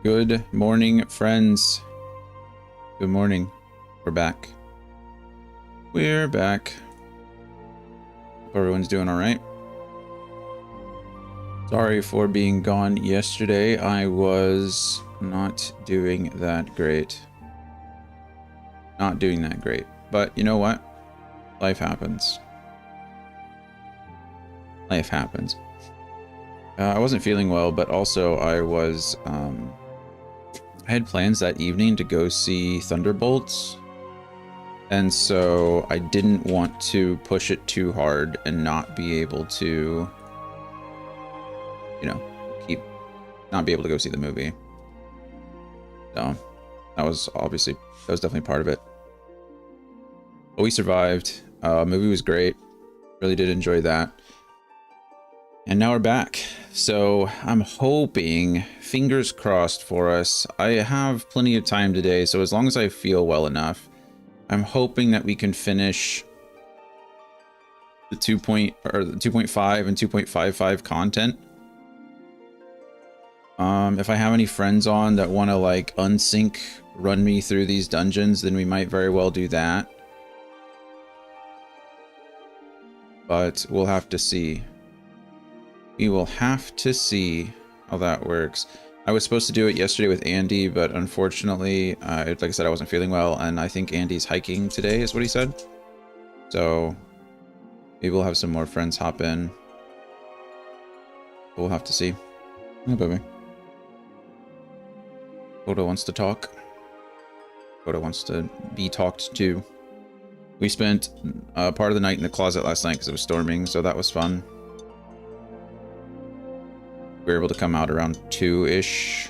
Good morning, friends. Good morning. We're back. We're back. Hope everyone's doing all right. Sorry for being gone yesterday. I was not doing that great. Not doing that great. But you know what? Life happens. Life happens. I wasn't feeling well, but also I was... I had plans that evening to go see Thunderbolts, and so I didn't want to push it too hard and not be able to, you know, not be able to go see the movie. So that was definitely part of it. But we survived. Movie was great. Really did enjoy that. And now we're back. So I'm hoping, fingers crossed for us. I have plenty of time today, so as long as I feel well enough, I'm hoping that we can finish the 2.5 and 2.55 content. If I have any friends on that want to like unsync run me through these dungeons, then we might very well do that. But we'll have to see. We will have to see how that works. I was supposed to do it yesterday with Andy, but unfortunately, like I said, I wasn't feeling well, and I think Andy's hiking today is what he said. So maybe we'll have some more friends hop in. We'll have to see. Hey, baby. Koda wants to talk. Koda wants to be talked to. We spent part of the night in the closet last night because it was storming, so that was fun. We were able to come out around 2-ish,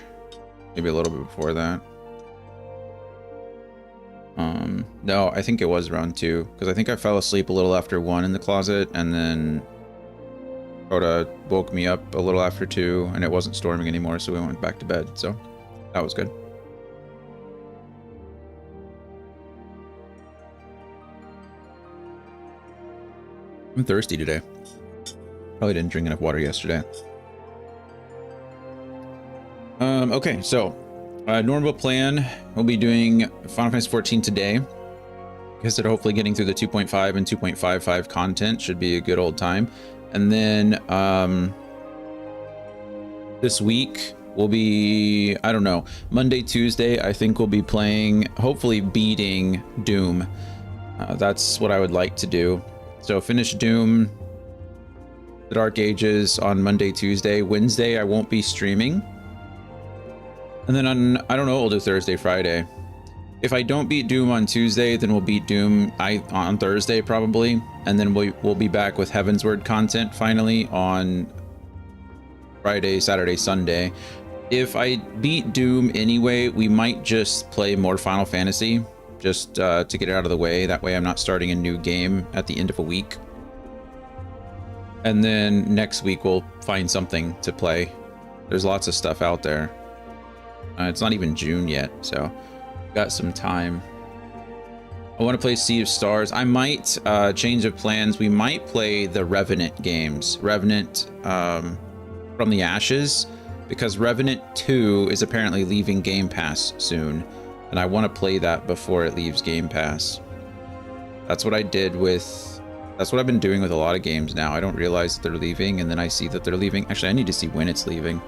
maybe a little bit before that. No, I think it was around 2, because I think I fell asleep a little after 1 in the closet, and then Koda woke me up a little after 2, and it wasn't storming anymore, so we went back to bed, so that was good. I'm thirsty today. Probably didn't drink enough water yesterday. Okay, so normal plan, we'll be doing Final Fantasy 14 today. Like I said, hopefully getting through the 2.5 and 2.55 content should be a good old time. And then this week will be, I don't know, Monday, Tuesday, I think we'll be playing, hopefully beating Doom. That's what I would like to do. So finish Doom, the Dark Ages on Monday, Tuesday. Wednesday, I won't be streaming. And then I don't know, we'll do Thursday, Friday. If I don't beat Doom on Tuesday, then we'll beat Doom on Thursday probably. And then we'll be back with Heavensward content finally on Friday, Saturday, Sunday. If I beat Doom anyway, we might just play more Final Fantasy just to get it out of the way. That way I'm not starting a new game at the end of a week. And then next week we'll find something to play. There's lots of stuff out there. It's not even June yet, so got some time. I want to play Sea of Stars. I might change of plans. We might play the Revenant games. Revenant from the Ashes, because Revenant 2 is apparently leaving Game Pass soon, and I want to play that before it leaves Game Pass. That's what I did with... That's what I've been doing with a lot of games now. I don't realize that they're leaving, and then I see that they're leaving. Actually, I need to see when it's leaving.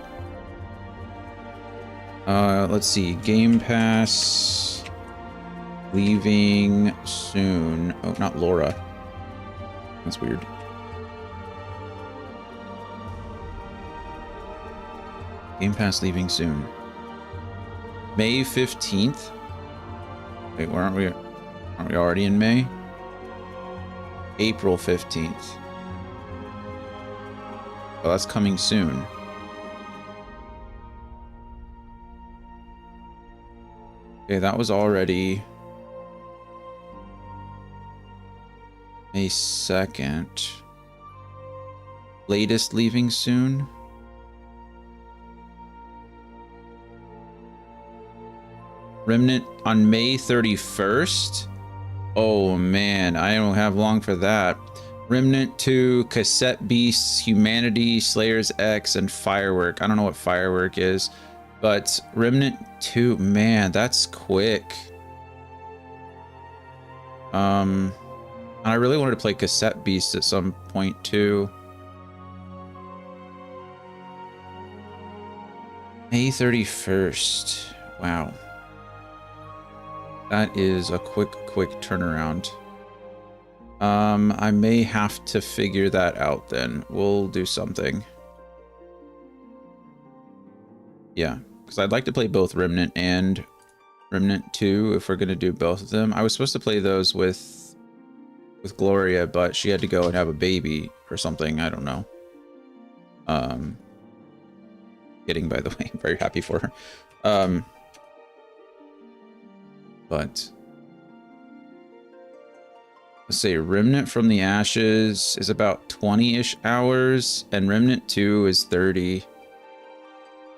Let's see, Game Pass leaving soon. Oh, not Laura. That's weird. Game Pass leaving soon. May 15th. Wait, where aren't we? Aren't we already in May? April 15th. Oh, that's coming soon. Okay, that was already May 2nd. Latest leaving soon. Remnant on May 31st. Oh man, I don't have long for that. Remnant 2, Cassette Beasts, Humanity, Slayers X, and Firework. I don't know what Firework is. But Remnant 2, man, that's quick. And I really wanted to play Cassette Beast at some point too. May 31st. Wow. That is a quick turnaround. I may have to figure that out then. We'll do something. Yeah, because I'd like to play both Remnant and Remnant 2 if we're going to do both of them. I was supposed to play those with Gloria, but she had to go and have a baby or something. I don't know. Kidding, by the way. I'm very happy for her. But let's say Remnant from the Ashes is about 20-ish hours, and Remnant 2 is 30.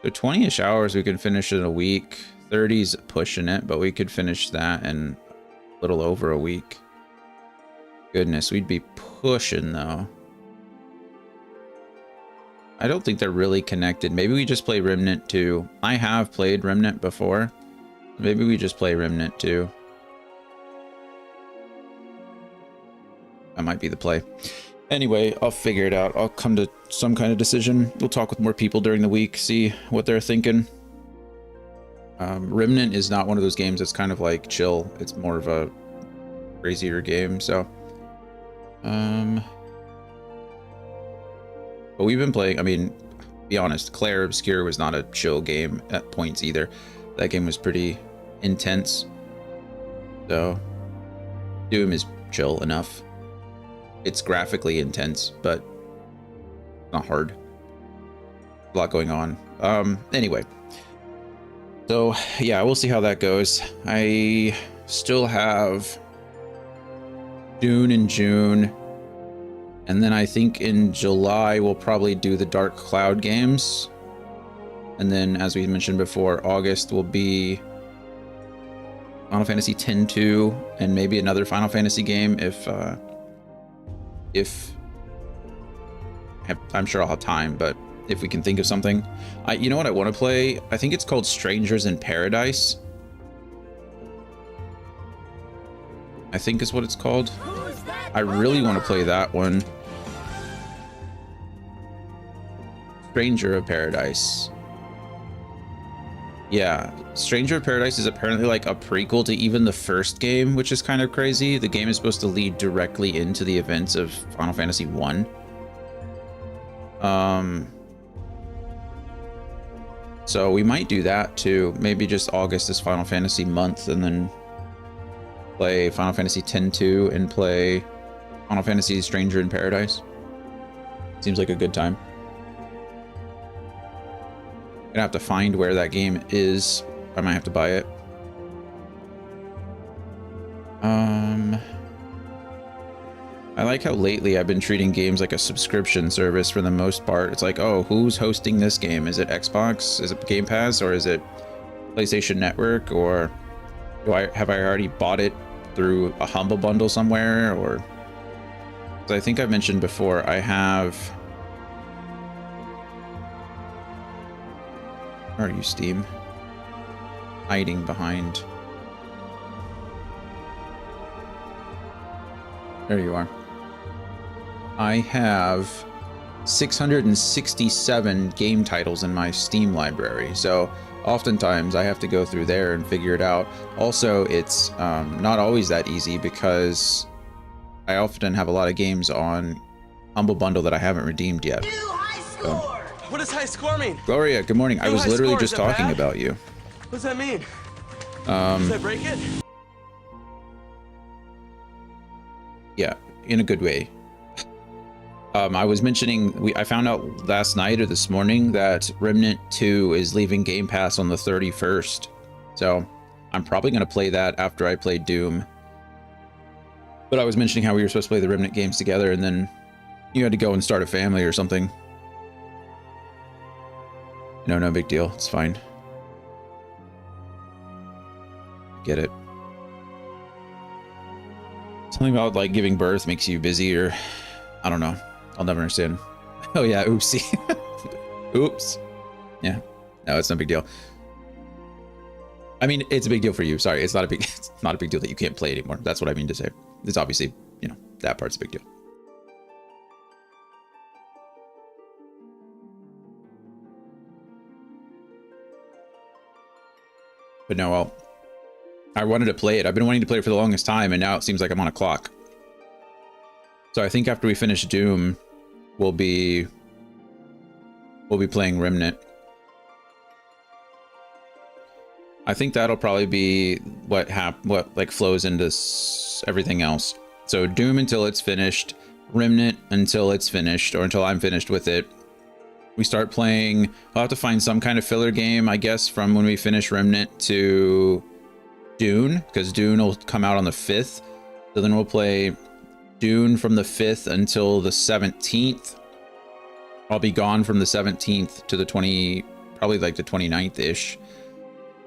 So 20-ish hours we can finish in a week. 30's pushing it, but we could finish that in a little over a week. Goodness, we'd be pushing though. I don't think they're really connected. Maybe we just play Remnant 2. I have played Remnant before. Maybe we just play Remnant 2. That might be the play. Anyway, I'll figure it out. I'll come to some kind of decision. We'll talk with more people during the week, see what they're thinking. Remnant is not one of those games that's kind of like chill. It's more of a crazier game, so... But we've been playing, I mean, be honest, Claire Obscure was not a chill game at points either. That game was pretty intense. So, Doom is chill enough. It's graphically intense, but not hard. A lot going on. Anyway. So, yeah, we'll see how that goes. I still have Dune in June. And then I think in July, we'll probably do the Dark Cloud games. And then, as we mentioned before, August will be Final Fantasy X-2 and maybe another Final Fantasy game if I'm sure I'll have time, but if we can think of something. You know what I want to play? I think it's called Strangers in Paradise. I think is what it's called. I really want to play that one. Stranger of Paradise. Yeah, Stranger of Paradise is apparently like a prequel to even the first game, which is kind of crazy. The game is supposed to lead directly into the events of Final Fantasy 1. So we might do that too. Maybe just August is Final Fantasy month, and then play Final Fantasy X-2 and play Final Fantasy Stranger in Paradise. Seems like a good time. Gonna have to find where that game is. I might have to buy it. I like how lately I've been treating games like a subscription service for the most part. It's like, oh, who's hosting this game? Is it Xbox? Is it Game Pass? Or is it PlayStation Network? Or have I already bought it through a Humble Bundle somewhere? Or... I think I've mentioned before, I have... Where are you, Steam? Hiding behind... There you are. I have 667 game titles in my Steam library, so oftentimes I have to go through there and figure it out. Also, it's not always that easy because I often have a lot of games on Humble Bundle that I haven't redeemed yet. New high score! So. What does high score mean? Gloria, good morning. I was literally just talking bad? about you. What does that mean? Did I break it? Yeah, in a good way. I was mentioning, I found out last night or this morning that Remnant 2 is leaving Game Pass on the 31st. So I'm probably going to play that after I play Doom. But I was mentioning how we were supposed to play the Remnant games together, and then you had to go and start a family or something. No big deal. It's fine. Get it. Something about like giving birth makes you busy, or I don't know. I'll never understand. Oh yeah, oopsie. Oops. Yeah. No, it's no big deal. I mean, it's a big deal for you. Sorry, it's not a big it's not a big deal that you can't play anymore. That's what I mean to say. It's obviously, you know, that part's a big deal. But no, well, I wanted to play it. I've been wanting to play it for the longest time, and now it seems like I'm on a clock. So I think after we finish Doom, we'll be playing Remnant. I think that'll probably be what like flows into everything else. So Doom until it's finished, Remnant until it's finished, or until I'm finished with it. We start playing, I'll have to find some kind of filler game, I guess, from when we finish Remnant to Dune, because Dune will come out on the 5th. So then we'll play Dune from the 5th until the 17th. I'll be gone from the 17th to the probably like the 29th-ish.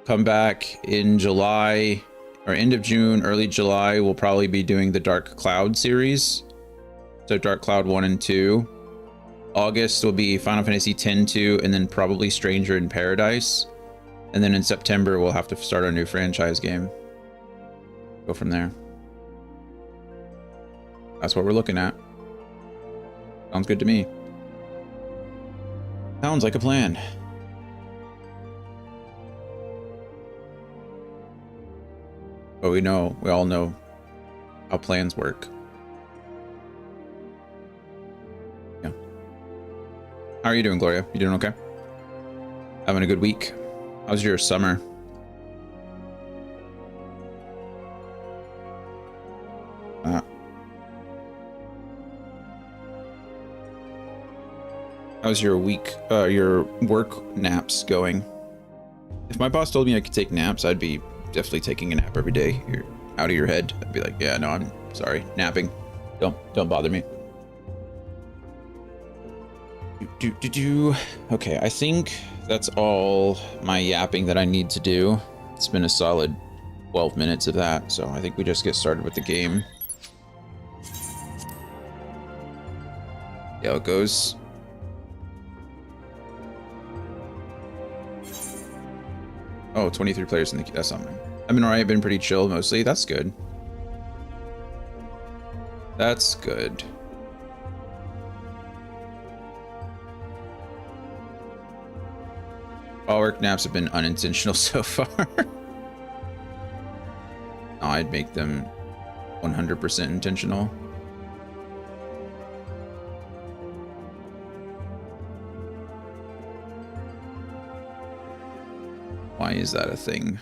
Come back in July, or end of June, early July, we'll probably be doing the Dark Cloud series. So Dark Cloud 1 and 2. August will be Final Fantasy X-2, and then probably Stranger in Paradise. And then in September, we'll have to start our new franchise game. Go from there. That's what we're looking at. Sounds good to me. Sounds like a plan. But we all know how plans work. Yeah. How are you doing, Gloria? You doing okay? Having a good week? How's your summer? How's your week, your work naps going? If my boss told me I could take naps, I'd be definitely taking a nap every day. You're out of your head. I'd be like, yeah, no, I'm sorry. Napping. Don't bother me. Okay, I think that's all my yapping that I need to do. It's been a solid 12 minutes of that, so I think we just get started with the game. See how it goes. Oh, 23 players in the queue. That's something. I've been alright, been pretty chill mostly. That's good. That's good. All work naps have been unintentional so far. I'd make them 100% intentional. Why is that a thing?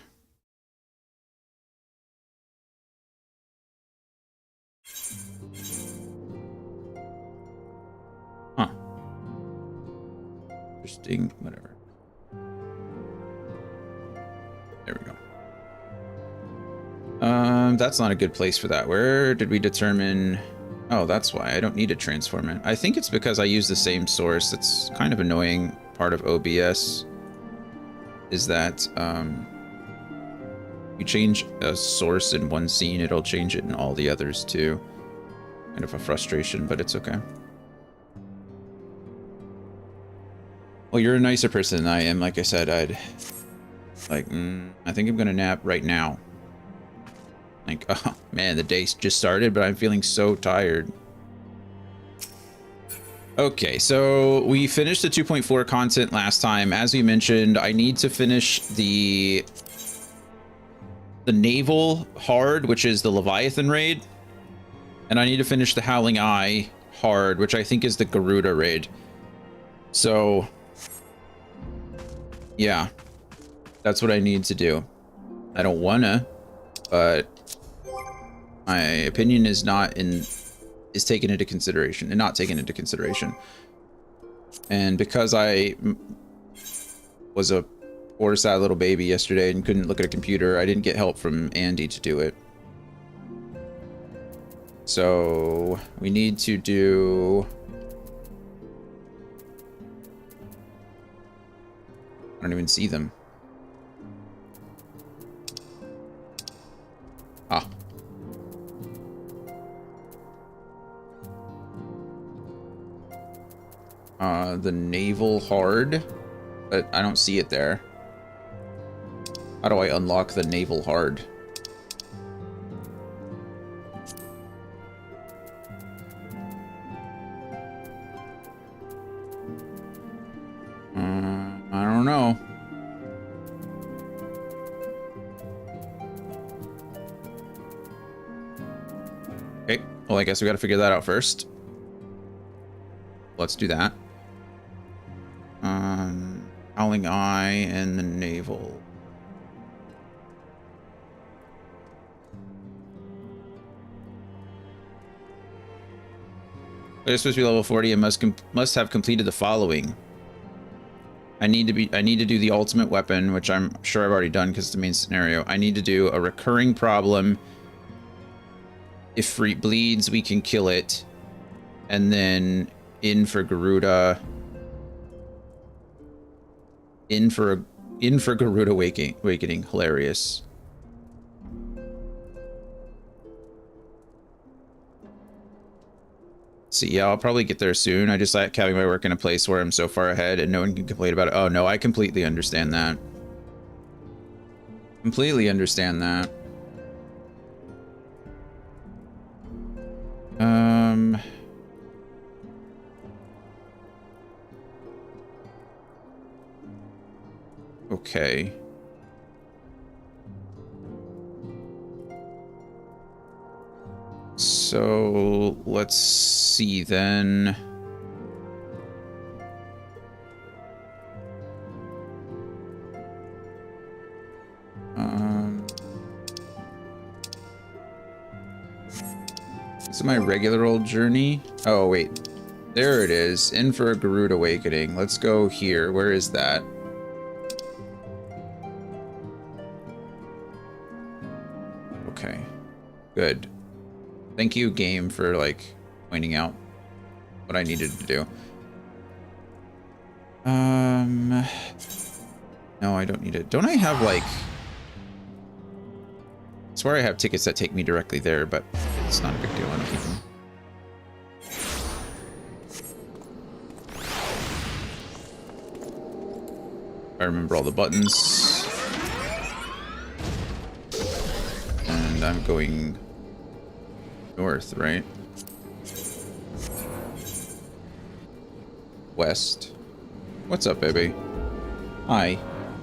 Huh. Interesting. Whatever. There we go. That's not a good place for that. Where did we determine? Oh, that's why I don't need to transform it. I think it's because I use the same source. That's kind of annoying part of OBS. Is that you change a source in one scene, it'll change it in all the others too. Kind of a frustration, but it's okay. Well, you're a nicer person than I am. Like I said, I'd like, I think I'm gonna nap right now. Like, oh man, the day just started, but I'm feeling so tired. Okay, so we finished the 2.4 content last time. As we mentioned, I need to finish the Naval hard, which is the Leviathan raid. And I need to finish the Howling Eye hard, which I think is the Garuda raid. So, yeah, that's what I need to do. I don't wanna, but my opinion is taken into consideration and not taken into consideration. And because I was a poor sad little baby yesterday and couldn't look at a computer, I didn't get help from Andy to do it. So we need to do, I don't even see them. Ah. The Naval hard, but I don't see it there. How do I unlock the naval hard? I don't know. Okay, well, I guess we gotta figure that out first. Let's do that. Howling Eye and the naval. They're supposed to be level 40 and must have completed the following. I need to do the ultimate weapon, which I'm sure I've already done because it's the main scenario. I need to do a recurring problem. If Freet bleeds, we can kill it. And then in for Garuda. In for Garuda Awakening. Hilarious. See, yeah, I'll probably get there soon. I just like having my work in a place where I'm so far ahead and no one can complain about it. Oh, no, I completely understand that. Completely understand that. Okay. So let's see then. Is it my regular old journey? Oh, wait. There it is. In for a Garuda Awakening. Let's go here. Where is that? Okay. Good. Thank you, game, for, like, pointing out what I needed to do. No, I don't need it. Don't I have, like... I swear I have tickets that take me directly there, but it's not a big deal. I don't need them. I remember all the buttons. And I'm going... north, right? West. What's up, baby? Hi.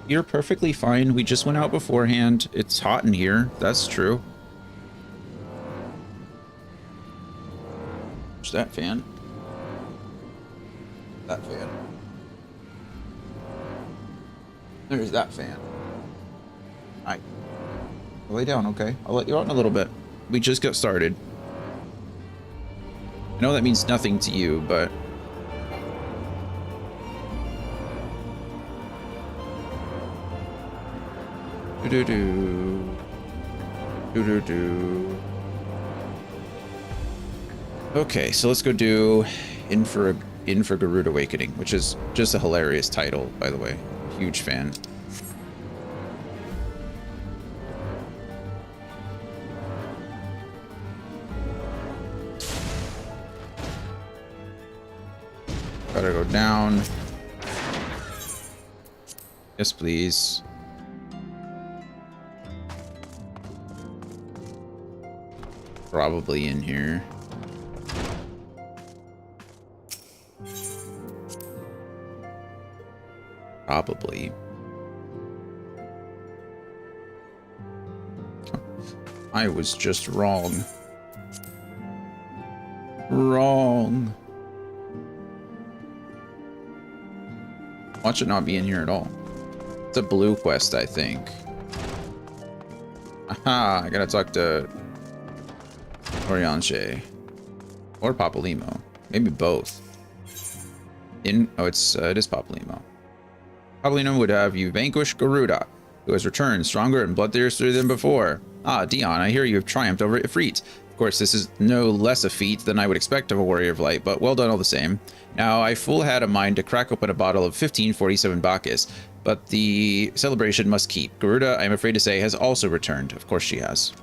You're perfectly fine. We just went out beforehand. It's hot in here. That's true. There's that fan. That fan. There's that fan. Hi. Lay down, okay? I'll let you out in a little bit. We just got started. I know that means nothing to you, but... Do-do-do. Do-do-do. Okay, so let's go do In for Garuda Awakening, which is just a hilarious title, by the way. Huge fan. Gotta go down. Yes, please. Probably in here. Probably. I was just wrong. Wrong. Watch it not be in here at all. It's a blue quest, I think. Aha, I gotta talk to Orianche. Or Papalymo. Maybe both. Oh, it is Papalymo. Papalymo would have you vanquish Garuda, who has returned stronger and bloodthirstier than before. Ah, Dion, I hear you have triumphed over Ifrit. Of course, this is no less a feat than I would expect of a warrior of light, but well done all the same. Now, I full had a mind to crack open a bottle of 1547 Bacchus, but the celebration must keep. Garuda, I am afraid to say, has also returned. Of course she has.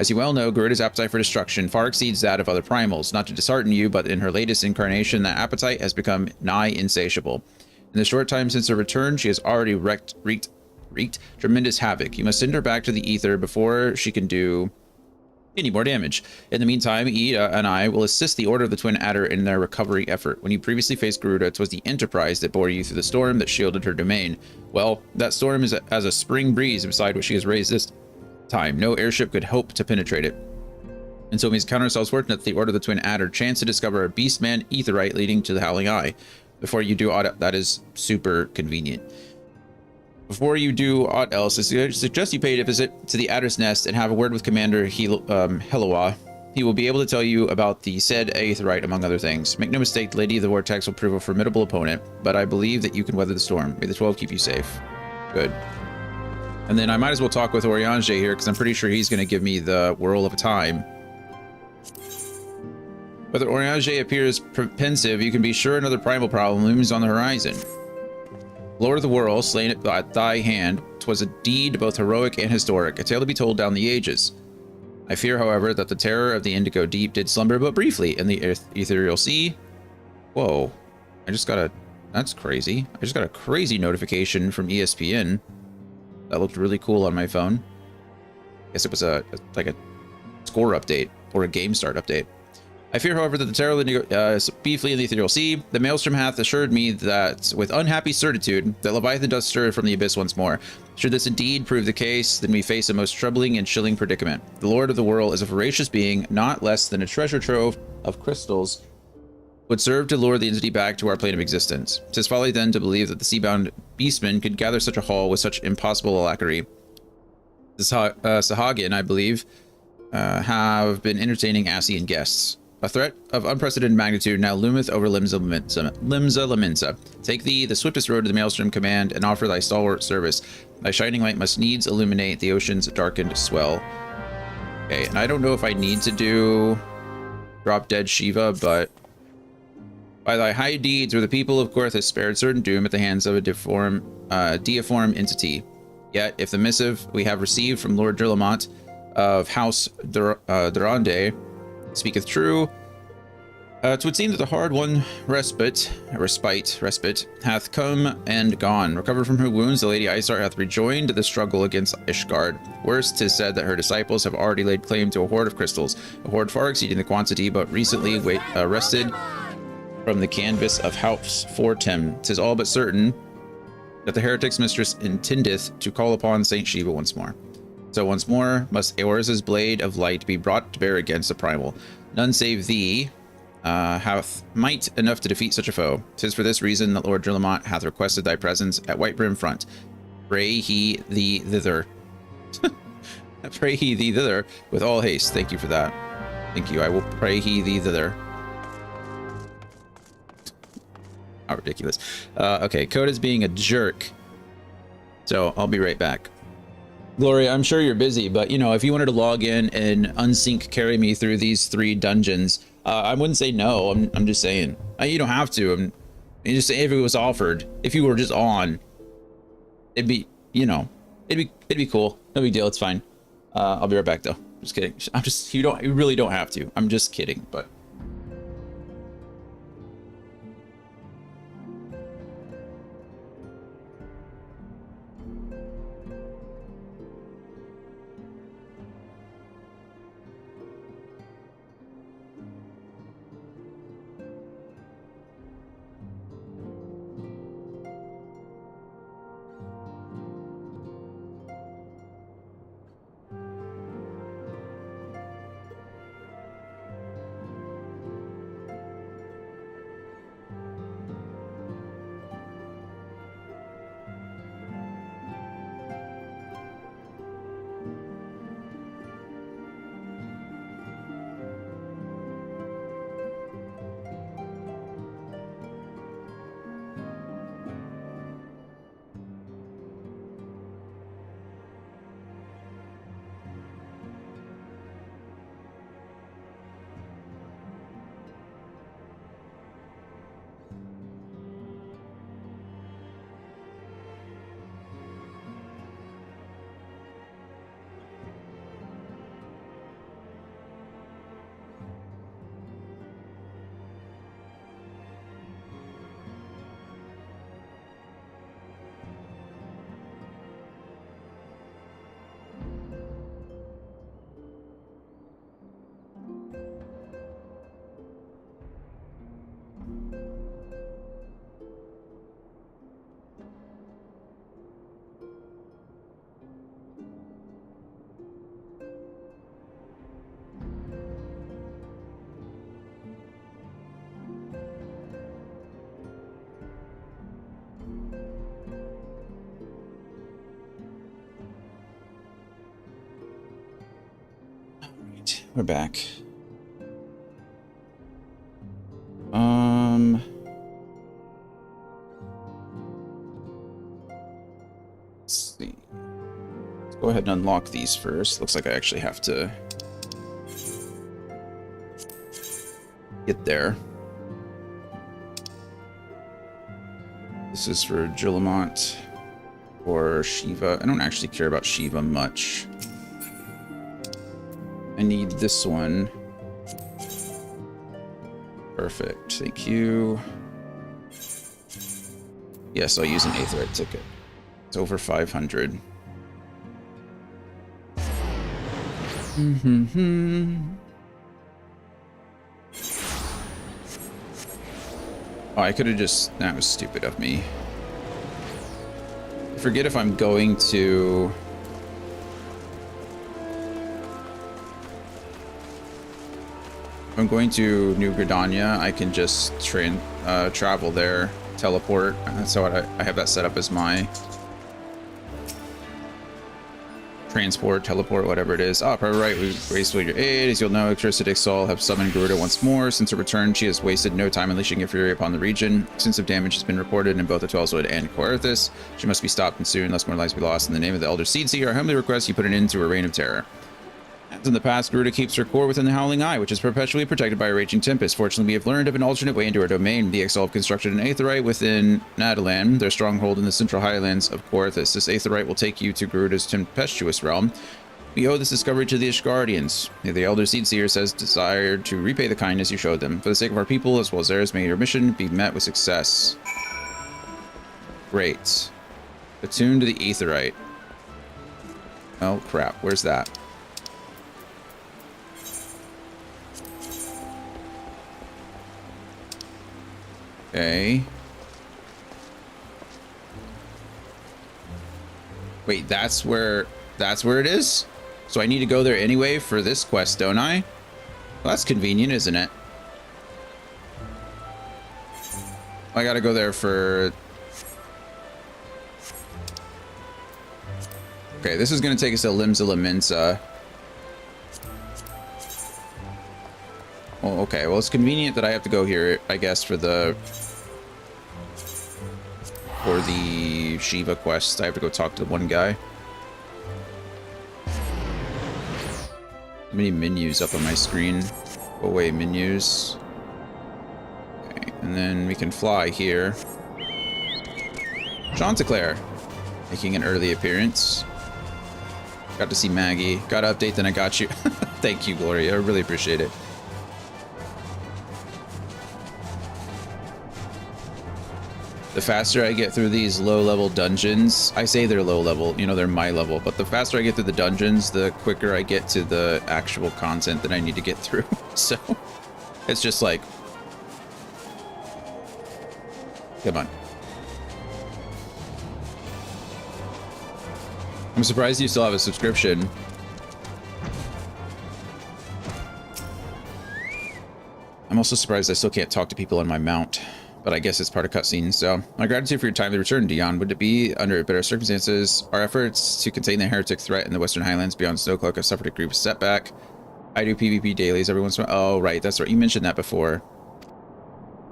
As you well know, Garuda's appetite for destruction far exceeds that of other primals. Not to dishearten you, but in her latest incarnation, that appetite has become nigh insatiable. In the short time since her return, she has already wreaked wreaked tremendous havoc. You must send her back to the ether before she can do any more damage. In the meantime, Ida and I will assist the Order of the Twin Adder in their recovery effort. When you previously faced Garuda, it was the Enterprise that bore you through the storm that shielded her domain. Well, that storm is as a spring breeze beside which she has raised this time. No airship could hope to penetrate it. And so it means count ourselves fortunate that the Order of the Twin Adder chance to discover a Beastman Aetherite leading to the Howling Eye. Before you do aught, that is super convenient. Before you do aught else, I suggest you pay a visit to the Adder's Nest and have a word with Commander Heloa. He will be able to tell you about the said Aetherite, among other things. Make no mistake, Lady of the Vortex will prove a formidable opponent, but I believe that you can weather the storm. May the 12 keep you safe. Good. And then I might as well talk with Oriange here, because I'm pretty sure he's going to give me the whirl of time. Whether Oriange appears pensive, you can be sure another primal problem looms on the horizon. Lord of the world, slain at thy hand, 'twas a deed both heroic and historic, a tale to be told down the ages. I fear, however, that the terror of the Indigo Deep did slumber but briefly in the ethereal sea. Whoa, that's crazy. I just got a crazy notification from ESPN. That looked really cool on my phone. Guess it was like a score update or a game start update. I fear, however, that the terror of the briefly in the ethereal sea, the maelstrom hath assured me that, with unhappy certitude, that Leviathan doth stir from the abyss once more. Should this indeed prove the case, then we face a most troubling and chilling predicament. The Lord of the world is a voracious being, not less than a treasure trove of crystals, would serve to lure the entity back to our plane of existence. 'Tis folly then to believe that the sea-bound beastmen could gather such a haul with such impossible alacrity. The Sahagin, I believe, have been entertaining Asian guests. A threat of unprecedented magnitude now loometh over Limsa Laminsa. Take thee the swiftest road to the Maelstrom Command and offer thy stalwart service. Thy shining light must needs illuminate the ocean's darkened swell. Okay, and I don't know if I need to do Drop Dead Shiva, but by thy high deeds were the people of Korthus spared certain doom at the hands of a deiform entity. Yet, if the missive we have received from Lord Durlamont of House Durande speaketh true, 'twould seem that the hard-won respite hath come and gone. Recovered from her wounds, the Lady Isar hath rejoined the struggle against Ishgard. Worse, 'tis said that her disciples have already laid claim to a hoard of crystals, a hoard far exceeding the quantity, but recently wrested from the canvas of House Fortem. 'Tis all but certain that the heretic's mistress intendeth to call upon Saint Shiva once more. So once more must Eorz's blade of light be brought to bear against the primal. None save thee hath might enough to defeat such a foe. 'Tis for this reason that Lord Durlamont hath requested thy presence at Whitebrim Front. Pray he thee thither. Pray he thee thither with all haste. Thank you for that. Thank you. I will pray he thee thither. How ridiculous. Okay, Coda's being a jerk. So I'll be right back. Gloria, I'm sure you're busy, but, you know, if you wanted to log in and unsync carry me through these 3 dungeons, I wouldn't say no. I'm just saying. You don't have to. You just say if it was offered, if you were just on, it'd be, you know, it'd be cool. No big deal. It's fine. I'll be right back, though. Just kidding. You really don't have to. I'm just kidding, but. we're back. Let's see. Let's go ahead and unlock these first. Looks like I actually have to get there. This is for Jilamont or Shiva. I don't actually care about Shiva much. I need this one. Perfect. Thank you. Yes, I'll use an Aetherite ticket. It's over 500. Oh, I could have just... That was stupid of me. I forget if I'm going to... If I'm going to New Gridania, I can just travel there, teleport. That's how I have that set up as my... transport, teleport, whatever it is. Upper right, we gracefully your aid. As you'll know, Exorcistic Soul have summoned Garuda once more. Since her return, she has wasted no time unleashing her fury upon the region. Extensive damage has been reported in both the Tweleswood and Coerthus. She must be stopped and soon, lest more lives be lost. In the name of the Elder Seedseer, I humbly request you put an end to her reign of terror. As in the past, Garuda keeps her core within the Howling Eye, which is perpetually protected by a raging tempest. Fortunately, we have learned of an alternate way into her domain. The Exile have constructed an Aetherite within Nadalan, their stronghold in the central highlands of Coerthus. This Aetherite will take you to Garuda's tempestuous realm. We owe this discovery to the Ishgardians. The Elder Seedseer says desired to repay the kindness you showed them. For the sake of our people, as well as theirs, may your mission be met with success. Great. Attune to the Aetherite. Oh, crap. Where's that? Okay. Wait, that's where it is? So I need to go there anyway for this quest, don't I? Well, that's convenient, isn't it? I gotta go there for... Okay, this is gonna take us to Limsa Mensa. Oh, okay, well, it's convenient that I have to go here, I guess, for the Shiva quest. I have to go talk to one guy. How many menus up on my screen? Go away, menus. Okay, and then we can fly here. Chanticleer making an early appearance. Got to see Maggie. Got to update, then I got you. Thank you, Gloria. I really appreciate it. The faster I get through these low-level dungeons, I say they're low-level, you know, they're my level, but the faster I get through the dungeons, the quicker I get to the actual content that I need to get through. So, it's just like... Come on. I'm surprised you still have a subscription. I'm also surprised I still can't talk to people on my mount. But I guess it's part of cutscenes, so... My gratitude for your timely return, Dion. Would it be under better circumstances? Our efforts to contain the heretic threat in the Western Highlands beyond Snowcloak have suffered a grievous setback. I do PvP dailies every once in a while. Oh, right, that's right. You mentioned that before.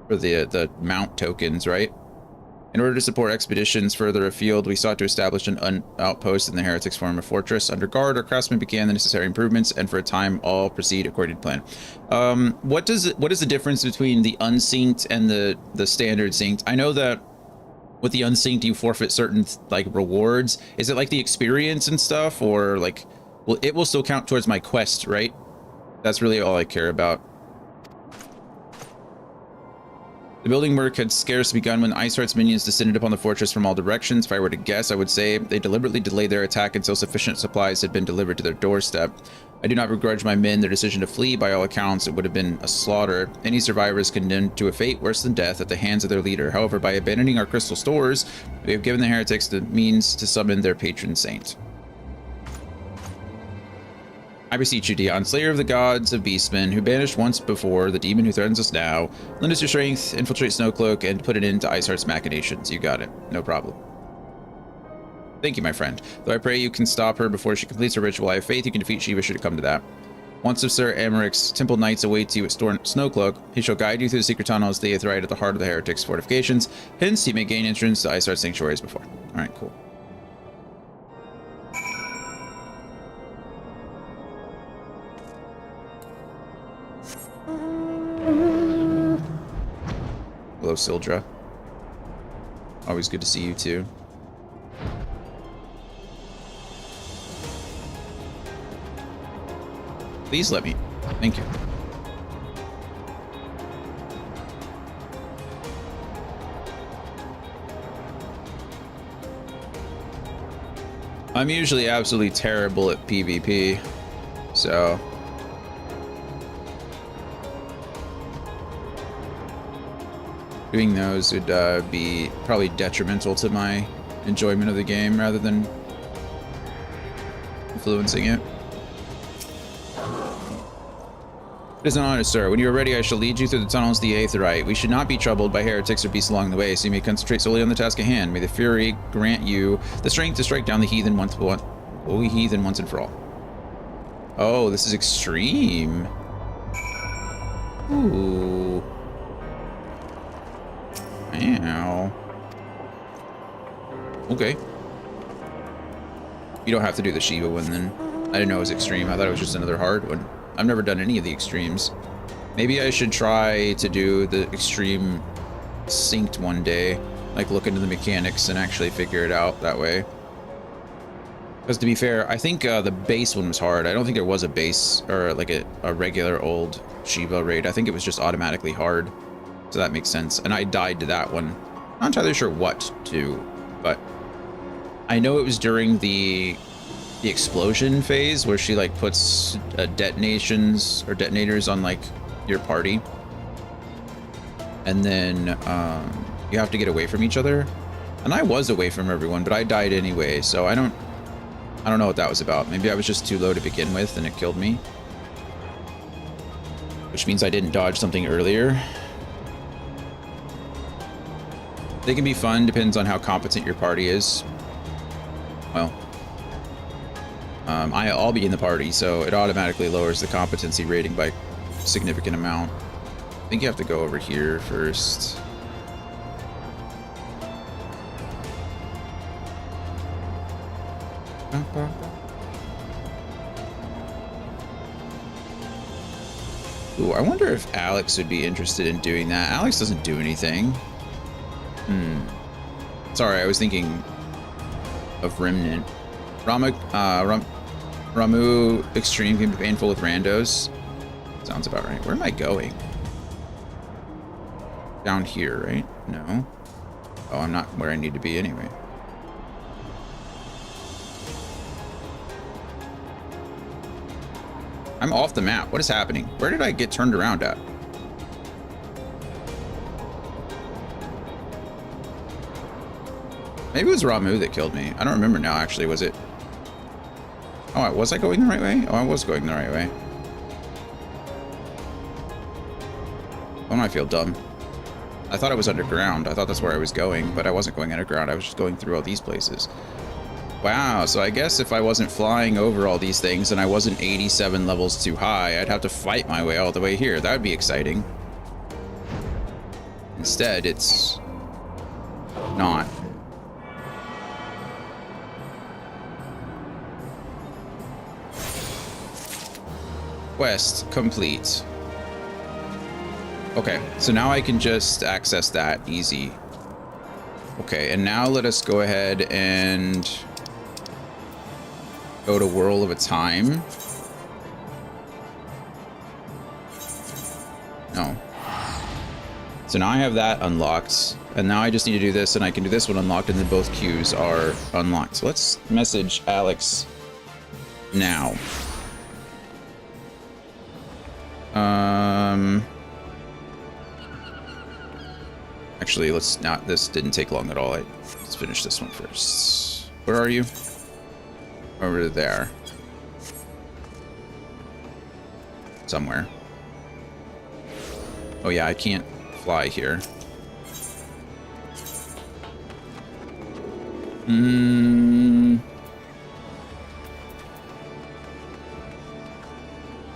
For the mount tokens, right? In order to support expeditions further afield, we sought to establish an outpost in the heretics' former fortress. Under guard, our craftsmen began the necessary improvements, and for a time, all proceed according to plan. What is the difference between the unsynced and the standard synced? I know that with the unsynced, you forfeit certain like rewards. Is it like the experience and stuff, or like, well, it will still count towards my quest, right? That's really all I care about. The building work had scarce begun when Ice Heart's minions descended upon the fortress from all directions. If I were to guess, I would say they deliberately delayed their attack until sufficient supplies had been delivered to their doorstep. I do not begrudge my men their decision to flee. By all accounts, it would have been a slaughter. Any survivors condemned to a fate worse than death at the hands of their leader. However, by abandoning our crystal stores, we have given the heretics the means to summon their patron saint. I beseech you, Dion, slayer of the gods of beastmen, who banished once before the demon who threatens us now, lend us your strength, infiltrate Snowcloak, and put an end to Iceheart's machinations. You got it. No problem. Thank you, my friend. Though I pray you can stop her before she completes her ritual, I have faith you can defeat Shiva should it come to that. Once of Sir Amaric's temple knights awaits you at Snowcloak. He shall guide you through the secret tunnels to the Aetheryte at the heart of the heretics' fortifications. Hence, he may gain entrance to Iceheart Sanctuary as before. All right, cool. Hello, Sildra. Always good to see you too. Please let me. Thank you. I'm usually absolutely terrible at PvP, so doing those would be probably detrimental to my enjoyment of the game rather than influencing it. It is an honor, sir. When you are ready, I shall lead you through the tunnels to the Aetheryte. We should not be troubled by heretics or beasts along the way, so you may concentrate solely on the task at hand. May the Fury grant you the strength to strike down the heathen once and for all. Oh, this is extreme. Ooh. Ow. Okay. You don't have to do the Shiva one then. I didn't know it was extreme. I thought it was just another hard one. I've never done any of the extremes. Maybe I should try to do the extreme synced one day. Like look into the mechanics and actually figure it out that way. Because to be fair, I think the base one was hard. I don't think there was a base or like a regular old Shiva raid. I think it was just automatically hard. So that makes sense. And I died to that one. Not entirely sure what to, but I know it was during the explosion phase where she like puts detonations or detonators on like your party, and then you have to get away from each other. And I was away from everyone, but I died anyway, so I don't know what that was about. Maybe I was just too low to begin with and it killed me, which means I didn't dodge something earlier. They can be fun, depends on how competent your party is. Well, I'll be in the party, so it automatically lowers the competency rating by a significant amount. I think you have to go over here first. Ooh, I wonder if Alex would be interested in doing that. Alex doesn't do anything. Sorry, I was thinking of Remnant. Ramu Extreme can be painful with randos. Sounds about right. Where am I going? Down here, right? No. Oh, I'm not where I need to be anyway. I'm off the map. What is happening? Where did I get turned around at? Maybe it was Ramu that killed me. I don't remember now, actually. Was it? Oh, was I going the right way? Oh, I was going the right way. Oh, I feel dumb. I thought I was underground. I thought that's where I was going, but I wasn't going underground. I was just going through all these places. Wow, so I guess if I wasn't flying over all these things and I wasn't 87 levels too high, I'd have to fight my way all the way here. That would be exciting. Instead, it's not. Quest complete. Okay, so now I can just access that easy. Okay, and now let us go ahead and go to Whirl of a Time. No. So now I have that unlocked, and now I just need to do this, and I can do this one unlocked, and then both queues are unlocked. So let's message Alex now. Actually, let's not. This didn't take long at all. Let's finish this one first. Where are you? Over there. Somewhere. Oh yeah, I can't fly here.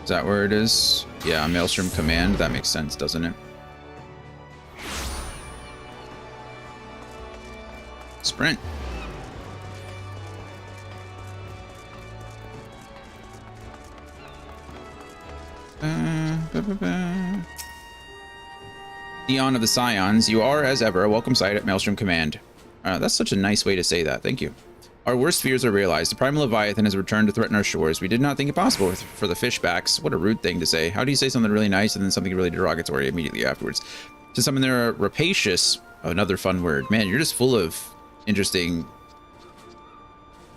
Is that where it is? Yeah, Maelstrom Command. That makes sense, doesn't it? Sprint. Dion of the Scions, you are, as ever, a welcome sight at Maelstrom Command. That's such a nice way to say that. Thank you. Our worst fears are realized. The primal Leviathan has returned to threaten our shores. We did not think it possible for the fishbacks. What a rude thing to say. How do you say something really nice and then something really derogatory immediately afterwards? To summon their rapacious, another fun word. Man, you're just full of interesting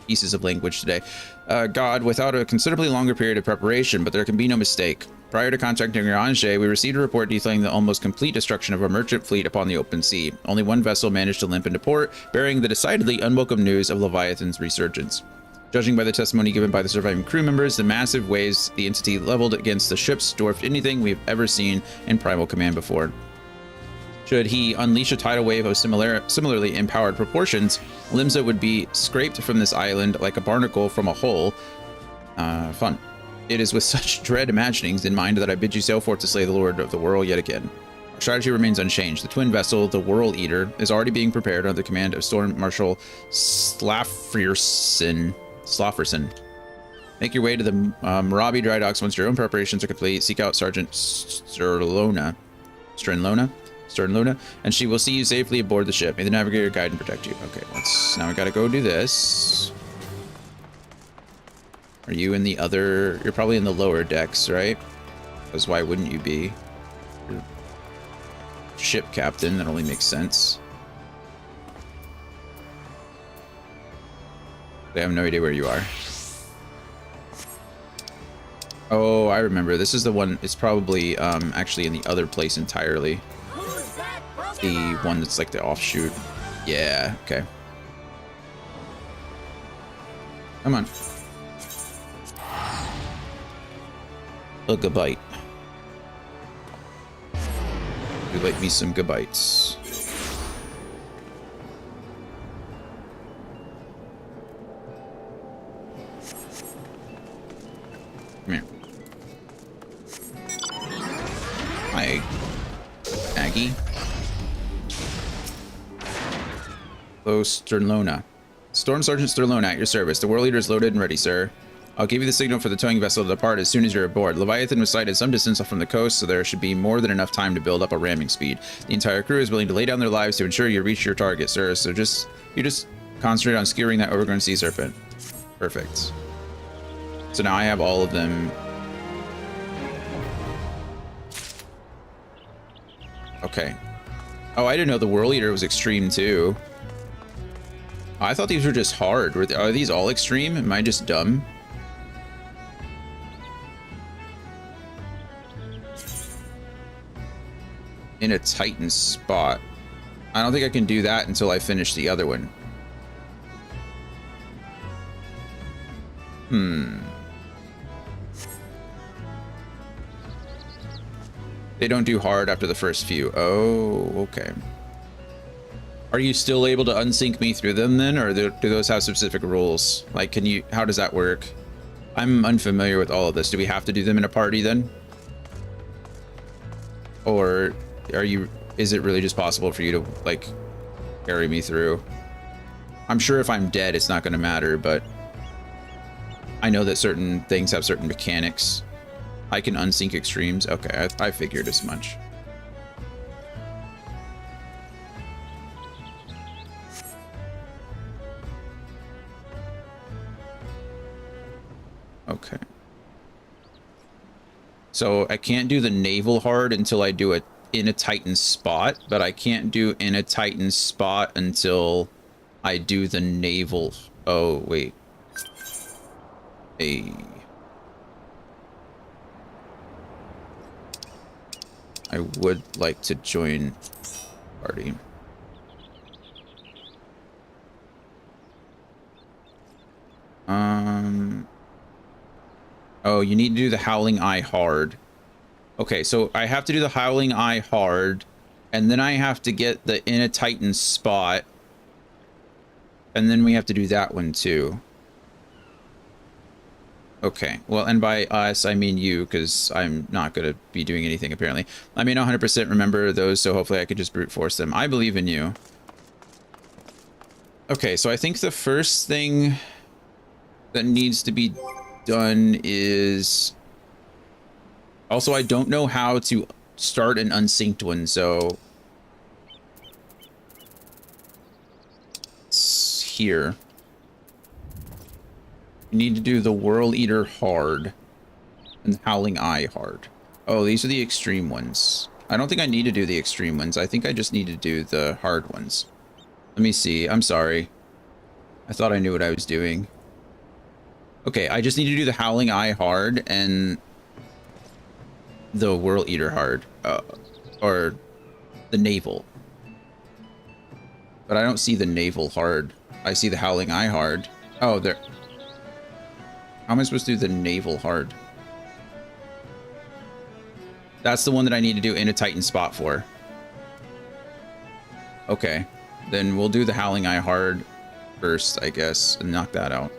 pieces of language today. God, without a considerably longer period of preparation, but there can be no mistake. Prior to contacting Ranger, we received a report detailing the almost complete destruction of a merchant fleet upon the open sea. Only one vessel managed to limp into port, bearing the decidedly unwelcome news of Leviathan's resurgence. Judging by the testimony given by the surviving crew members, the massive waves the entity leveled against the ships dwarfed anything we've ever seen in Primal Command before. Should he unleash a tidal wave of similarly empowered proportions, Limsa would be scraped from this island like a barnacle from a hole. Fun. It is with such dread imaginings in mind that I bid you sail forth to slay the Lord of the Whirl yet again. Our strategy remains unchanged. The twin vessel, the Whirl Eater, is already being prepared under the command of Storm Marshal Slafferson. Make your way to the Marabi dry docks once your own preparations are complete. Seek out Sergeant Sternlona, and she will see you safely aboard the ship. May the navigator guide and protect you. Okay, now we gotta go do this. Are you in the other? You're probably in the lower decks, right? Because why wouldn't you be? You're ship captain, that only makes sense. I have no idea where you are. Oh, I remember. This is the one. It's probably actually in the other place entirely. The one that's like the offshoot. Yeah, okay. Come on. A gabite. You like me some gabites. Come here. Hi, Aggie. Hello, Sternlona. Storm Sergeant Sternlona at your service. The Whirl Eater is loaded and ready, sir. I'll give you the signal for the towing vessel to depart as soon as you're aboard. Leviathan was sighted some distance off from the coast, so there should be more than enough time to build up a ramming speed. The entire crew is willing to lay down their lives to ensure you reach your target, sir. So you just concentrate on skewering that overgrown sea serpent. Perfect. So now I have all of them. Okay. Oh, I didn't know the Whirl Eater was extreme too. I thought these were just hard. Are these all extreme? Am I just dumb? In a Titan spot. I don't think I can do that until I finish the other one. They don't do hard after the first few. Oh, okay. Are you still able to unsync me through them then, or do those have specific rules? Like, how does that work? I'm unfamiliar with all of this. Do we have to do them in a party then? Or is it really just possible for you to, like, carry me through? I'm sure if I'm dead, it's not going to matter, but I know that certain things have certain mechanics. I can unsync extremes. Okay, I figured as much. Okay. So I can't do the naval hard until I do it in a Titan spot, but I can't do in a Titan spot until I do the naval. Oh, wait. Hey. I would like to join party. Oh, you need to do the Howling Eye hard. Okay, so I have to do the Howling Eye hard, and then I have to get the in a Titan spot, and then we have to do that one too. Okay, well, and by us, I mean you, because I'm not going to be doing anything, apparently. I may not 100% remember those, so hopefully I could just brute force them. I believe in you. Okay, so I think the first thing that needs to be done is... Also, I don't know how to start an unsynced one, so... It's here. You need to do the Whirl Eater hard and the Howling Eye hard. Oh, these are the extreme ones. I don't think I need to do the extreme ones. I think I just need to do the hard ones. Let me see. I'm sorry. I thought I knew what I was doing. Okay, I just need to do the Howling Eye hard and the Whirl Eater hard. Or the Navel. But I don't see the Navel hard. I see the Howling Eye hard. Oh, there... How am I supposed to do the Navel hard? That's the one that I need to do in a Titan spot for. Okay. Then we'll do the Howling Eye hard first, I guess, and knock that out.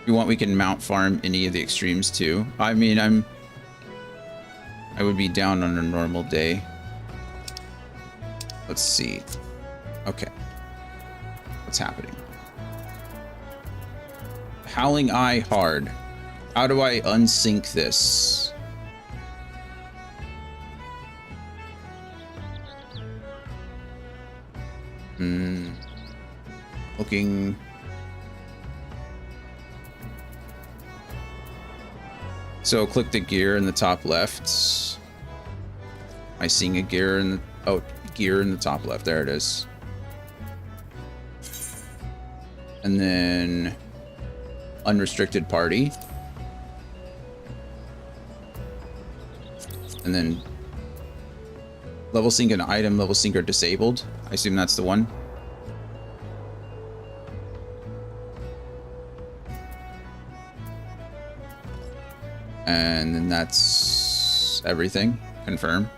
If you want, we can mount farm any of the extremes too. I mean, I would be down on a normal day. Let's see. Okay. What's happening? Howling Eye hard. How do I unsync this? Looking. So click the gear in the top left. Am I seeing a gear in the... Oh, gear in the top left. There it is. And then... Unrestricted party. And then... Level sync and item level sync are disabled. I assume that's the one. And then that's everything. Confirm.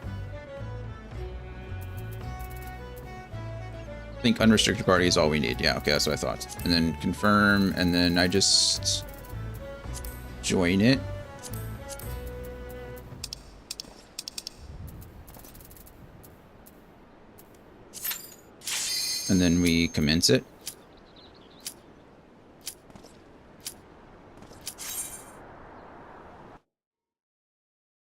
I think unrestricted party is all we need. Yeah, okay, that's what I thought. And then confirm, and then I just join it. And then we commence it.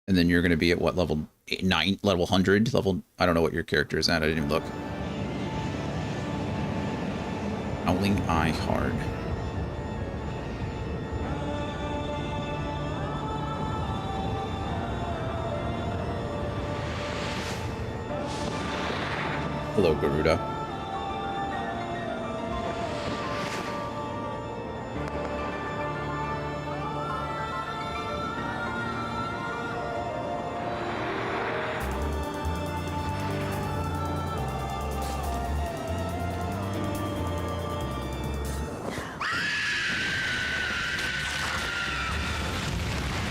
And then you're going to be at what level? 9, level 100, level... I don't know what your character is at. I didn't even look. Howling Eye hard. Hello, Garuda.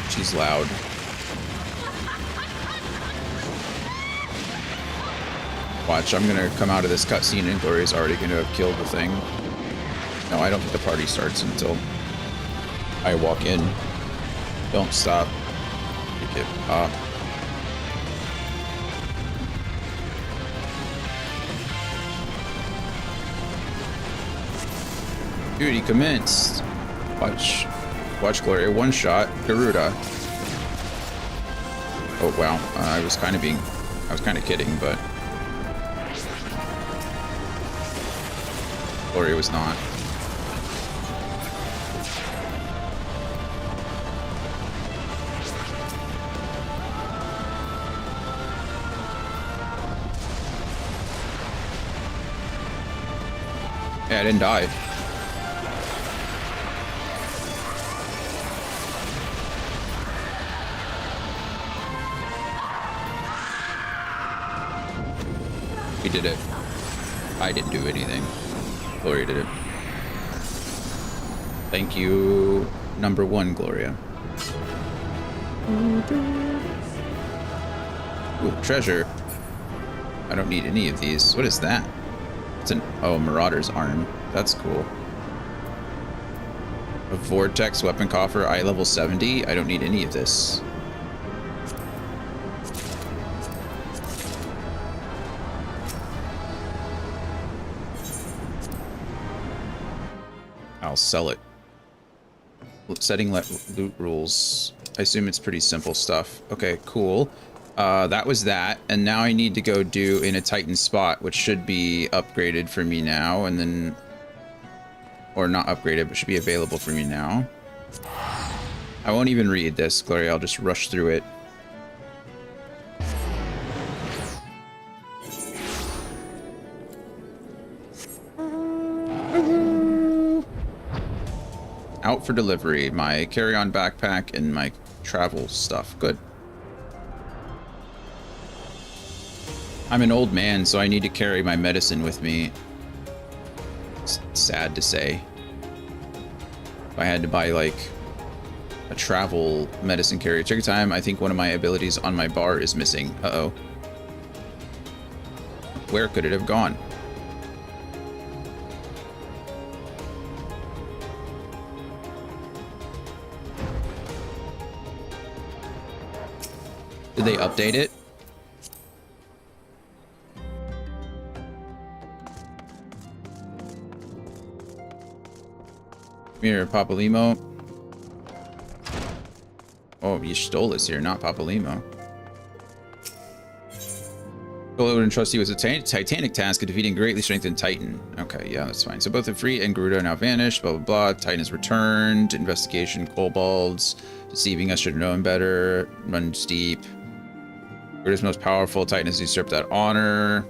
She's loud. Watch, I'm gonna come out of this cutscene and Gloria's already gonna have killed the thing. No, I don't think the party starts until I walk in. Don't stop. Pick it up. Dude, he commenced. Watch Gloria one shot Garuda. Oh wow, I was kind of kidding, but Gloria was not. Yeah, I didn't die. We did it. I didn't do anything. Gloria did it. Thank you, number 1, Gloria. Ooh, treasure. I don't need any of these. What is that? It's an... Oh, Marauder's arm. That's cool. A vortex weapon coffer, eye level 70. I don't need any of this. I'll sell it. Setting loot rules. I assume it's pretty simple stuff. Okay, cool. That was that. And now I need to go do in a Titan spot, which should be upgraded for me now. And then... Or not upgraded, but should be available for me now. I won't even read this, Gloria. I'll just rush through it. Out for delivery. My carry-on backpack and my travel stuff. Good. I'm an old man, so I need to carry my medicine with me. It's sad to say. If I had to buy, like, a travel medicine carrier. Check your time. I think one of my abilities on my bar is missing. Uh-oh. Where could it have gone? Did they update it? Here, Papalimo. Oh, you stole this here, not Papalimo. Solo would entrust you with a titanic task of defeating greatly strengthened Titan. Okay, yeah, that's fine. So both the Free and Garuda are now vanished, blah, blah, blah. Titan is returned. Investigation, kobolds. Deceiving us, should have known better. Run steep. Garuda's most powerful. Titan has usurped that honor.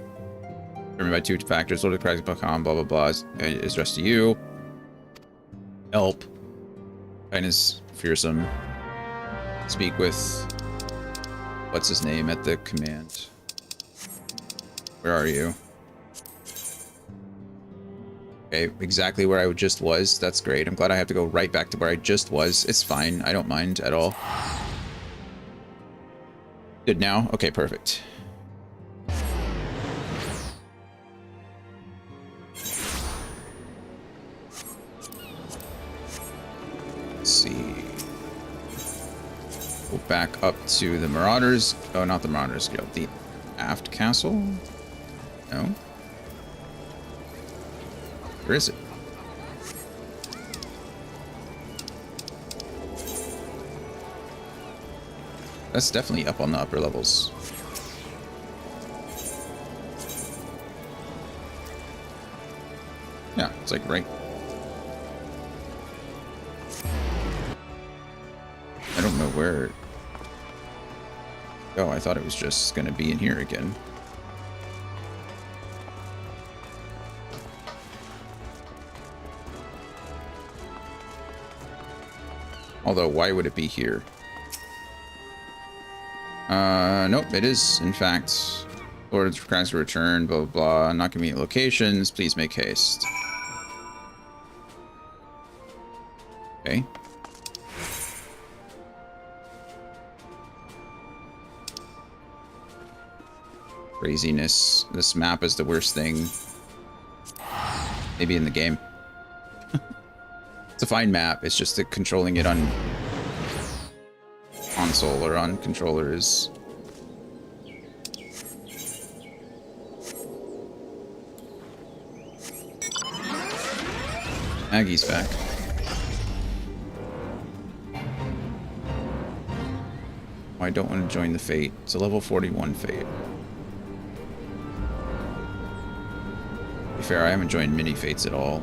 Determined by 2 factors. Lord of the Cracks, blah, blah, blah. Is addressed to you. Help. Titan is fearsome. Speak with... What's his name at the command? Where are you? Okay, exactly where I just was. That's great. I'm glad I have to go right back to where I just was. It's fine. I don't mind at all. Good now? Okay, perfect. Let's see. Go back up to the Marauders. Oh, not the Marauders Guild. The Aft Castle? No. Where is it? That's definitely up on the upper levels. Yeah, it's like right. I don't know where. Oh, I thought it was just gonna be in here again. Although, why would it be here? Nope, it is, in fact. Lord's requires to return, blah, blah, blah. Not convenient locations. Please make haste. Okay. Craziness. This map is the worst thing. Maybe in the game. It's a fine map. It's just that controlling it on console or on controller is... Maggie's back. Oh, I don't want to join the Fate. It's a level 41 Fate. To be fair, I haven't joined mini Fates at all,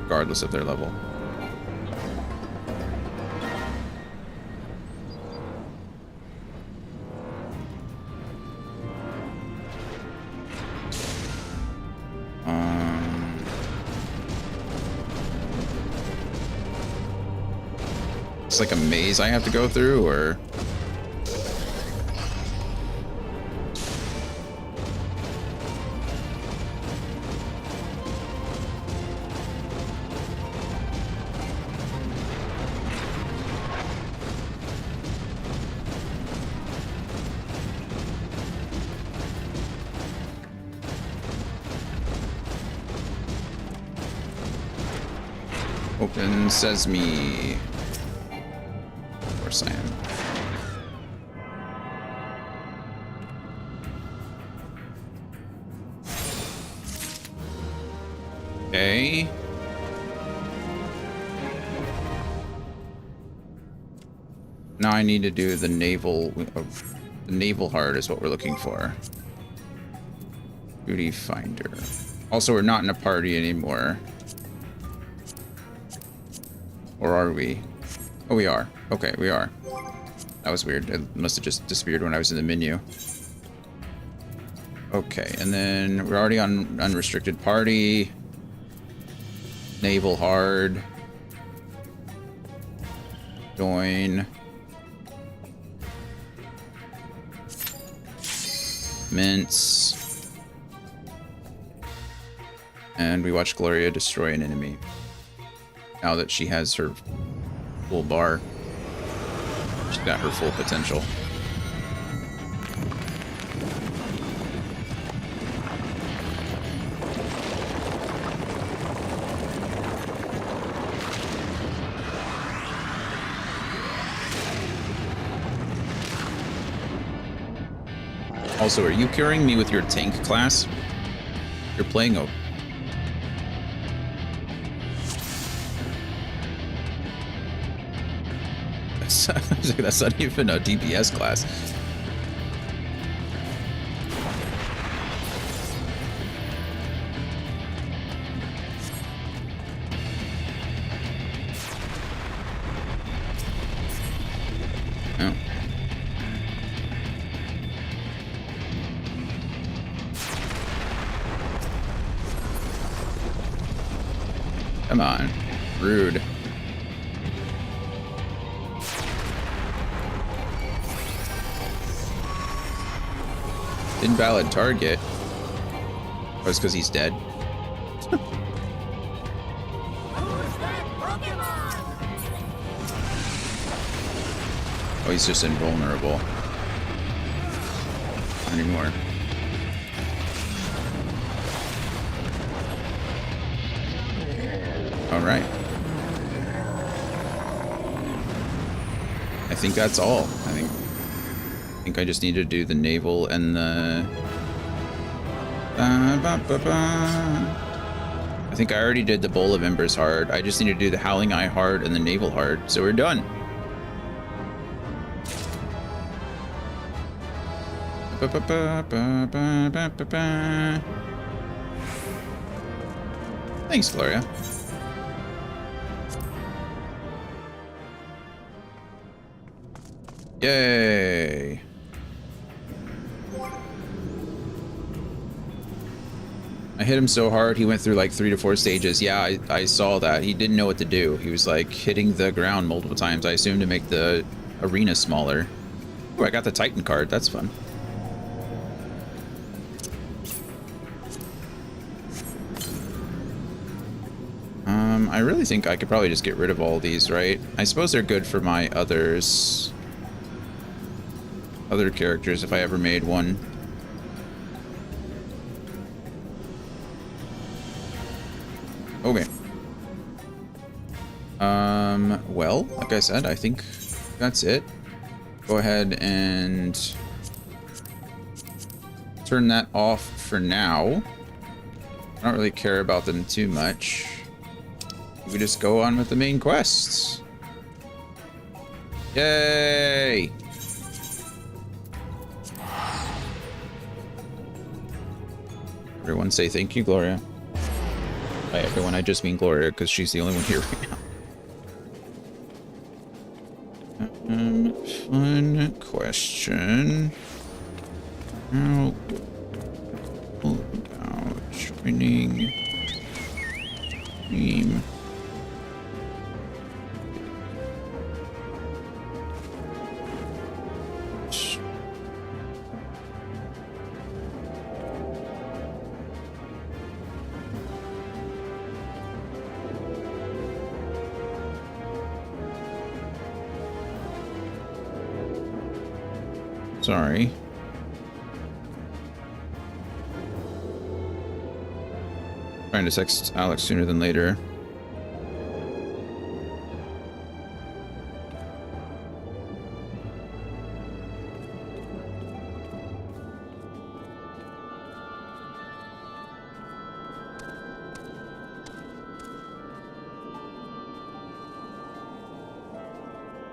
regardless of their level. It's like a maze I have to go through, or... Open sesame. Of course I am. Okay. Now I need to do the naval. The naval heart is what we're looking for. Duty finder. Also, we're not in a party anymore. Or are we? Oh, we are. Okay, we are. That was weird. It must have just disappeared when I was in the menu. Okay, and then we're already on unrestricted party. Naval hard. Join. Mince. And we watch Gloria destroy an enemy. Now that she has her full bar. She's got her full potential. Also, are you carrying me with your tank class? You're playing a... That's not even a DPS class. Oh. Come on. Rude. Invalid target. Oh, it's because he's dead. Oh, he's just invulnerable. Not anymore. All right. I think that's all. I think I just need to do the naval and the... I think I already did the Bowl of Embers hard. I just need to do the Howling Eye hard and the naval hard. So we're done. Thanks, Gloria. Yay! I hit him so hard he went through like 3 to 4 stages. Yeah, I saw that. He didn't know what to do. He was like hitting the ground multiple times. I assumed to make the arena smaller. Oh, I got the Titan card. That's fun. I really think I could probably just get rid of all these, right? I suppose they're good for my other characters if I ever made one. Okay. Well, like I said, I think that's it. Go ahead and turn that off for now. I don't really care about them too much. We just go on with the main quests. Yay! Everyone say thank you, Gloria. By everyone, I just mean Gloria, because she's the only one here right now. Fun question. How about joining team? Sorry. Trying to text Alex sooner than later.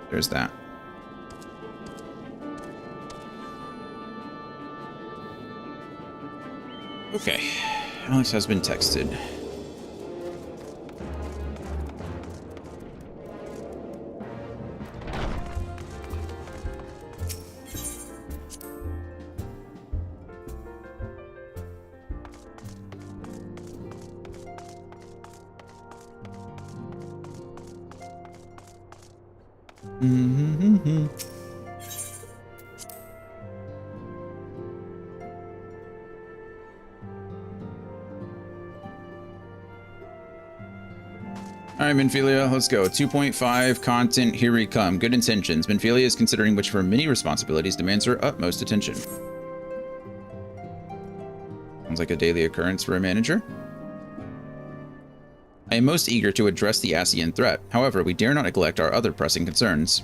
There's that. Okay. Alex has been texted. All right, Benfilia, let's go. 2.5 content, here we come. Good intentions. Benfilia is considering which of her many responsibilities demands her utmost attention. Sounds like a daily occurrence for a manager. I am most eager to address the Asian threat. However, we dare not neglect our other pressing concerns.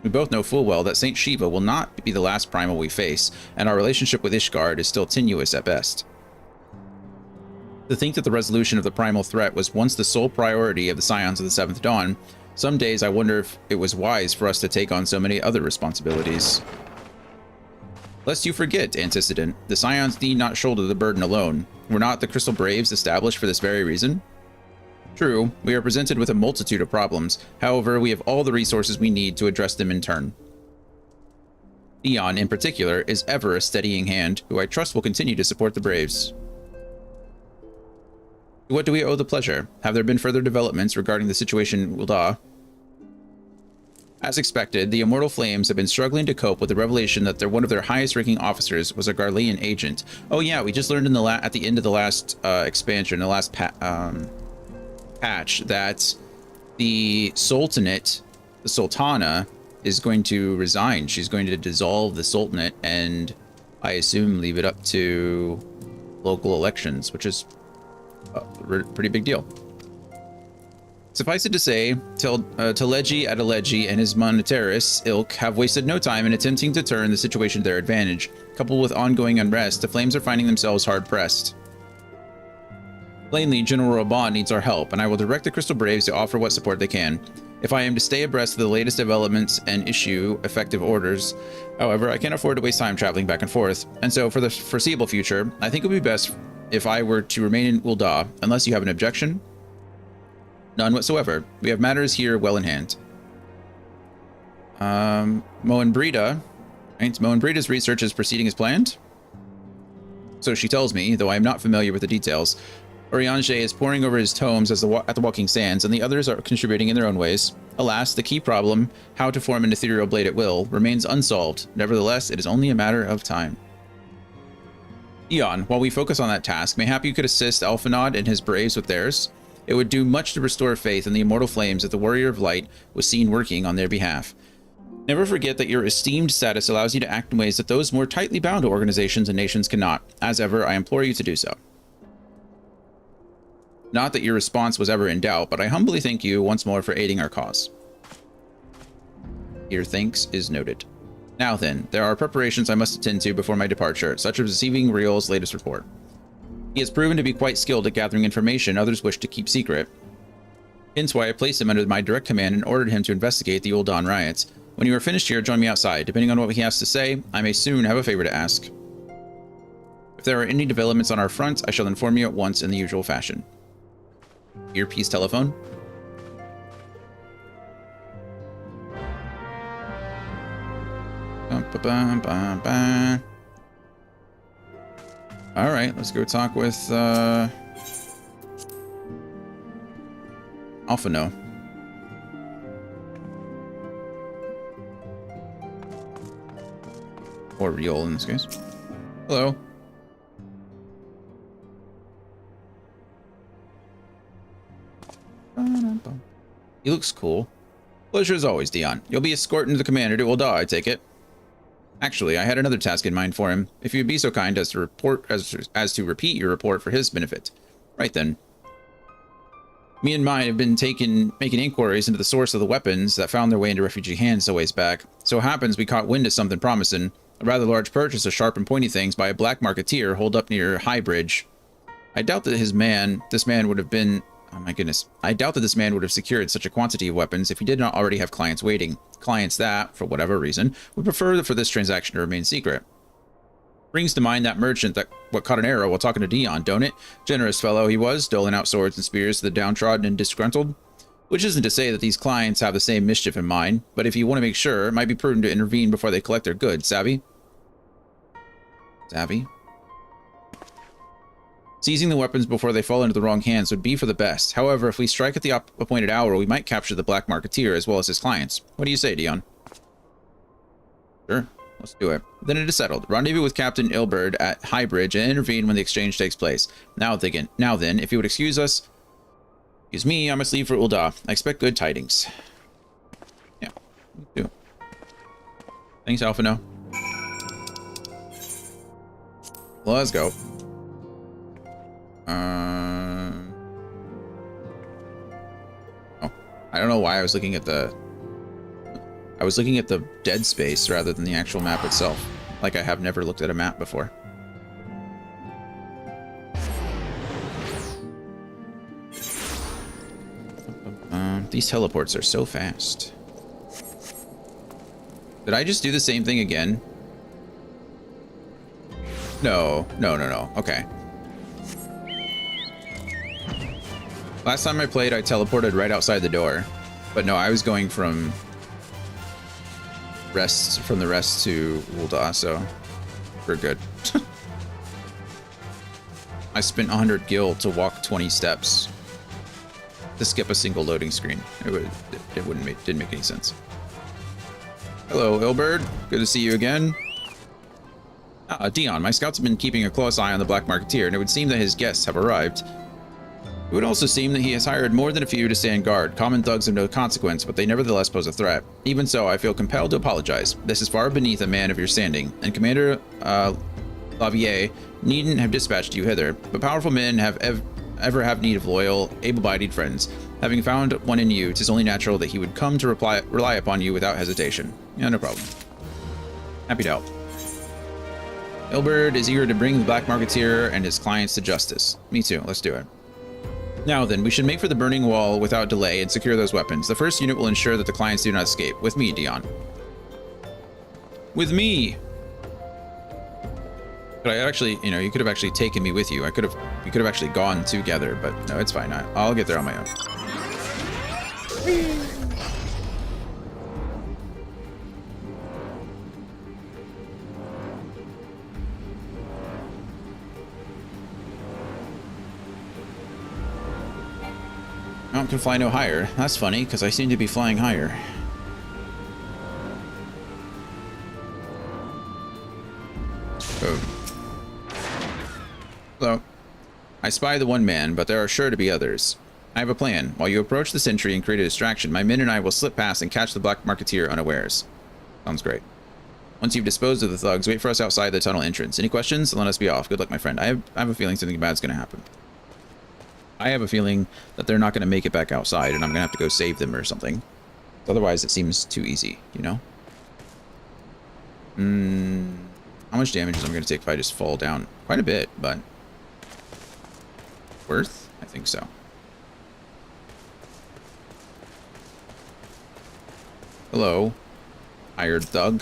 We both know full well that Saint Shiva will not be the last primal we face, and our relationship with Ishgard is still tenuous at best. To think that the resolution of the primal threat was once the sole priority of the Scions of the Seventh Dawn, some days I wonder if it was wise for us to take on so many other responsibilities. Lest you forget, Antecedent, the Scions need not shoulder the burden alone. Were not the Crystal Braves established for this very reason? True, we are presented with a multitude of problems. However, we have all the resources we need to address them in turn. Dion, in particular, is ever a steadying hand, who I trust will continue to support the Braves. To what do we owe the pleasure? Have there been further developments regarding the situation in Wilda? As expected, the Immortal Flames have been struggling to cope with the revelation that one of their highest-ranking officers was a Garlean agent. Oh yeah, we just learned in at the end of the last expansion, the last patch, that the Sultanate, the Sultana, is going to resign. She's going to dissolve the Sultanate and, I assume, leave it up to local elections, which is a pretty big deal. Suffice it to say, Teleji Adeleji and his Monetaris ilk have wasted no time in attempting to turn the situation to their advantage. Coupled with ongoing unrest, the Flames are finding themselves hard-pressed. Plainly, General Raban needs our help, and I will direct the Crystal Braves to offer what support they can. If I am to stay abreast of the latest developments and issue effective orders, however, I can't afford to waste time traveling back and forth, and so for the foreseeable future, I think it would be best if I were to remain in Wilda, unless you have an objection. None whatsoever. We have matters here well in hand. Moen Breda. Right? Moen Breda's research is proceeding as planned. So she tells me, though I am not familiar with the details. Oriange is poring over his tomes at the Walking Sands, and the others are contributing in their own ways. Alas, the key problem, how to form an ethereal blade at will, remains unsolved. Nevertheless, it is only a matter of time. Eon, while we focus on that task, mayhap you could assist Alphanod and his Braves with theirs. It would do much to restore faith in the Immortal Flames if the Warrior of Light was seen working on their behalf. Never forget that your esteemed status allows you to act in ways that those more tightly bound to organizations and nations cannot. As ever, I implore you to do so. Not that your response was ever in doubt, but I humbly thank you once more for aiding our cause. Your thanks is noted. Now then, there are preparations I must attend to before my departure, such as receiving Riol's latest report. He has proven to be quite skilled at gathering information others wish to keep secret. Hence why I placed him under my direct command and ordered him to investigate the Uldan riots. When you are finished here, join me outside. Depending on what he has to say, I may soon have a favor to ask. If there are any developments on our front, I shall inform you at once in the usual fashion. Earpiece telephone. All right, let's go talk with Alphano. Or Riol in this case. Hello. He looks cool. Pleasure as always, Dion. You'll be escorting the commander to Ulda, I take it. Actually, I had another task in mind for him. If you'd be so kind as to repeat your report for his benefit. Right then. Me and mine have been making inquiries into the source of the weapons that found their way into refugee hands a ways back. So it happens we caught wind of something promising. A rather large purchase of sharp and pointy things by a black marketeer holed up near High Bridge. I doubt that this man would have been Oh my goodness. I doubt that this man would have secured such a quantity of weapons if he did not already have clients waiting. Clients that, for whatever reason, would prefer for this transaction to remain secret. Brings to mind that merchant that what caught an arrow while talking to Dion, don't it? Generous fellow he was, doling out swords and spears to the downtrodden and disgruntled. Which isn't to say that these clients have the same mischief in mind, but if you want to make sure, it might be prudent to intervene before they collect their goods, savvy? Savvy? Seizing the weapons before they fall into the wrong hands would be for the best. However, if we strike at the appointed hour, we might capture the black marketeer as well as his clients. What do you say, Dion? Sure, let's do it. Then it is settled. Rendezvous with Captain Ilberd at Highbridge and intervene when the exchange takes place. Now then, if you would excuse us... Excuse me, I must leave for Ul'dah. I expect good tidings. Yeah, me too. Thanks, Alphino. Let's go. Oh, I don't know why I was looking at the... I was looking at the dead space rather than the actual map itself. Like I have never looked at a map before. These teleports are so fast. Did I just do the same thing again? No. Okay. Last time I played, I teleported right outside the door. But no, I was going from the rest to Ul'dah, so we're good. I spent 100 gil to walk 20 steps to skip a single loading screen. Didn't make any sense. Hello, Ilberd. Good to see you again. Dion, my scouts have been keeping a close eye on the Black Marketeer, and it would seem that his guests have arrived. It would also seem that he has hired more than a few to stand guard. Common thugs of no consequence, but they nevertheless pose a threat. Even so, I feel compelled to apologize. This is far beneath a man of your standing, and Commander Lavier needn't have dispatched you hither. But powerful men ever have need of loyal, able-bodied friends. Having found one in you, 'tis only natural that he would come to rely upon you without hesitation. Yeah, no problem. Happy to help. Ilberd is eager to bring the Black Marketeer and his clients to justice. Me too, let's do it. Now then, we should make for the burning wall without delay and secure those weapons. The first unit will ensure that the clients do not escape. With me, Dion. With me! But I actually, you could have actually taken me with you. We could have actually gone together, but no, it's fine. I'll get there on my own. Mount can fly no higher. That's funny, because I seem to be flying higher. Oh. Hello. I spy the one man, but there are sure to be others. I have a plan. While you approach the sentry and create a distraction, my men and I will slip past and catch the Black Marketeer unawares. Sounds great. Once you've disposed of the thugs, wait for us outside the tunnel entrance. Any questions? Let us be off. Good luck, my friend. I have a feeling something bad's going to happen. I have a feeling that they're not going to make it back outside, and I'm going to have to go save them or something. Otherwise, it seems too easy, you know? How much damage is I'm going to take if I just fall down? Quite a bit, but... worth? I think so. Hello, hired thug.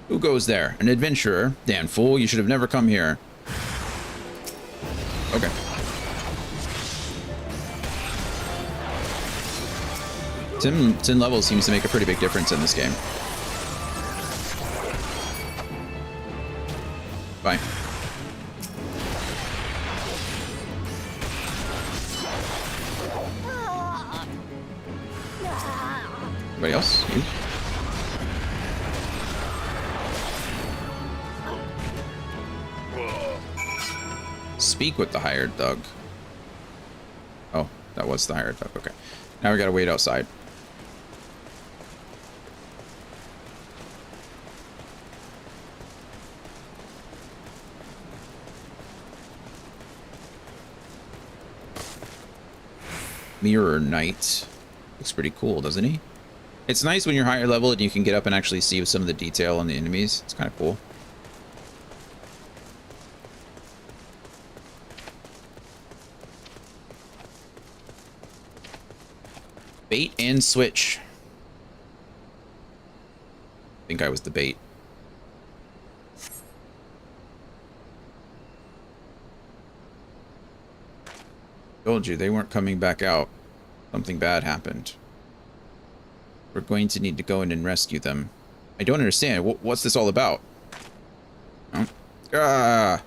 Who goes there? An adventurer? Damn fool, you should have never come here. Okay. Tin level seems to make a pretty big difference in this game. Bye. Anybody else? You? Speak with the hired thug. Oh, that was the hired thug. Okay. Now we gotta wait outside. Mirror Knight. Looks pretty cool, doesn't he? It's nice when you're higher level and you can get up and actually see some of the detail on the enemies. It's kind of cool. Bait and switch. I think I was the bait. Told you, they weren't coming back out. Something bad happened. We're going to need to go in and rescue them. I don't understand. What's this all about? Oh. Ah!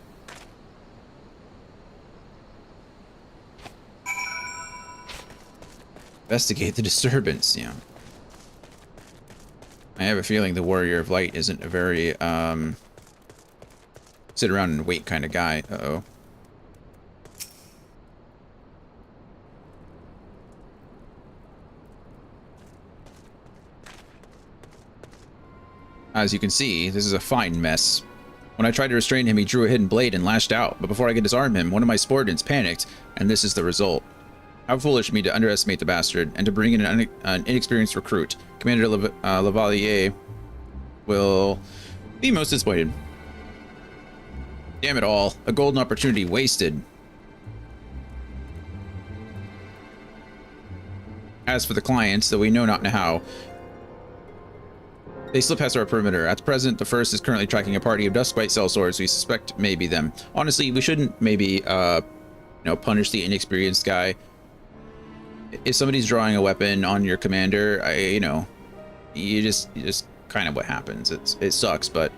Investigate the disturbance, yeah. I have a feeling the Warrior of Light isn't a very, sit around and wait kind of guy. Uh-oh. As you can see, this is a fine mess. When I tried to restrain him, he drew a hidden blade and lashed out. But before I could disarm him, one of my subordinates panicked, and this is the result. How foolish of me to underestimate the bastard, and to bring in an inexperienced recruit. Commander Lavalier will be most disappointed. Damn it all. A golden opportunity wasted. As for the clients, though we know not how, they slip past our perimeter. At present, the first is currently tracking a party of Duskwhite sellswords we suspect may be them. Honestly, we shouldn't maybe, punish the inexperienced guy. If somebody's drawing a weapon on your commander, you just kind of what happens. It sucks, but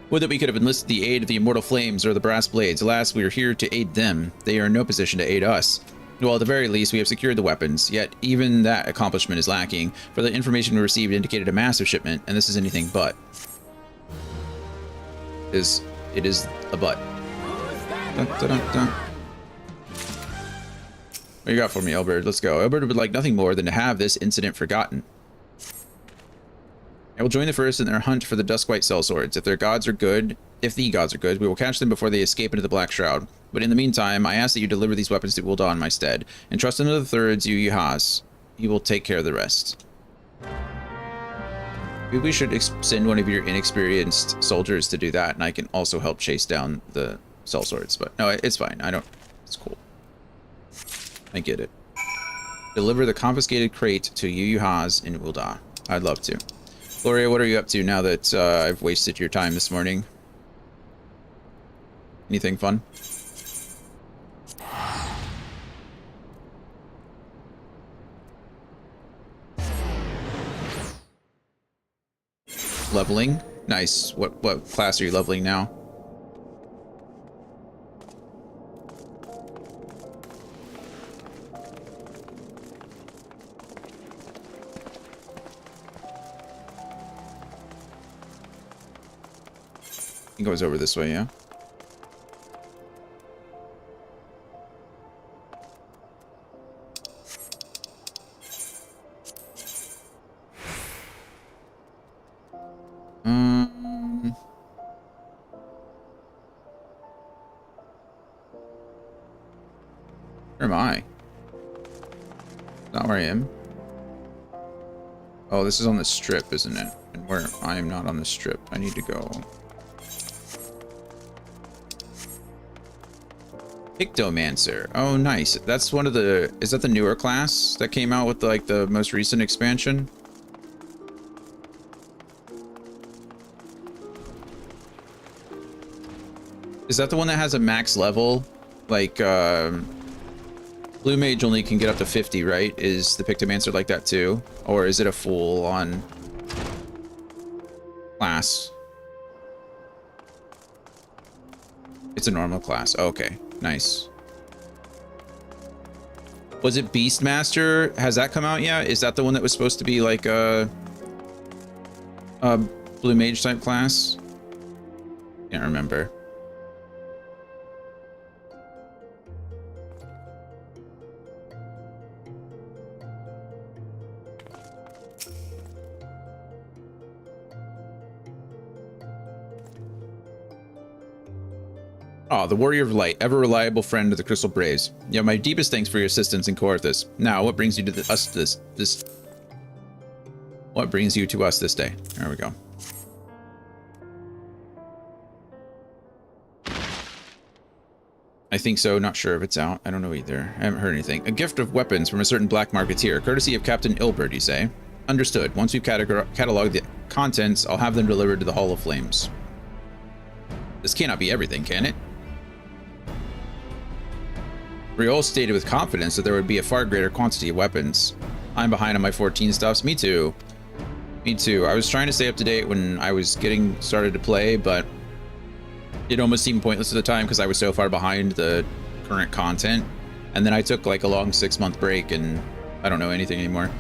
would that we could have enlisted the aid of the Immortal Flames or the Brass Blades. Alas, we are here to aid them. They are in no position to aid us. Well, at the very least, we have secured the weapons, yet even that accomplishment is lacking, for the information we received indicated a massive shipment, and this is anything but. It is a but. Dun, dun, dun, dun. What you got for me, Elbert? Let's go. Elbert would like nothing more than to have this incident forgotten. I will join the first in their hunt for the Duskwhite sellswords. If the gods are good, we will catch them before they escape into the Black Shroud. But in the meantime, I ask that you deliver these weapons to Gul'dan in my stead, and trust them to the thirds, Has. He will take care of the rest. Maybe we should send one of your inexperienced soldiers to do that, and I can also help chase down the sellswords. But no, it's fine. It's cool. I get it. Deliver the confiscated crate to Has in Gul'dan. I'd love to. Gloria, what are you up to now that I've wasted your time this morning? Anything fun? Leveling? Nice. What class are you leveling now? It goes over this way, yeah? Where am I? Not where I am. Oh, this is on the strip, isn't it? And where I am not on the strip. I need to go. Pictomancer. Oh, nice. That's one of the... Is that the newer class that came out with like the most recent expansion? Is that the one that has a max level? Like, Blue Mage only can get up to 50, right? Is the Pictomancer like that too? Or is it a full-on class? It's a normal class. Okay, nice. Was it Beastmaster? Has that come out yet? Is that the one that was supposed to be like a Blue Mage type class? Can't remember. Ah, the Warrior of Light, ever reliable friend of the Crystal Braves. You have my deepest thanks for your assistance in Coerthas. Now, what brings you to us What brings you to us this day? There we go. I think so. Not sure if it's out. I don't know either. I haven't heard anything. A gift of weapons from a certain black marketeer, courtesy of Captain Ilbert, you say? Understood. Once we've cataloged the contents, I'll have them delivered to the Hall of Flames. This cannot be everything, can it? Riol stated with confidence that there would be a far greater quantity of weapons. I'm behind on my 14 stuffs. Me too. Me too. I was trying to stay up to date when I was getting started to play, but it almost seemed pointless at the time because I was so far behind the current content. And then I took like a long 6-month break and I don't know anything anymore.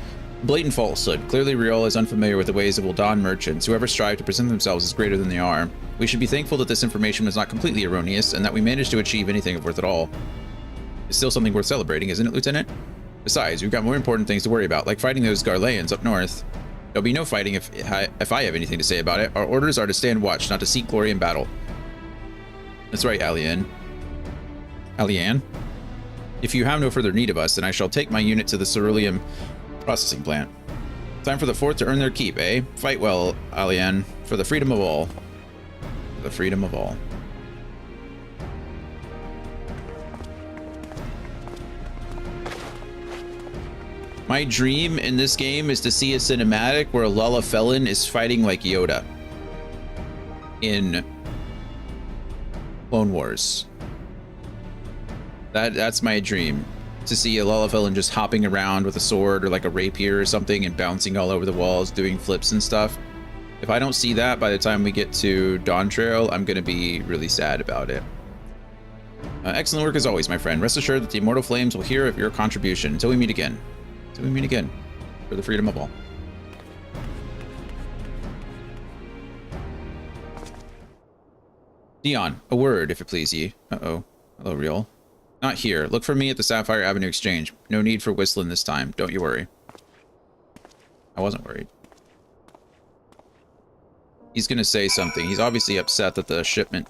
Blatant falsehood. Clearly Riol is unfamiliar with the ways of Ul'Dan merchants, whoever strive to present themselves as greater than they are. We should be thankful that this information was not completely erroneous and that we managed to achieve anything of worth at all. It's still something worth celebrating, isn't it, Lieutenant? Besides, we've got more important things to worry about, like fighting those Garleans up north. There'll be no fighting if I have anything to say about it. Our orders are to stand watch, not to seek glory in battle. That's right, Alian. Alian? If you have no further need of us, then I shall take my unit to the ceruleum processing plant. Time for the Fourth to earn their keep, eh? Fight well, Alian, for the freedom of all. For the freedom of all. My dream in this game is to see a cinematic where Lala Felon is fighting like Yoda in Clone Wars. That's my dream. To see a Lala Felon just hopping around with a sword or like a rapier or something and bouncing all over the walls, doing flips and stuff. If I don't see that by the time we get to Dawn Trail, I'm going to be really sad about it. Excellent work as always, my friend. Rest assured that the Immortal Flames will hear of your contribution until we meet again. Until we meet again. For the freedom of all. Dion, a word, if it please ye. Uh-oh. Hello, Riol. Not here. Look for me at the Sapphire Avenue Exchange. No need for whistling this time. Don't you worry. I wasn't worried. He's gonna say something. He's obviously upset that the shipment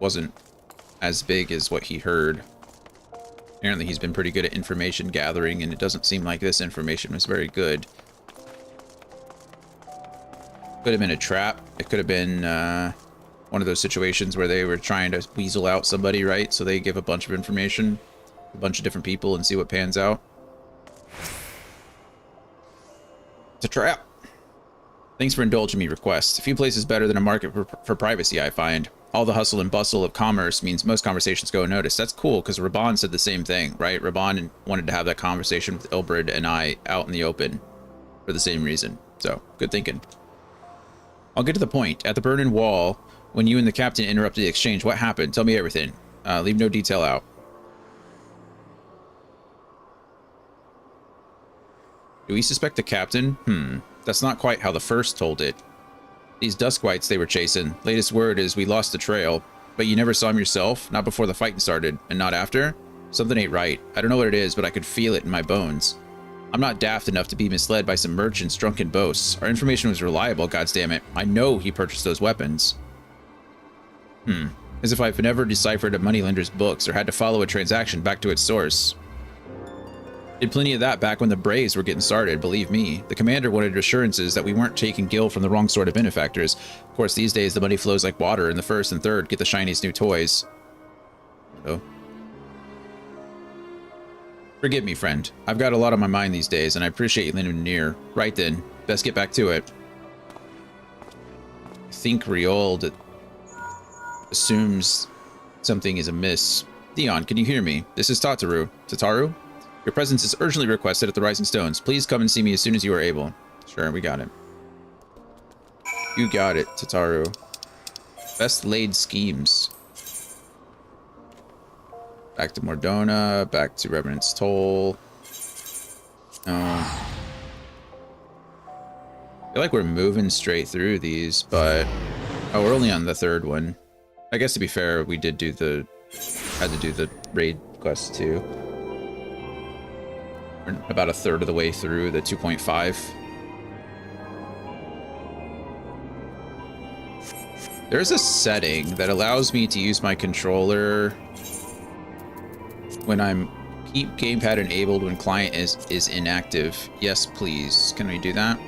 wasn't as big as what he heard. Apparently he's been pretty good at information gathering, and it doesn't seem like this information was very good. Could have been a trap. It could have been one of those situations where they were trying to weasel out somebody, right? So they give a bunch of information, a bunch of different people, and see what pans out. It's a trap. Thanks for indulging me requests. A few places better than a market for privacy, I find. All the hustle and bustle of commerce means most conversations go unnoticed. That's cool, because Raban said the same thing, right? Raban wanted to have that conversation with Ilbrid and I out in the open for the same reason. So, good thinking. I'll get to the point. At the Burnin Wall, when you and the captain interrupted the exchange, what happened? Tell me everything. Leave no detail out. Do we suspect the captain? That's not quite how the first told it. These Duskwights they were chasing. Latest word is we lost the trail. But you never saw him yourself? Not before the fighting started, and not after? Something ain't right. I don't know what it is, but I could feel it in my bones. I'm not daft enough to be misled by some merchant's drunken boasts. Our information was reliable, goddammit. I know he purchased those weapons. As if I've never deciphered a moneylender's books or had to follow a transaction back to its source. Did plenty of that back when the Braves were getting started, believe me. The commander wanted assurances that we weren't taking gil from the wrong sort of benefactors. Of course, these days the money flows like water, and the first and third get the shiniest new toys. Oh. Forgive me, friend. I've got a lot on my mind these days, and I appreciate you lending an ear. Right then, best get back to it. I think Riol assumes something is amiss. Dion, can you hear me? This is Tataru. Tataru? Your presence is urgently requested at the Rising Stones. Please come and see me as soon as you are able. Sure, we got it. You got it, Tataru. Best laid schemes. Back to Mordona, back to Revenant's Toll. I feel like we're moving straight through these, but... Oh, we're only on the third one. I guess to be fair, we did do had to do the raid quest too. We're about a third of the way through the 2.5. There's a setting that allows me to use my controller when I'm keep gamepad enabled when client is inactive. Yes, please. Can we do that?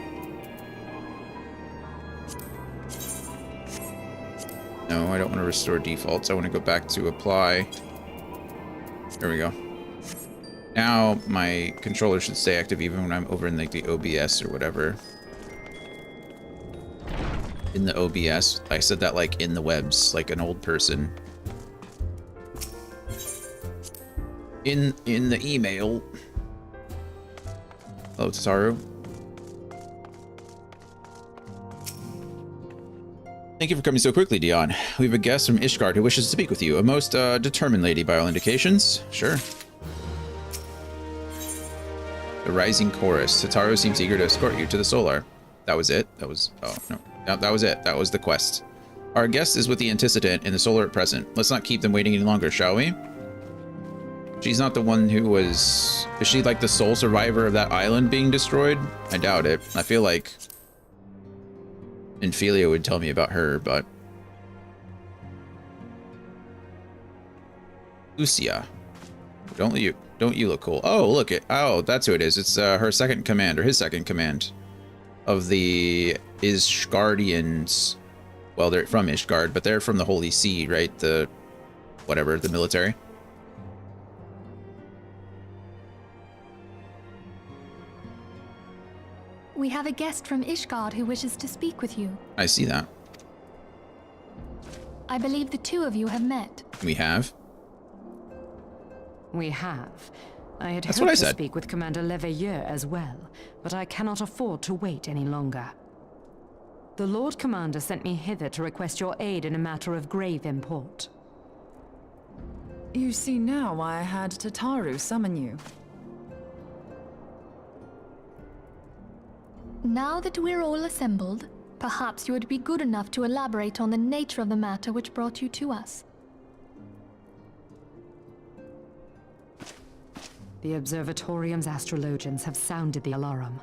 No, I don't want to restore defaults. I want to go back to apply. There we go. Now my controller should stay active even when I'm over in like the OBS or whatever. In the OBS. I said that like in the webs, like an old person. In the email. Hello, Tataru. Thank you for coming so quickly, Dion. We have a guest from Ishgard who wishes to speak with you. A most determined lady by all indications. Sure. The Rising Chorus. Tataru seems eager to escort you to the Solar. That was it? That was... Oh, no. That was it. That was the quest. Our guest is with the antecedent in the Solar at present. Let's not keep them waiting any longer, shall we? She's not the one who was... Is she like the sole survivor of that island being destroyed? I doubt it. I feel like... Ophelia would tell me about her, but... Lucia. Don't you look cool. Oh, look it. Oh, that's who it is. It's her second command, or his second command. Of the Ishgardians. Well, they're from Ishgard, but they're from the Holy See, right? The... Whatever, the military. We have a guest from Ishgard who wishes to speak with you. I see that. I believe the two of you have met. We have. We have. I had That's what I hoped to said. speak with Commander Leveilleur as well, but I cannot afford to wait any longer. The Lord Commander sent me hither to request your aid in a matter of grave import. You see now why I had Tataru summon you. Now that we're all assembled, perhaps you would be good enough to elaborate on the nature of the matter which brought you to us. The Observatorium's astrologians have sounded the alarm.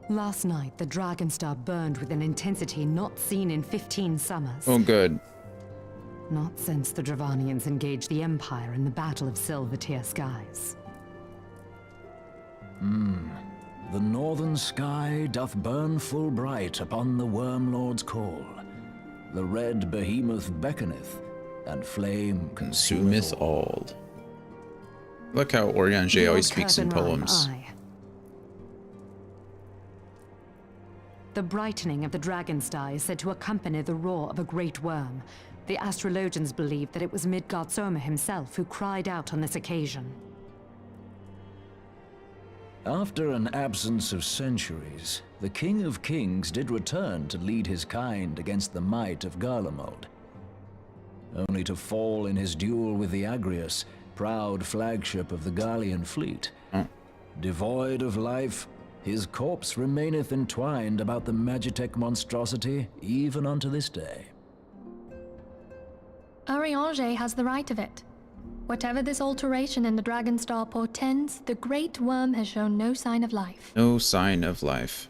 Last night, the Dragon Star burned with an intensity not seen in 15 summers. Oh, good. Not since the Dravanians engaged the Empire in the Battle of Silvertear Skies. The northern sky doth burn full bright upon the Wormlord's call. The red behemoth beckoneth, and flame Consumeth all. Look how Oriange always speaks in poems. The brightening of the Dragon Star is said to accompany the roar of a great worm. The astrologians believe that it was Midgardsormr himself who cried out on this occasion. After an absence of centuries, the King of Kings did return to lead his kind against the might of Garlemald, only to fall in his duel with the Agrius, proud flagship of the Gallian fleet. Devoid of life, his corpse remaineth entwined about the Magitech monstrosity even unto this day. Oriange has the right of it. Whatever this alteration in the Dragon Star portends, the Great Worm has shown no sign of life. No sign of life.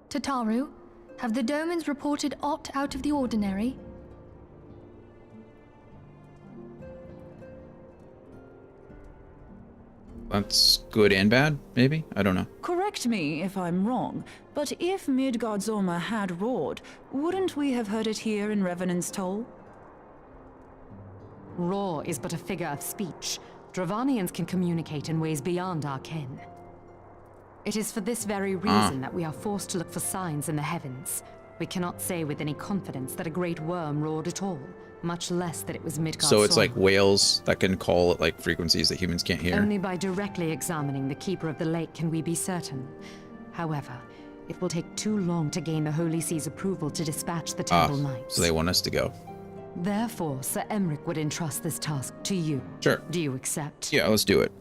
Tataru, have the Domans reported aught out of the ordinary? That's good and bad, maybe? I don't know. Correct me if I'm wrong, but if Midgardsormr had roared, wouldn't we have heard it here in Revenant's Toll? Roar is but a figure of speech. Dravanians can communicate in ways beyond our ken. It is for this very reason that we are forced to look for signs in the heavens. We cannot say with any confidence that a great worm roared at all, much less that it was Midgardsormr. So it's like whales that can call at like frequencies that humans can't hear. Only by directly examining the Keeper of the Lake can we be certain. However, it will take too long to gain the Holy See's approval to dispatch the Temple Knights. So they want us to go. Therefore, Sir Emric would entrust this task to you. Sure. Do you accept? Yeah, let's do it.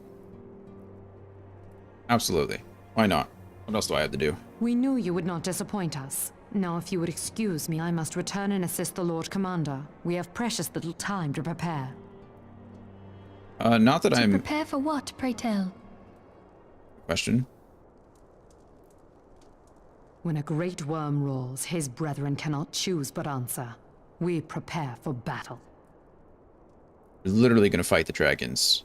Absolutely. Why not? What else do I have to do? We knew you would not disappoint us. Now, if you would excuse me, I must return and assist the Lord Commander. We have precious little time to prepare. Not that To I'm... prepare for what, pray tell? Question. When a great worm roars, his brethren cannot choose but answer. We prepare for battle. We're literally going to fight the dragons.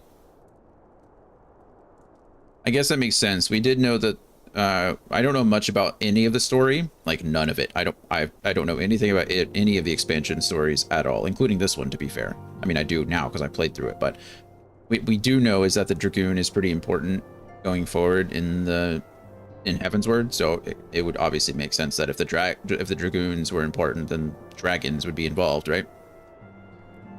I guess that makes sense. We did know that I don't know much about any of the story, like none of it. I don't know anything about it, any of the expansion stories at all, including this one, to be fair. I mean, I do now because I played through it, but we do know is that the Dragoon is pretty important going forward in Heavensward, so it would obviously make sense that if the Dragoons were important, then dragons would be involved, right?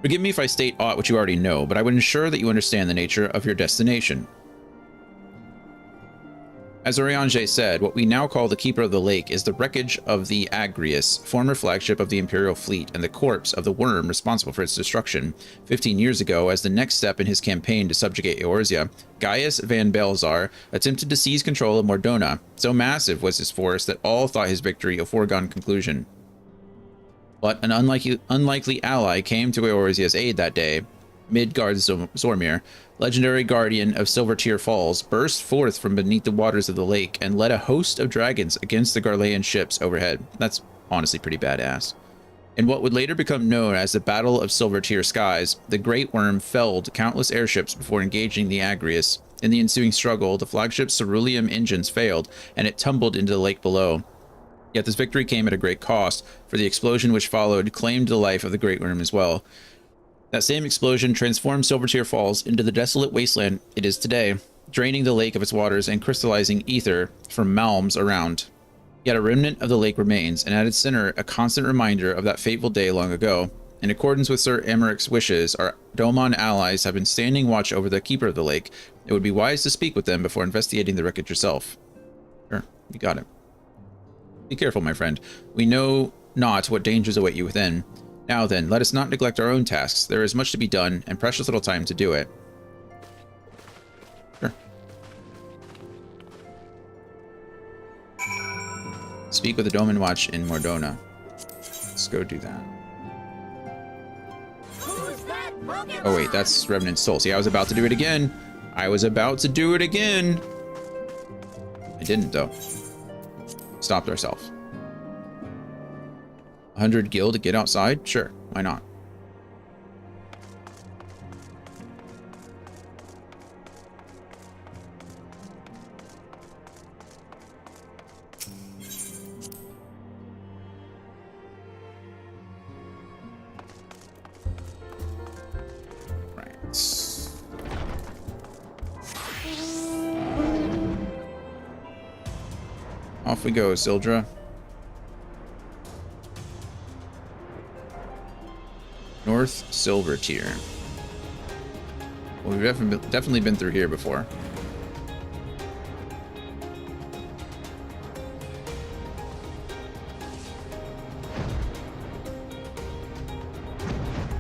Forgive me if I state aught which you already know, but I would ensure that you understand the nature of your destination. As Oriange said, what we now call the Keeper of the Lake is the wreckage of the Agrius, former flagship of the Imperial fleet, and the corpse of the worm responsible for its destruction. 15 years ago, as the next step in his campaign to subjugate Eorzea, Gaius van Belzar attempted to seize control of Mordona. So massive was his force that all thought his victory a foregone conclusion. But an unlikely ally came to Eorzea's aid that day. Midgard Zormir, legendary guardian of Silvertear Falls, burst forth from beneath the waters of the lake and led a host of dragons against the Garlean ships overhead. That's honestly pretty badass. In what would later become known as the Battle of Silvertear Skies, the Great Worm felled countless airships before engaging the Agrius. In the ensuing struggle, the flagship's ceruleum engines failed, and it tumbled into the lake below. Yet this victory came at a great cost, for the explosion which followed claimed the life of the Great Worm as well. That same explosion transformed Silvertear Falls into the desolate wasteland it is today, draining the lake of its waters and crystallizing ether from malms around. Yet a remnant of the lake remains, and at its center, a constant reminder of that fateful day long ago. In accordance with Sir Amaric's wishes, our Domon allies have been standing watch over the Keeper of the Lake. It would be wise to speak with them before investigating the wreckage yourself. Sure, you got it. Be careful, my friend. We know not what dangers await you within. Now then, let us not neglect our own tasks. There is much to be done, and precious little time to do it. Sure. Speak with the Doman Watch in Mordona. Let's go do that. Oh wait, that's Revenant's Soul. See, I was about to do it again. I didn't, though. Stopped ourselves. 100 gil to get outside? Sure, why not? Right. Off we go, Sildra. North Silvertear. Well, we've definitely been through here before.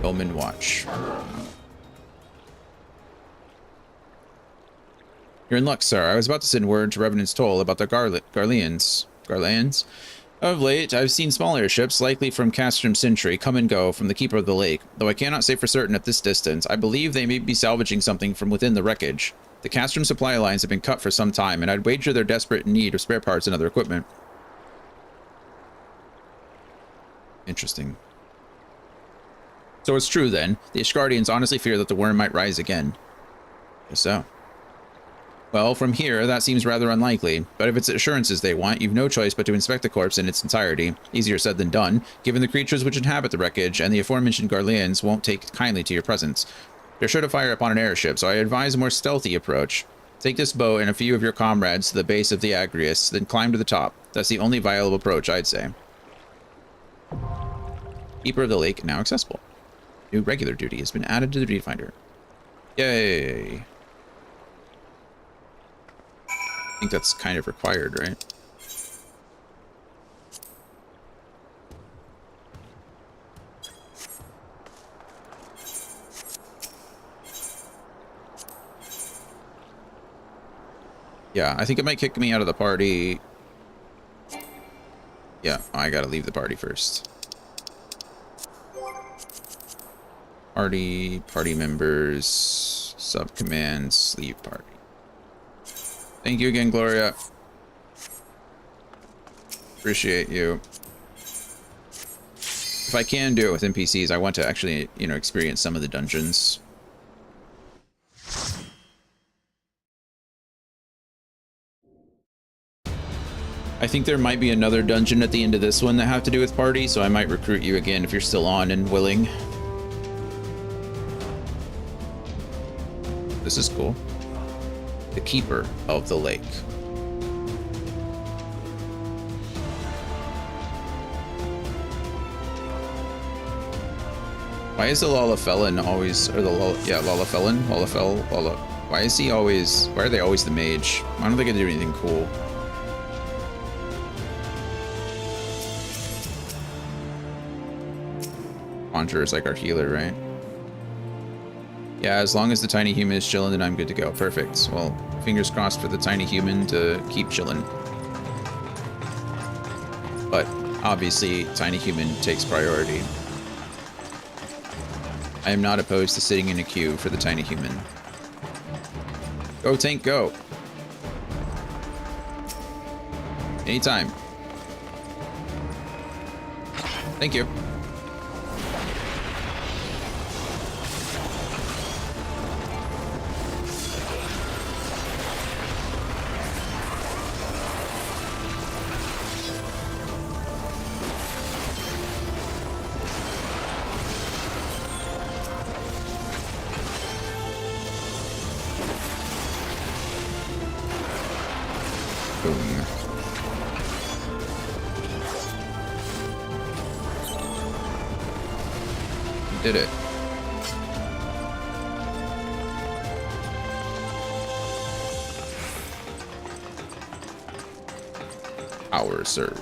Bowman Watch. You're in luck, sir. I was about to send word to Revenant's Toll about the Garleans. Of late, I've seen small airships, likely from Castrum Sentry, come and go from the Keeper of the Lake. Though I cannot say for certain at this distance, I believe they may be salvaging something from within the wreckage. The Castrum supply lines have been cut for some time, and I'd wager they're desperate in need of spare parts and other equipment. Interesting. So it's true then. The Ishgardians honestly fear that the worm might rise again. Guess so. Well, from here, that seems rather unlikely, but if it's assurances they want, you've no choice but to inspect the corpse in its entirety. Easier said than done, given the creatures which inhabit the wreckage, and the aforementioned Garleans won't take kindly to your presence. They're sure to fire upon an airship, so I advise a more stealthy approach. Take this bow and a few of your comrades to the base of the Agrius, then climb to the top. That's the only viable approach, I'd say. Keeper of the Lake now accessible. New regular duty has been added to the duty finder. Yay! I think that's kind of required, right? Yeah, I think it might kick me out of the party. Yeah, I gotta leave the party first. Party members, subcommands, leave party. Thank you again, Gloria. Appreciate you. If I can do it with NPCs, I want to actually, you know, experience some of the dungeons. I think there might be another dungeon at the end of this one that have to do with party, so I might recruit you again if you're still on and willing. This is cool. The Keeper of the Lake. Why is the Lalafellan always, or the Lalafellan? Why is he always, why are they always the mage? Why don't they get to do anything cool? Conjurer is like our healer, right? Yeah, as long as the tiny human is chilling, then I'm good to go. Perfect. Well, fingers crossed for the tiny human to keep chilling. But obviously, tiny human takes priority. I am not opposed to sitting in a queue for the tiny human. Go, tank, go. Anytime. Thank you. Did it. Power surge.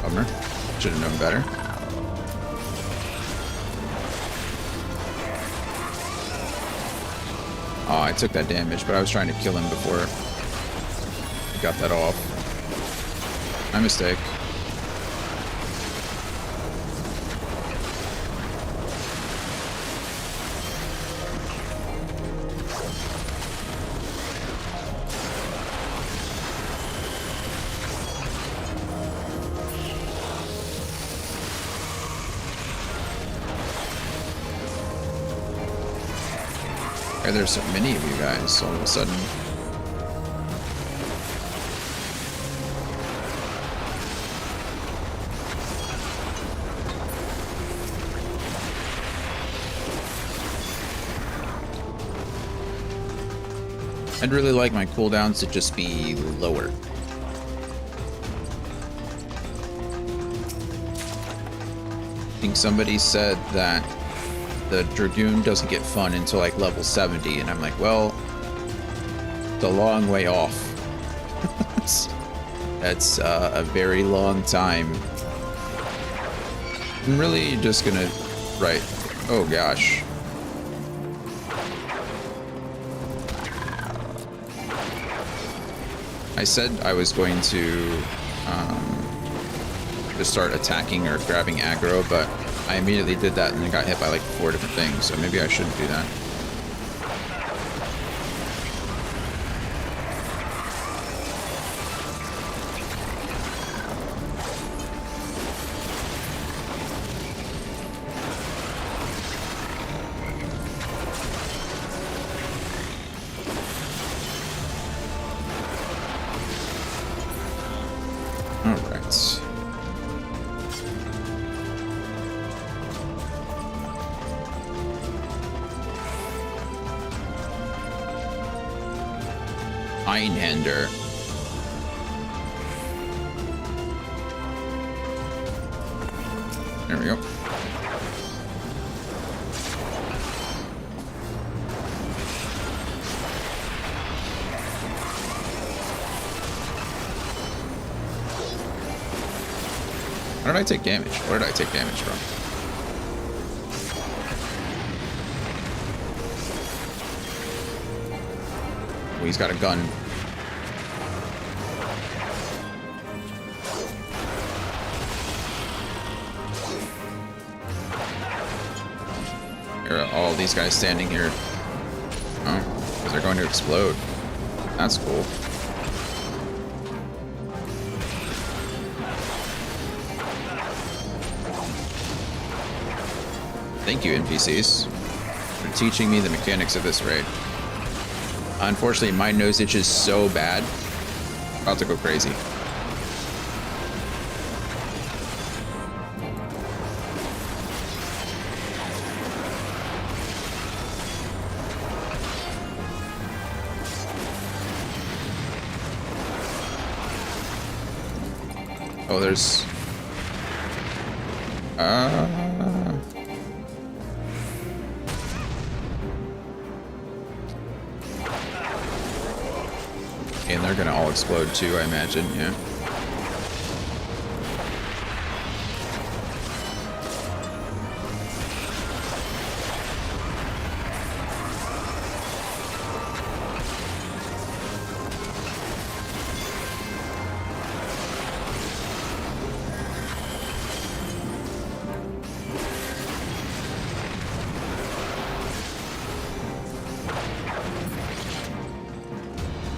Bummer. Should have known better. Oh, I took that damage, but I was trying to kill him before I got that off. My mistake. Why are there so many of you guys all of a sudden? I'd really like my cooldowns to just be lower. I think somebody said that the Dragoon doesn't get fun until like level 70, and I'm like, well, it's a long way off. That's a very long time. I'm really just gonna, right, oh gosh. I said I was going to just start attacking or grabbing aggro, but I immediately did that and then got hit by like 4 different things, so maybe I shouldn't do that. Einhander. There we go. How did I take damage? Where did I take damage from? Oh, he's got a gun. Or all these guys standing here. Oh, because they're going to explode. That's cool. Thank you, NPCs, for teaching me the mechanics of this raid. Unfortunately, my nose itch is so bad. About to go crazy. Oh, there's... And they're gonna all explode too, I imagine, yeah.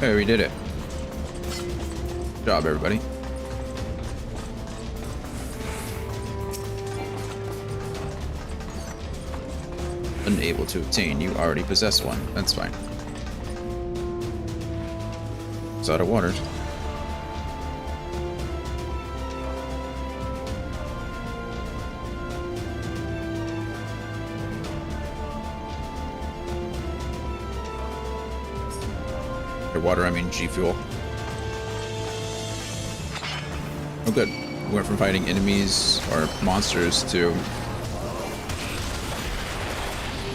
Hey, we did it. Good job, everybody. Unable to obtain. You already possess one. That's fine. It's out of water. Water, I mean G Fuel. Oh good. We went from fighting enemies or monsters to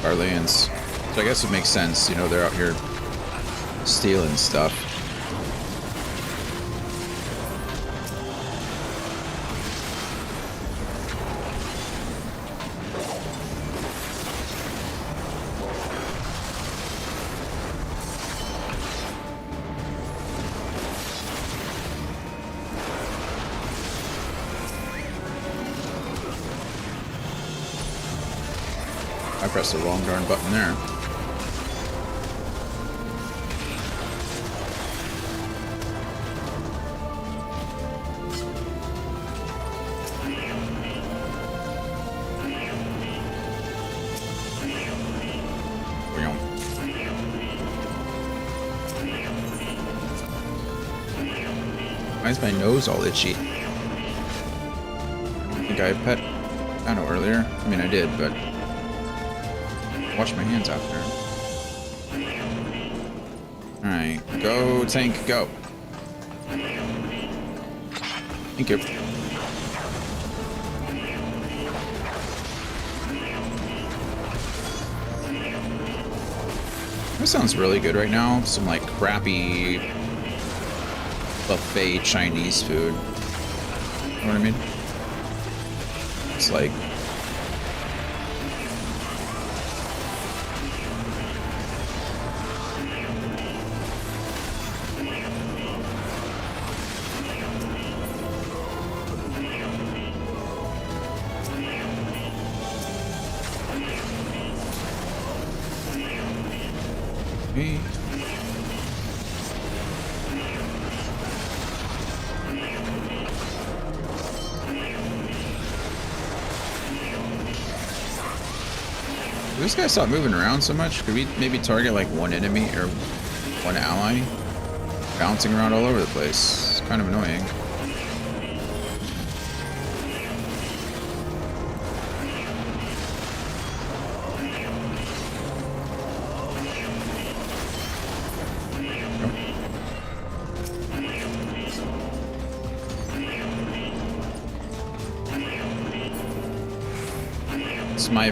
our lands. So I guess it makes sense, you know, they're out here stealing stuff. I pressed the wrong darn button there. Why is my nose all itchy? I think I pet Dino earlier. I mean, I did, but wash my hands after. Alright, go tank, go. Thank you. This sounds really good right now. Some like crappy buffet Chinese food. You know what I mean? It's like this guy stop moving around so much? Could we maybe target like one enemy or one ally? Bouncing around all over the place. It's kind of annoying. It's my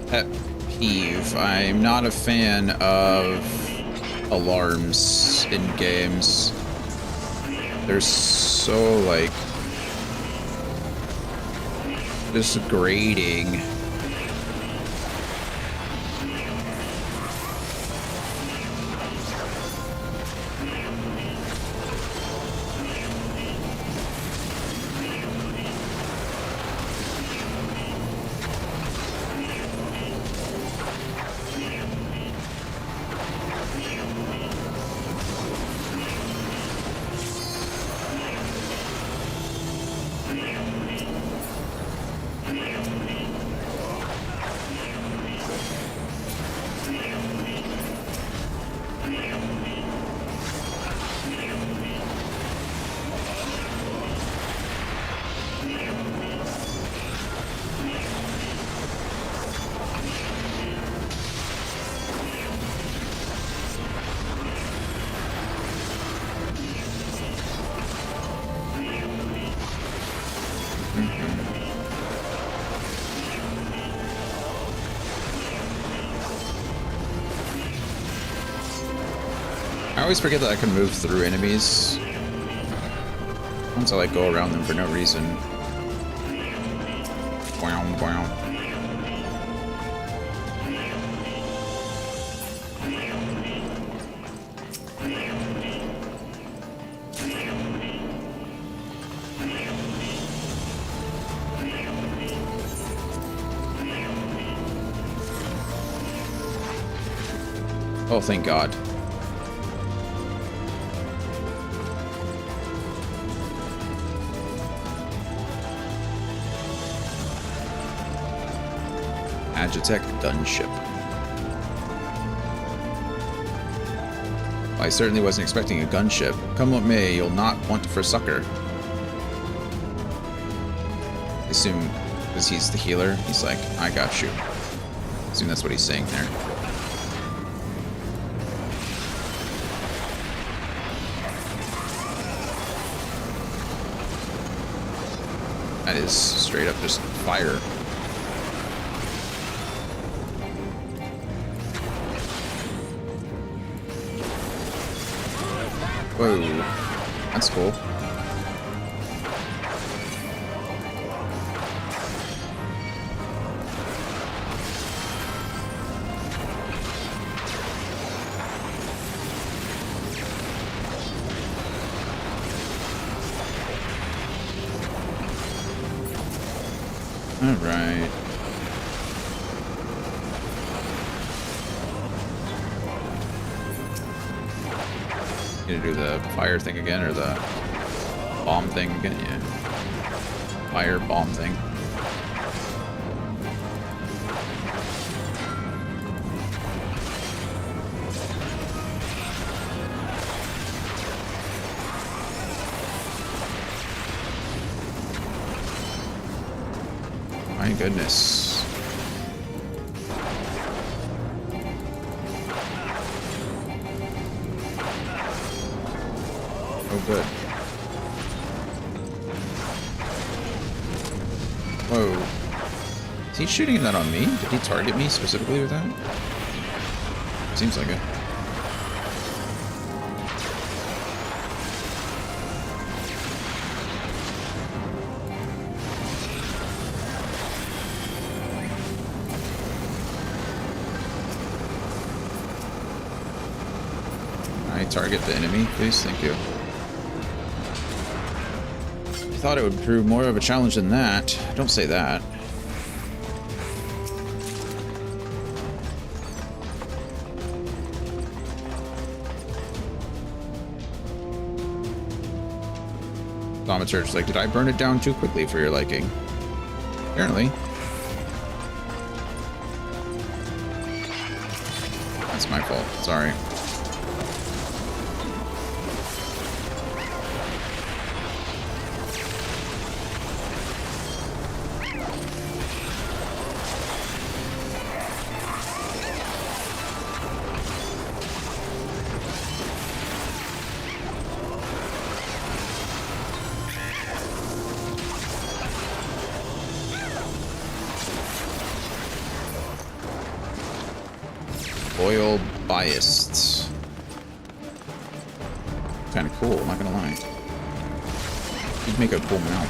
pet peeve. I'm not a fan of alarms in games. They're so like just grating. I always forget that I can move through enemies once I like go around them for no reason. Wow, wow. Oh, thank God. Agitech gunship. I certainly wasn't expecting a gunship. Come what may, you'll not want for succor. I assume because he's the healer, he's like, I got you. I assume that's what he's saying there. That is straight up just fire. Whoa, that's cool. All right. Gonna do the fire thing again, or the bomb thing again? Yeah. Fire bomb thing. My goodness. Oh, good. Whoa. Is he shooting that on me? Did he target me specifically with that? Seems like it. Target the enemy, please. Thank you. I thought it would prove more of a challenge than that. Don't say that. Thaumaturge's like, did I burn it down too quickly for your liking? Apparently. That's my fault. Sorry. Oil biased. Kind of cool, I'm not gonna lie. You'd make a cool mount.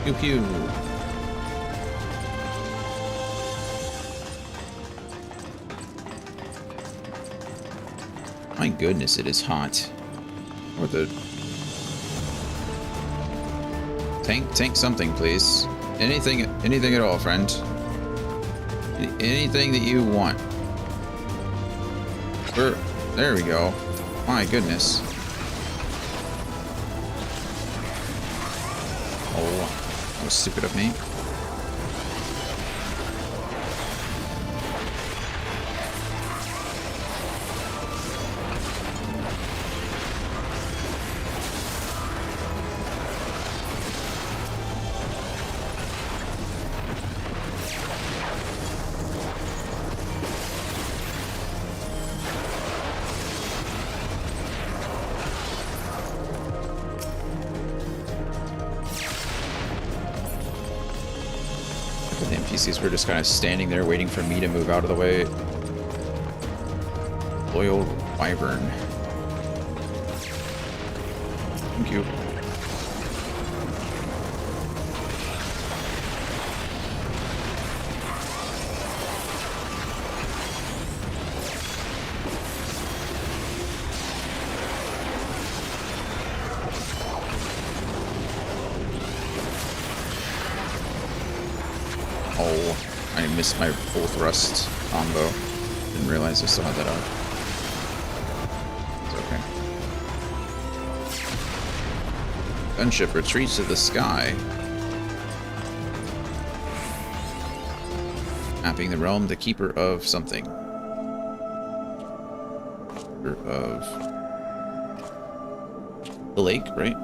Pew pew. My goodness, it is hot. Or the tank something, please. Anything at all, friend. Anything that you want. There we go. My goodness. That was stupid of me. The NPCs were just kind of standing there waiting for me to move out of the way. Loyal Wyvern. Thank you. Oh, I missed my full thrust combo. Didn't realize I still had that up. It's okay. Gunship retreats to the sky. Mapping the realm, the keeper of something. Keeper of the lake, right?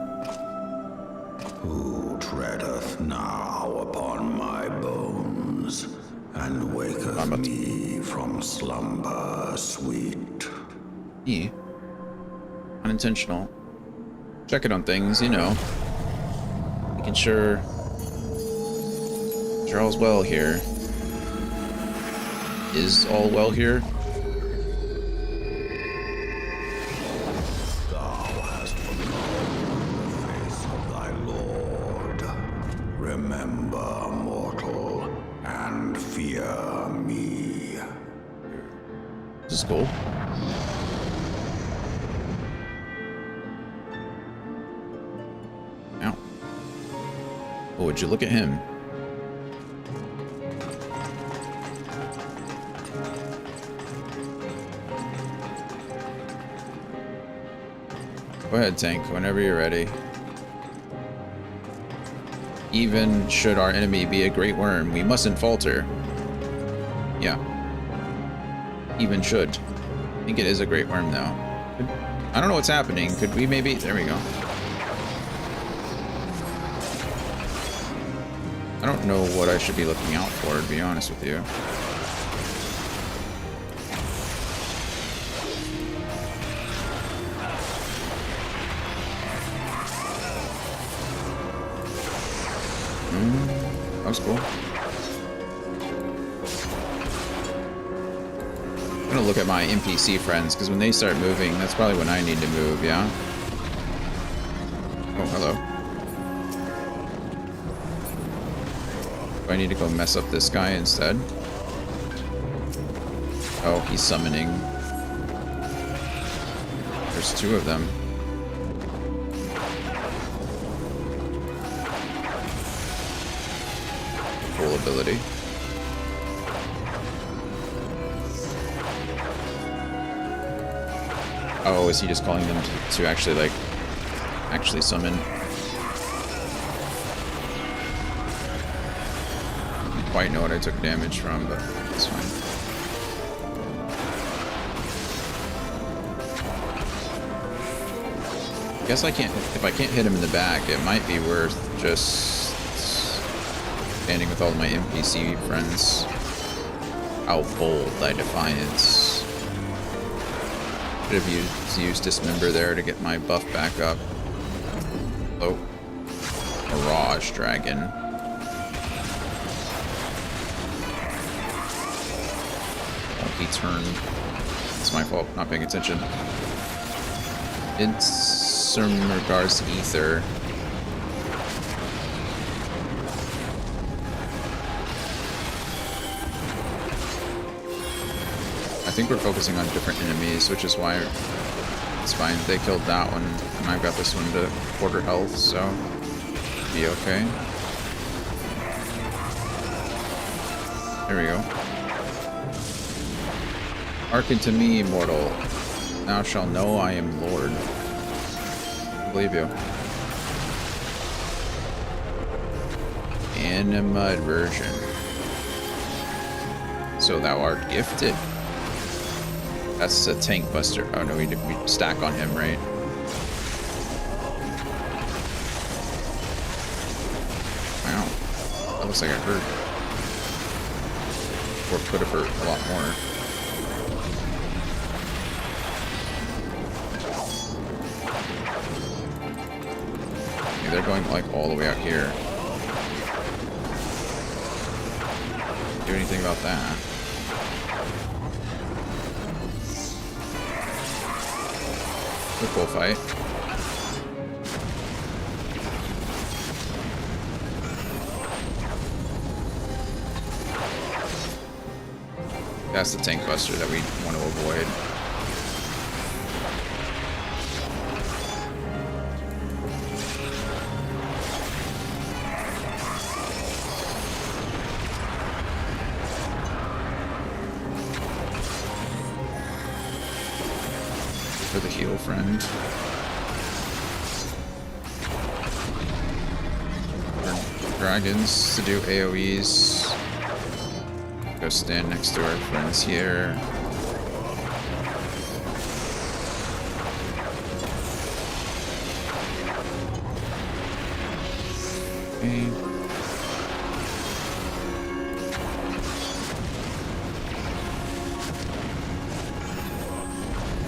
Who treadeth now upon my bones, and waketh me from slumber sweet? Yeah. Unintentional. Checking on things, you know. Making sure all's well here. Is all well here? Remember, mortal, and fear me. This is cool. Ow. Oh, would you look at him? Go ahead, tank, whenever you're ready. Even should our enemy be a great worm, we mustn't falter. Yeah. Even should. I think it is a great worm, though. I don't know what's happening. Could we maybe... There we go. I don't know what I should be looking out for, to be honest with you. That was cool. I'm gonna look at my NPC friends, because when they start moving, that's probably when I need to move, yeah? Oh, hello. Do I need to go mess up this guy instead? Oh, he's summoning. There's two of them. Full ability. Oh, is he just calling them to actually, like, actually summon? I don't quite know what I took damage from, but it's fine. I guess I can't, if I can't hit him in the back, it might be worth just standing with all of my NPC friends. How bold I defiance. Should have used Dismember there to get my buff back up. Oh. Mirage Dragon. Wonky turn. It's my fault, not paying attention. In some regards to Ether. I think we're focusing on different enemies, which is why it's fine. They killed that one, and I've got this one to quarter health, so be okay. There we go. Hearken to me, mortal. Thou shalt know I am Lord. I believe you. Animud version. So thou art gifted. That's a tank buster. Oh no, we stack on him, right? Wow. That looks like it hurt. Or could have hurt a lot more. Okay, they're going like all the way out here. Do anything about that? It's a cool fight. That's the tank buster that we want to avoid. For the heal friend. For dragons to do AoEs. Go stand next to our friends here. Okay.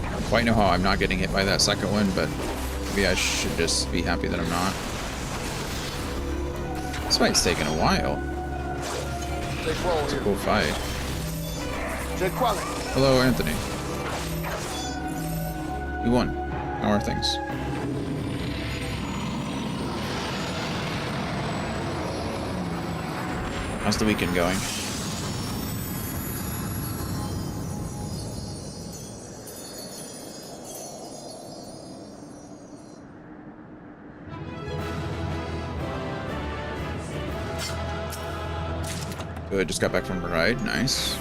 I don't quite know how I'm not getting hit by that second one, but maybe I should just be happy that I'm not. This fight's taking a while. It's a cool fight. Hello, Anthony. You won. How are things? How's the weekend going? Good, just got back from the ride. Nice.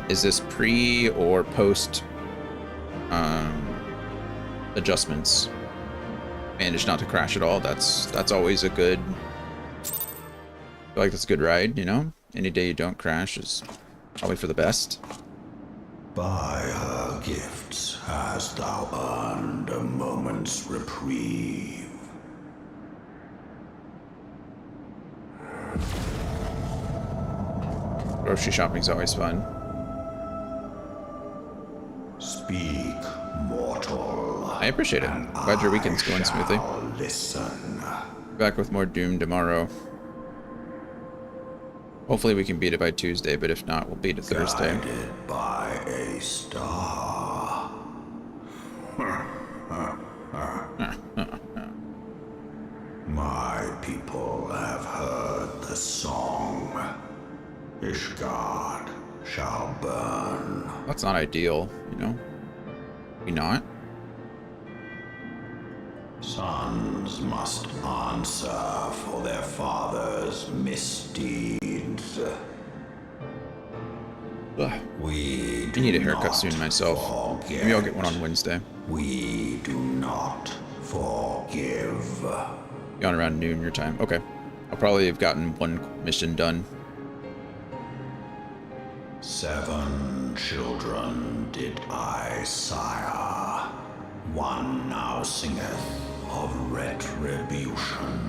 Is this pre or post adjustments? Managed not to crash at all. That's always a good. I feel like that's a good ride, you know? Any day you don't crash is probably for the best. By her gifts hast thou earned a moment's reprieve. Grocery shopping's always fun. Speak, mortal. I appreciate it. Glad your weekend's going smoothly. Listen. Back with more Doom tomorrow. Hopefully we can beat it by Tuesday, but if not, we'll beat it Thursday. Guided by a star. My people have heard the song. Ishgard shall burn. That's not ideal, you know? We not? Sons must answer for their father's misdeeds. Ugh. We I need a haircut soon myself. Maybe I'll get one on Wednesday. We do not forgive. Be on around noon your time. Okay. I'll probably have gotten one mission done. 7 children did I sire. One now singeth of retribution.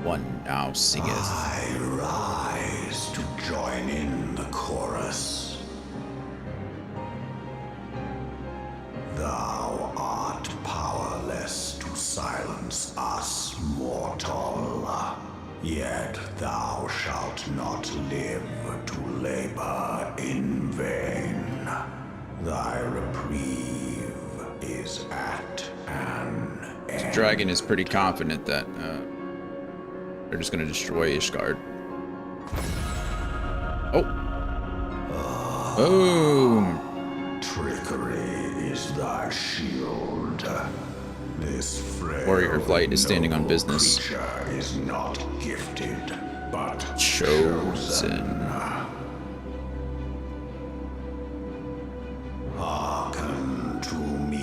One now singeth. I rise to join in the chorus. Thou art powerless to silence us, mortal. Yet thou shalt not live to labor in vain. Thy reprieve is at an end. Dragon is pretty confident that they're just going to destroy Ishgard. Oh. Boom. Trickery is thy shield. This frail Warrior of Light is standing on business. creature is not gifted, but Chosen. Hearken to me.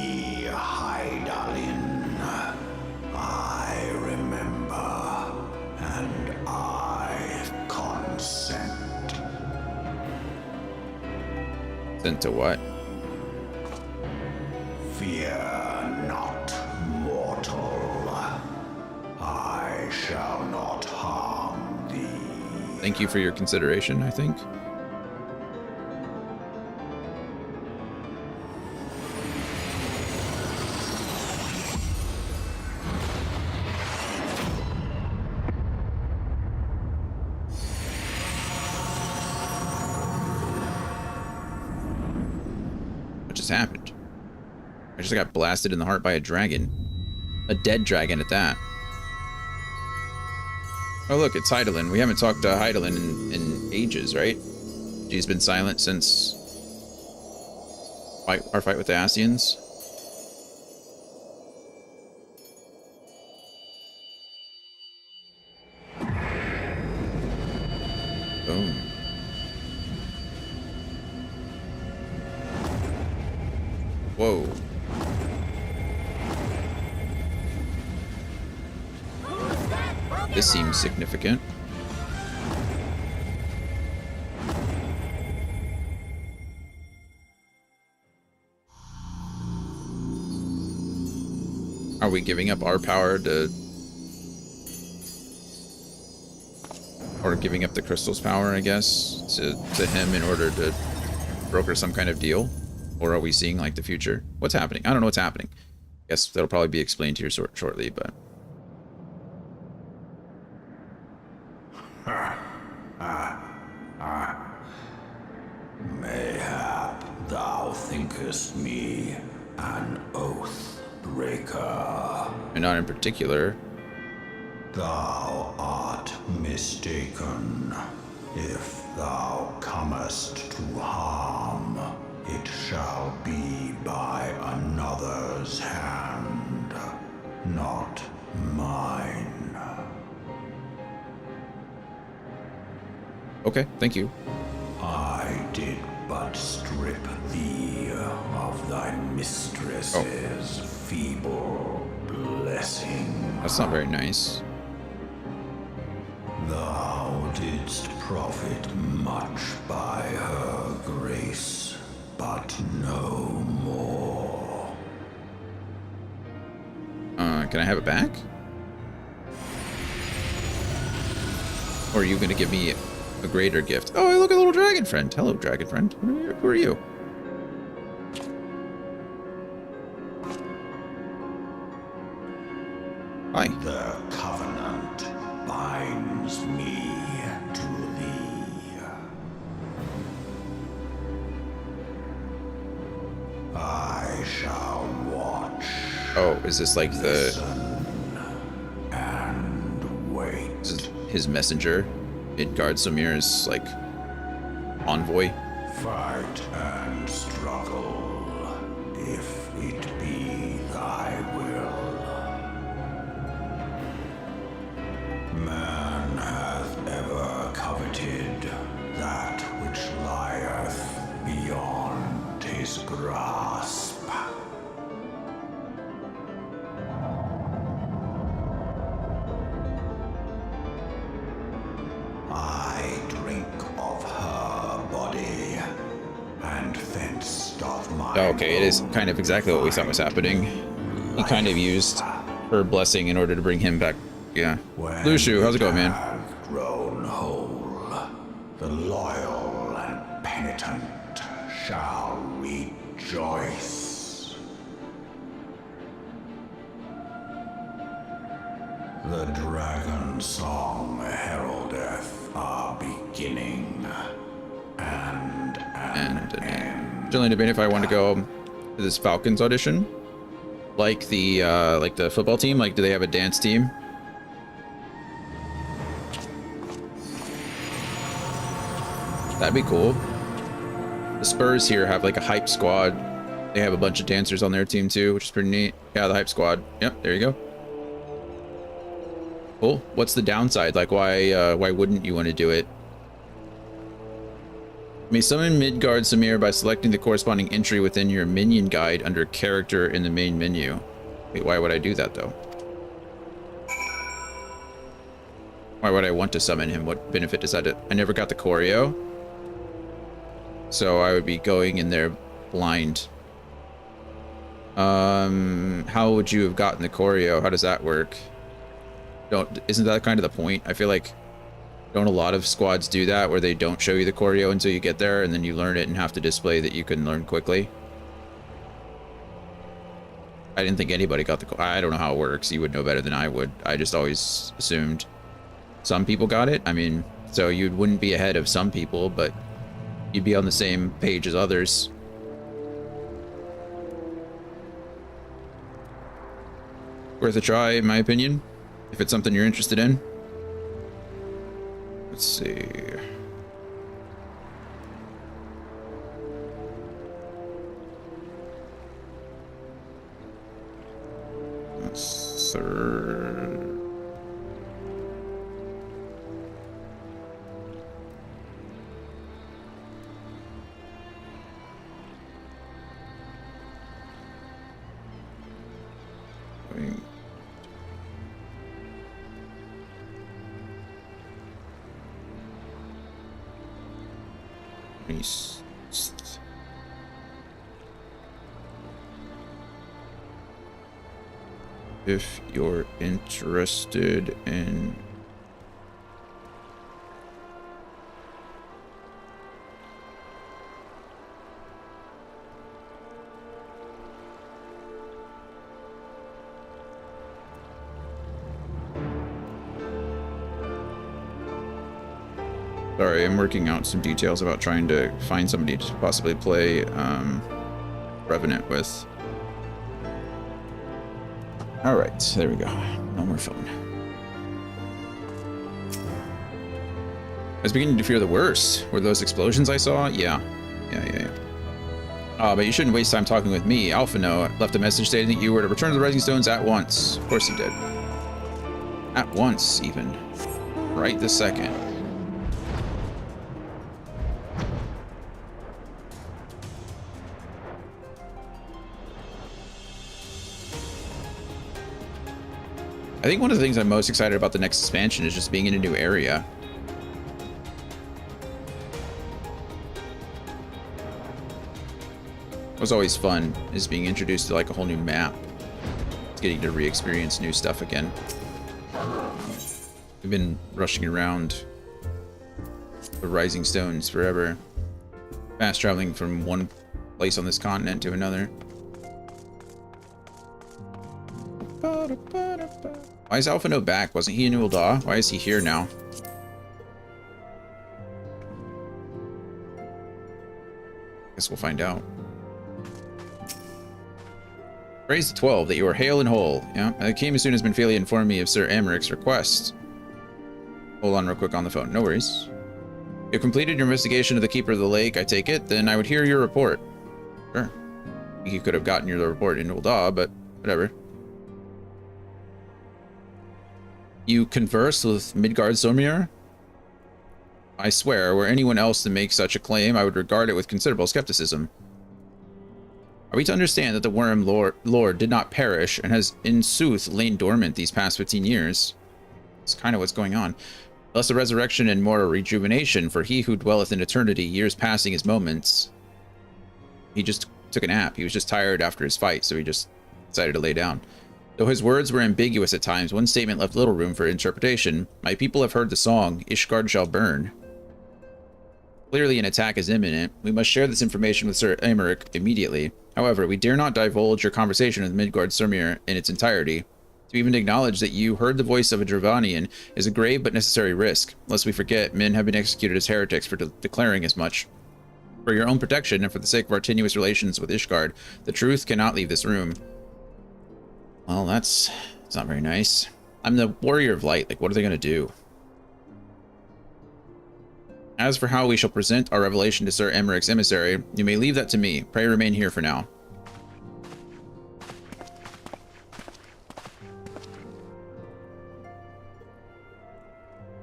Sent to what? Fear not, mortal. I shall not harm thee. Thank you for your consideration, I think. What just happened? I just got blasted in the heart by a dragon. A dead dragon at that. Oh look, it's Hydaelyn. We haven't talked to Hydaelyn in ages, right? She's been silent since our fight with the Ascians. Boom. Whoa. This seems significant. Are we giving up our power to... or giving up the crystal's power, I guess, to him in order to broker some kind of deal? Or are we seeing, like, the future? What's happening? I don't know what's happening. Guess that'll probably be explained here shortly, but... Mayhap thou thinkest me an oath breaker. And not in particular. Thou art mistaken. If thou comest to harm, it shall be by another's hand, not mine. Okay, thank you. I did but strip thee of thy mistress's feeble blessing. That's not very nice. Thou didst profit much by her grace, but no more. Can I have it back? Or are you gonna give me a greater gift? Oh, look, a little dragon friend. Hello, dragon friend. Who are you? Hi. The covenant binds me to thee. I shall watch. Oh, is this like the... listen, and wait. This is his messenger? Midgard Samir's, like, envoy? Fight and struggle, if it be thy will. Man hath ever coveted that which lieth beyond his grasp. I drink of her body, and thence doth mine. Okay, it is kind of exactly what we thought was happening. He kind of used her blessing in order to bring him back. Yeah. Lushu, how's it going, man? Hath grown whole, the loyal and penitent shall rejoice. The dragon song heraldeth our beginning and an end. Generally debating if I want to go to this Falcons audition, like the football team. Like, do they have a dance team? That'd be cool. The Spurs here have like a hype squad. They have a bunch of dancers on their team too, which is pretty neat. Yeah, the hype squad. Yep, there you go. Cool. What's the downside? Like, why wouldn't you want to do it? You may summon Midgard Samir by selecting the corresponding entry within your minion guide under character in the main menu. Wait, why would I do that though? Why would I want to summon him? What benefit does that do? I never got the choreo. So I would be going in there blind. How would you have gotten the choreo? How does that work? Isn't that kind of the point? I feel like, don't a lot of squads do that, where they don't show you the choreo until you get there, and then you learn it and have to display that you can learn quickly? I didn't think anybody got the... I don't know how it works. You would know better than I would. I just always assumed some people got it. I mean, so you wouldn't be ahead of some people, but you'd be on the same page as others. Worth a try, in my opinion, if it's something you're interested in. Let's see. Third. If you're interested in Sorry, I'm working out some details about trying to find somebody to possibly play Revenant with. Alright, there we go. No more phone. I was beginning to fear the worst. Were those explosions I saw? Yeah. Yeah. But you shouldn't waste time talking with me. Alphino left a message stating that you were to return to the Rising Stones at once. Of course he did. At once, even. Right this second. I think one of the things I'm most excited about the next expansion is just being in a new area. It was always fun, is being introduced to like a whole new map. It's getting to re-experience new stuff again. We've been rushing around the Rising Stones forever. Fast traveling from one place on this continent to another. Why is Alphino back? Wasn't he in Ul'dah? Why is he here now? Guess we'll find out. Praise the 12 that you are hale and whole. Yeah, I came as soon as Benfalia informed me of Sir Amaric's request. Hold on real quick on the phone. No worries. You completed your investigation of the Keeper of the Lake, I take it? Then I would hear your report. Sure. You could have gotten your report in Ul'dah, but whatever. You converse with Midgard-Zormir? I swear, were anyone else to make such a claim, I would regard it with considerable skepticism. Are we to understand that the Worm Lord did not perish and has in sooth lain dormant these past 15 years? That's kind of what's going on. Thus a resurrection and more a rejuvenation, for he who dwelleth in eternity, years passing as moments. He just took a nap. He was just tired after his fight, so he just decided to lay down. Though his words were ambiguous at times, one statement left little room for interpretation. My people have heard the song, Ishgard shall burn. Clearly an attack is imminent. We must share this information with Sir Amaric immediately. However, we dare not divulge your conversation with Midgard-Zormir in its entirety. To even acknowledge that you heard the voice of a Dravanian is a grave but necessary risk. Lest we forget, men have been executed as heretics for declaring as much. For your own protection and for the sake of our tenuous relations with Ishgard, the truth cannot leave this room. Well, that's not very nice. I'm the Warrior of Light. Like, what are they going to do? As for how we shall present our revelation to Sir Amaric's emissary, you may leave that to me. Pray remain here for now.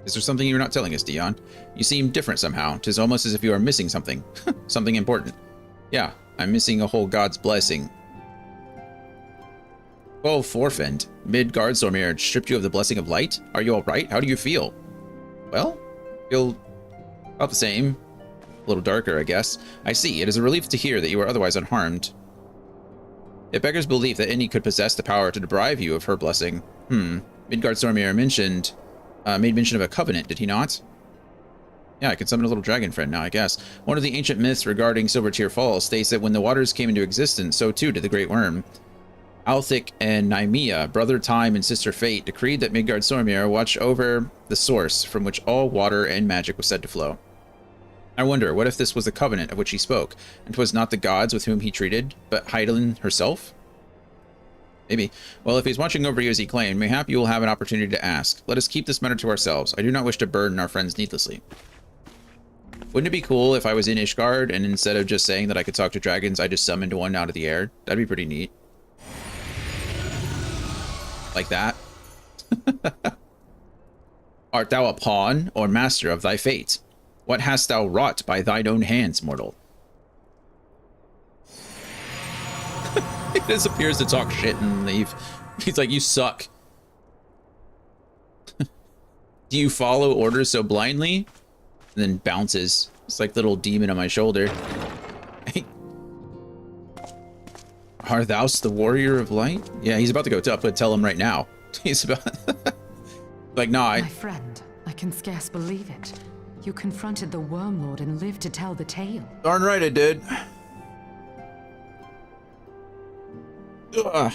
Is there something you're not telling us, Dion? You seem different somehow. 'Tis almost as if you are missing something. Something important. Yeah, I'm missing a whole god's blessing. Oh, Forfend. Midgard-Zormir stripped you of the blessing of light? Are you alright? How do you feel? Well, feel about the same. A little darker, I guess. I see. It is a relief to hear that you are otherwise unharmed. It beggars belief that any could possess the power to deprive you of her blessing. Midgard Stormir made mention of a covenant, did he not? Yeah, I can summon a little dragon friend now, I guess. One of the ancient myths regarding Silvertear Falls states that when the waters came into existence, so too did the Great Worm. Althik and Nymea, brother Time and sister Fate, decreed that Midgard Stormir watch over the source from which all water and magic was said to flow. I wonder, what if this was the covenant of which he spoke, and 'twas not the gods with whom he treated, but Hydaelyn herself? Maybe. Well, if he's watching over you as he claimed, mayhap you will have an opportunity to ask. Let us keep this matter to ourselves. I do not wish to burden our friends needlessly. Wouldn't it be cool if I was in Ishgard, and instead of just saying that I could talk to dragons, I just summoned one out of the air? That'd be pretty neat. Like that. Art thou a pawn, or master of thy fate? What hast thou wrought by thine own hands, mortal? He disappears to talk shit and leave. He's like, you suck. Do you follow orders so blindly? And then bounces. It's like the little demon on my shoulder. Art thou the warrior of light? Yeah, he's about to go up, but tell him right now. He's about... like, nah, My friend, I can scarce believe it. You confronted the Wormlord and lived to tell the tale. Darn right I did. Ugh.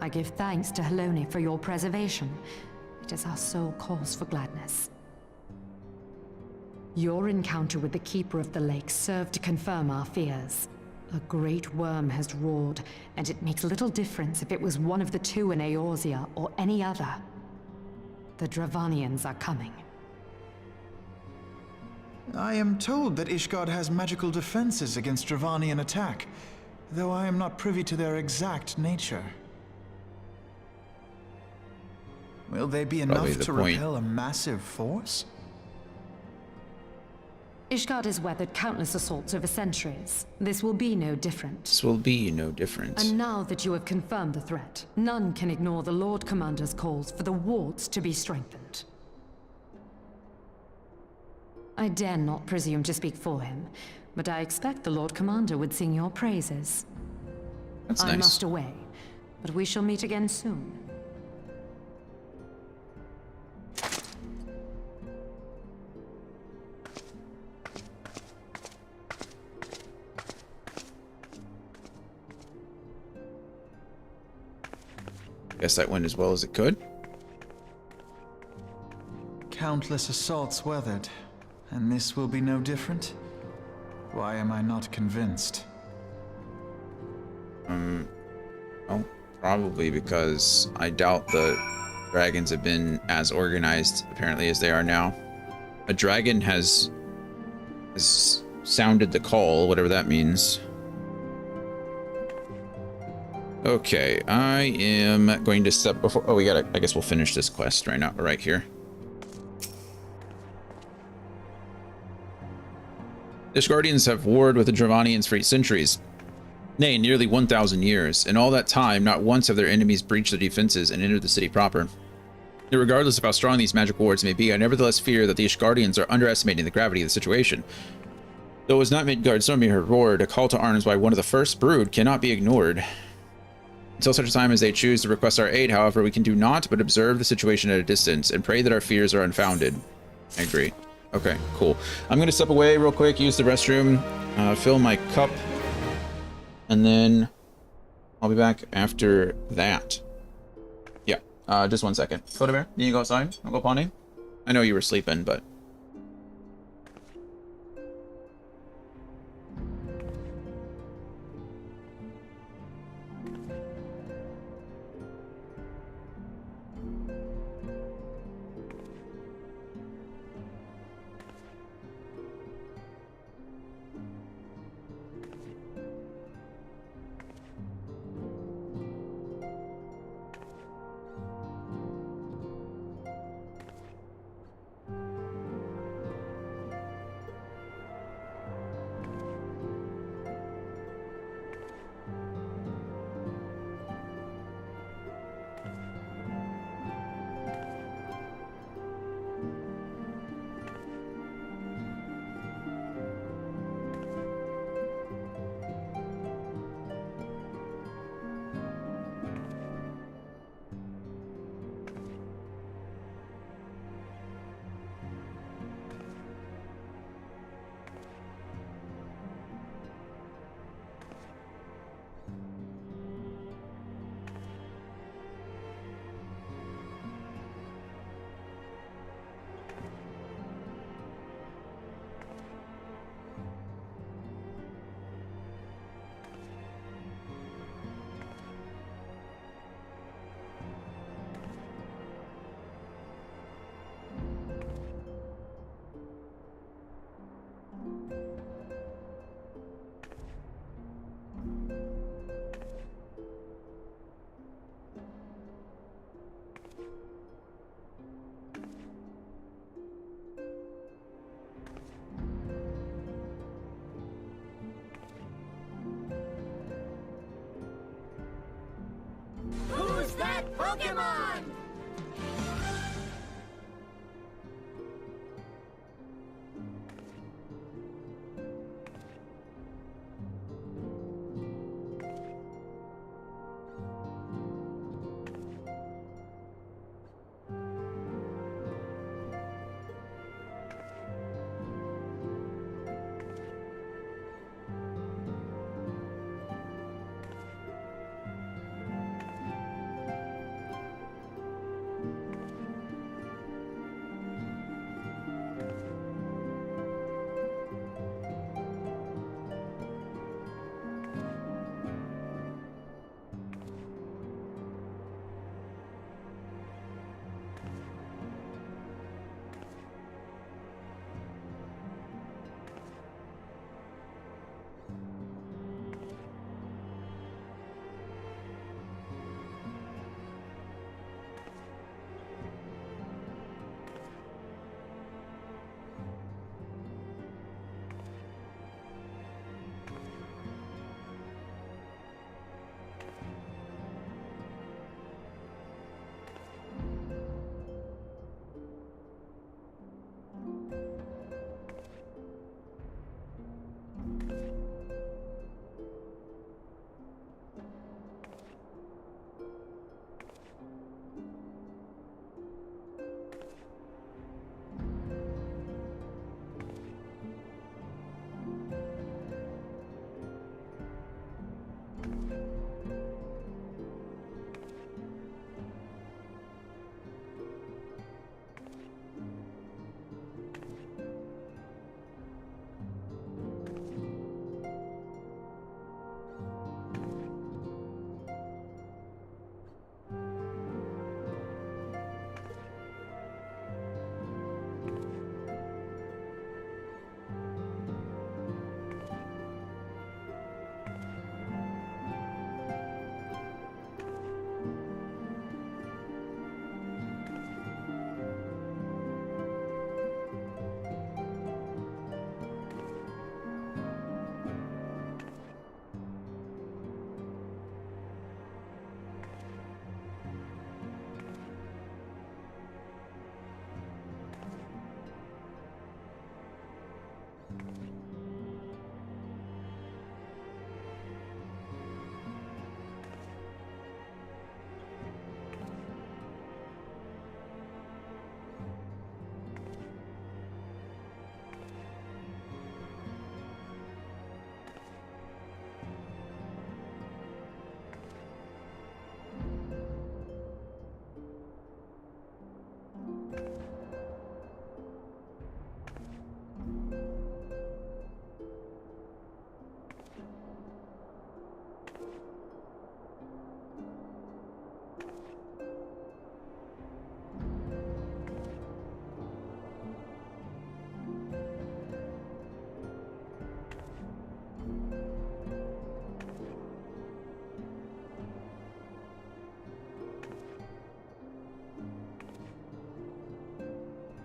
I give thanks to Helone for your preservation. It is our sole cause for gladness. Your encounter with the Keeper of the Lake served to confirm our fears. A great worm has roared, and it makes little difference if it was one of the two in Eorzea or any other. The Dravanians are coming. I am told that Ishgard has magical defenses against Dravanian attack, though I am not privy to their exact nature. Will they be enough to repel a massive force? Ishgard has weathered countless assaults over centuries. This will be no different. This will be no different. And now that you have confirmed the threat, none can ignore the Lord Commander's calls for the wards to be strengthened. I dare not presume to speak for him, but I expect the Lord Commander would sing your praises. That's I nice. must away, but we shall meet again soon. Guess that went as well as it could. Countless assaults weathered, and this will be no different? Why am I not convinced? Well, probably because I doubt the dragons have been as organized, apparently, as they are now. A dragon has sounded the call, whatever that means. Okay, I am going to step before... Oh, we gotta... I guess we'll finish this quest right now, right here. Ishgardians have warred with the Dravanians for centuries. Nay, nearly 1,000 years. In all that time, not once have their enemies breached their defenses and entered the city proper. Yet regardless of how strong these magic wards may be, I nevertheless fear that the Ishgardians are underestimating the gravity of the situation. Though it was not Midgard Stormir who roared, a call to arms by one of the first brood cannot be ignored. Until such a time as they choose to request our aid, however, we can do naught but observe the situation at a distance and pray that our fears are unfounded. I agree. Okay, cool. I'm going to step away real quick, use the restroom, fill my cup, and then I'll be back after that. Yeah, just 1 second. Coda Bear, you go outside? I'll go pawning? I know you were sleeping, but...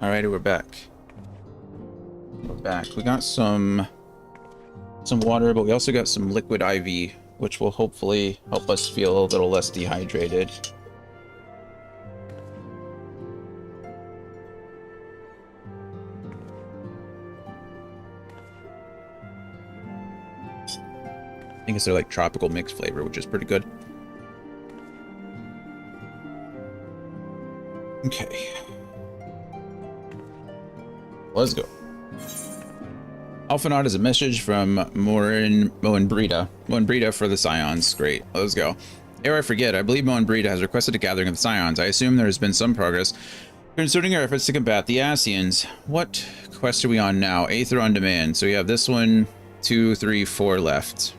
Alrighty, we're back. We're back. We got some water, but we also got some liquid IV, which will hopefully help us feel a little less dehydrated. I think it's their like tropical mix flavor, which is pretty good. Okay. Let's go. Alphanot is a message from Moenbrita. Moenbrita for the Scions. Great. Let's go. Ere I forget, I believe Moenbrita has requested a gathering of the Scions. I assume there has been some progress concerning our efforts to combat the Ascians. What quest are we on now? Aether on Demand. So we have this one, 2, 3, 4 left.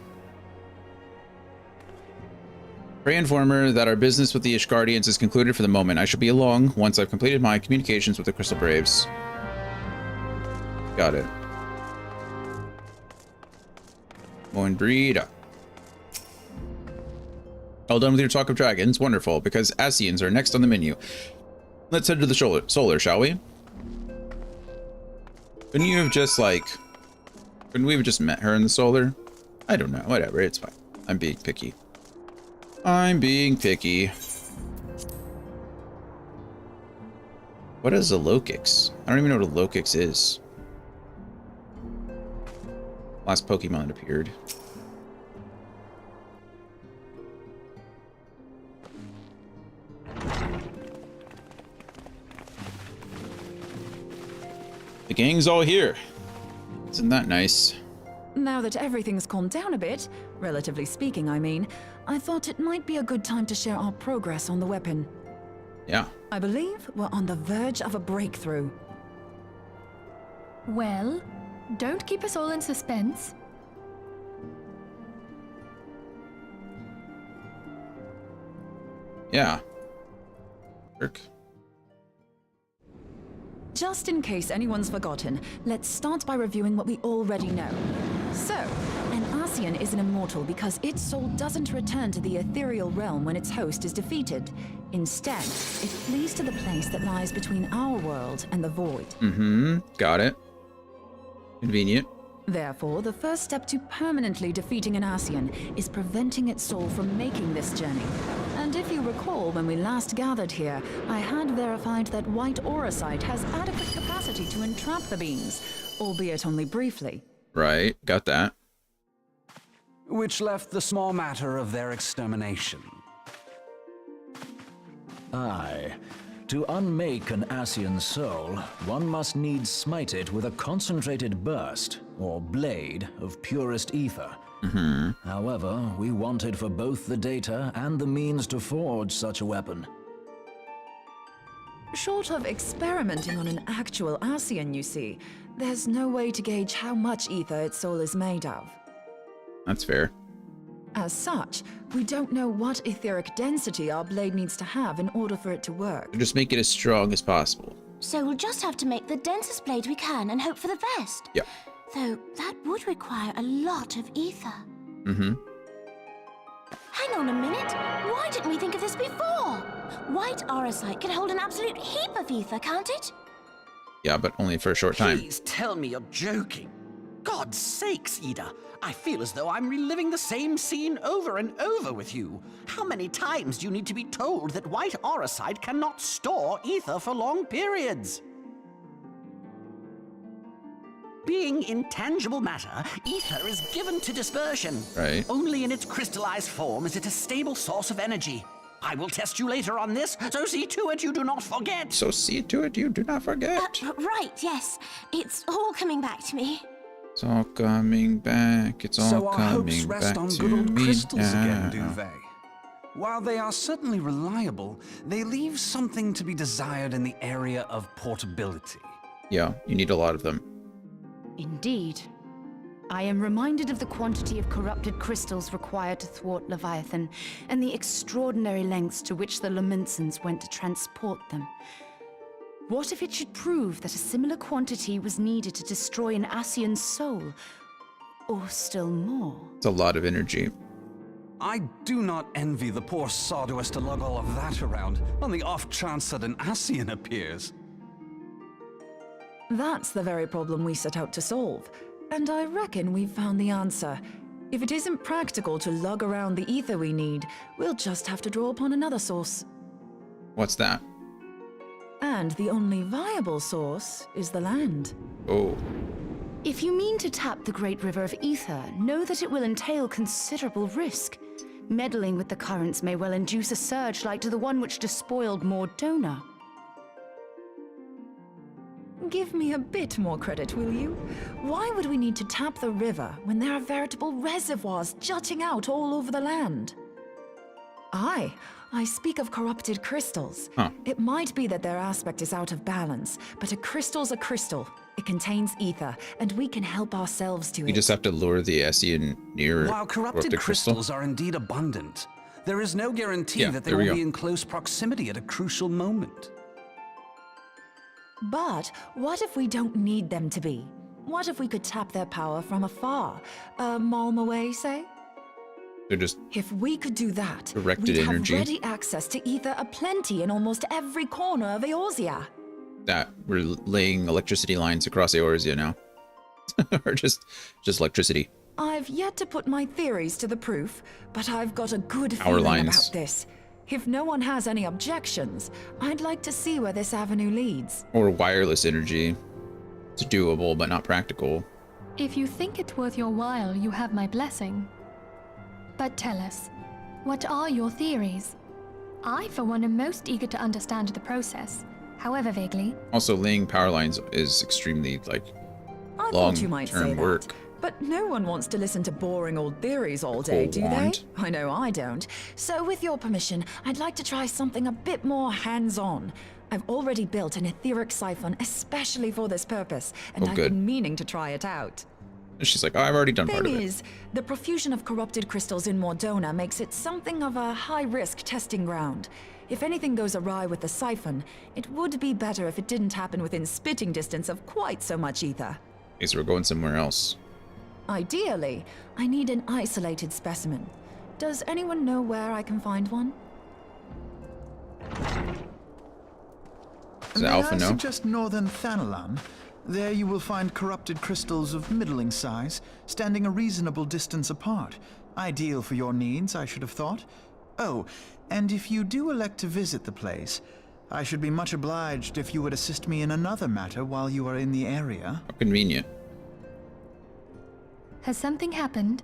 Pray Informer that our business with the Ishgardians is concluded for the moment. I shall be along once I've completed my communications with the Crystal Braves. Got it. Moenbrita. All done with your talk of dragons. Wonderful, because Ascians are next on the menu. Let's head to the solar, shall we? Couldn't you have just, like... Couldn't we have just met her in the solar? I don't know. Whatever, it's fine. I'm being picky. I'm being picky. What is a Lokix? I don't even know what a Lokix is. Last Pokemon that appeared. The gang's all here. Isn't that nice? Now that everything's calmed down a bit, relatively speaking, I mean, I thought it might be a good time to share our progress on the weapon. Yeah. I believe we're on the verge of a breakthrough. Well, don't keep us all in suspense. Yeah. Work. Just in case anyone's forgotten, let's start by reviewing what we already know. So, an Ascian is an immortal because its soul doesn't return to the ethereal realm when its host is defeated. Instead, it flees to the place that lies between our world and the void. Mm-hmm. Got it. Convenient. Therefore, the first step to permanently defeating an Ascian is preventing its soul from making this journey. And if you recall, when we last gathered here, I had verified that white auracite has adequate capacity to entrap the beings, albeit only briefly. Right. Got that. Which left the small matter of their extermination. Aye. To unmake an Ascian soul, one must needs smite it with a concentrated burst, or blade, of purest ether. However, we wanted for both the data and the means to forge such a weapon. Short of experimenting on an actual Ascian, you see, there's no way to gauge how much ether its soul is made of. That's fair. As such, we don't know what etheric density our blade needs to have in order for it to work. Just make it as strong as possible. So we'll just have to make the densest blade we can and hope for the best. Yep. Though that would require a lot of ether. Mm-hmm. Hang on a minute. Why didn't we think of this before? White auracite can hold an absolute heap of ether, can't it? Yeah, but only for a short time. Please tell me you're joking. God's sakes, Ida. I feel as though I'm reliving the same scene over and over with you. How many times do you need to be told that white auracite cannot store ether for long periods? Being intangible matter, ether is given to dispersion. Right. Only in its crystallized form is it a stable source of energy. I will test you later on this, so see to it you do not forget. So see to it you do not forget. Right, yes. It's all coming back to me. It's all coming back. It's all So our hopes coming rest back on to good old me crystals again, now. do they? While they are certainly reliable, they leave something to be desired in the area of portability. Yeah, you need a lot of them. Indeed. I am reminded of the quantity of corrupted crystals required to thwart Leviathan, and the extraordinary lengths to which the Lamentsons went to transport them. What if it should prove that a similar quantity was needed to destroy an Ascian's soul? Or still more? It's a lot of energy. I do not envy the poor sod who has to lug all of that around on the off chance that an Ascian appears. That's the very problem we set out to solve. And I reckon we've found the answer. If it isn't practical to lug around the ether we need, we'll just have to draw upon another source. What's that? And the only viable source is the land. Oh. If you mean to tap the Great River of Ether, know that it will entail considerable risk. Meddling with the currents may well induce a surge like to the one which despoiled Mordona. Give me a bit more credit, will you? Why would we need to tap the river when there are veritable reservoirs jutting out all over the land? Aye, I speak of corrupted crystals. Huh. It might be that their aspect is out of balance, but a crystal's a crystal. It contains ether, and we can help ourselves to it. You just have to lure the Ascian near While corrupted crystals are indeed abundant, there is no guarantee that they will be in close proximity at a crucial moment. But what if we don't need them to be? What if we could tap their power from afar? A Malm away, say? They're just If we could do that, directed we'd energy. have ready access to ether aplenty in almost every corner of Eorzea. that. We're laying electricity lines across Eorzea now. Or just electricity. I've yet to put my theories to the proof, but I've got a good Power feeling lines. about this. If no one has any objections, I'd like to see where this avenue leads. Or wireless energy. It's doable, but not practical. If you think it worth your while, you have my blessing. But tell us, what are your theories? I, for one, am most eager to understand the process, however vaguely. Also, laying power lines is extremely, like, I thought you might say long-term that. work. But no one wants to listen to boring old theories all day, do they? I know I don't. So with your permission, I'd like to try something a bit more hands-on. I've already built an etheric siphon especially for this purpose, and I've been meaning to try it out. And she's like, oh, I've already done part of it. Thing is, the profusion of corrupted crystals in Mordona makes it something of a high-risk testing ground. If anything goes awry with the siphon, it would be better if it didn't happen within spitting distance of quite so much ether. Okay, so we're going somewhere else. Ideally, I need an isolated specimen. Does anyone know where I can find one? Does Alpha I know? suggest northern Thanalan? There you will find corrupted crystals of middling size, standing a reasonable distance apart. Ideal for your needs, I should have thought. Oh, and if you do elect to visit the place, I should be much obliged if you would assist me in another matter while you are in the area. How convenient. Has something happened?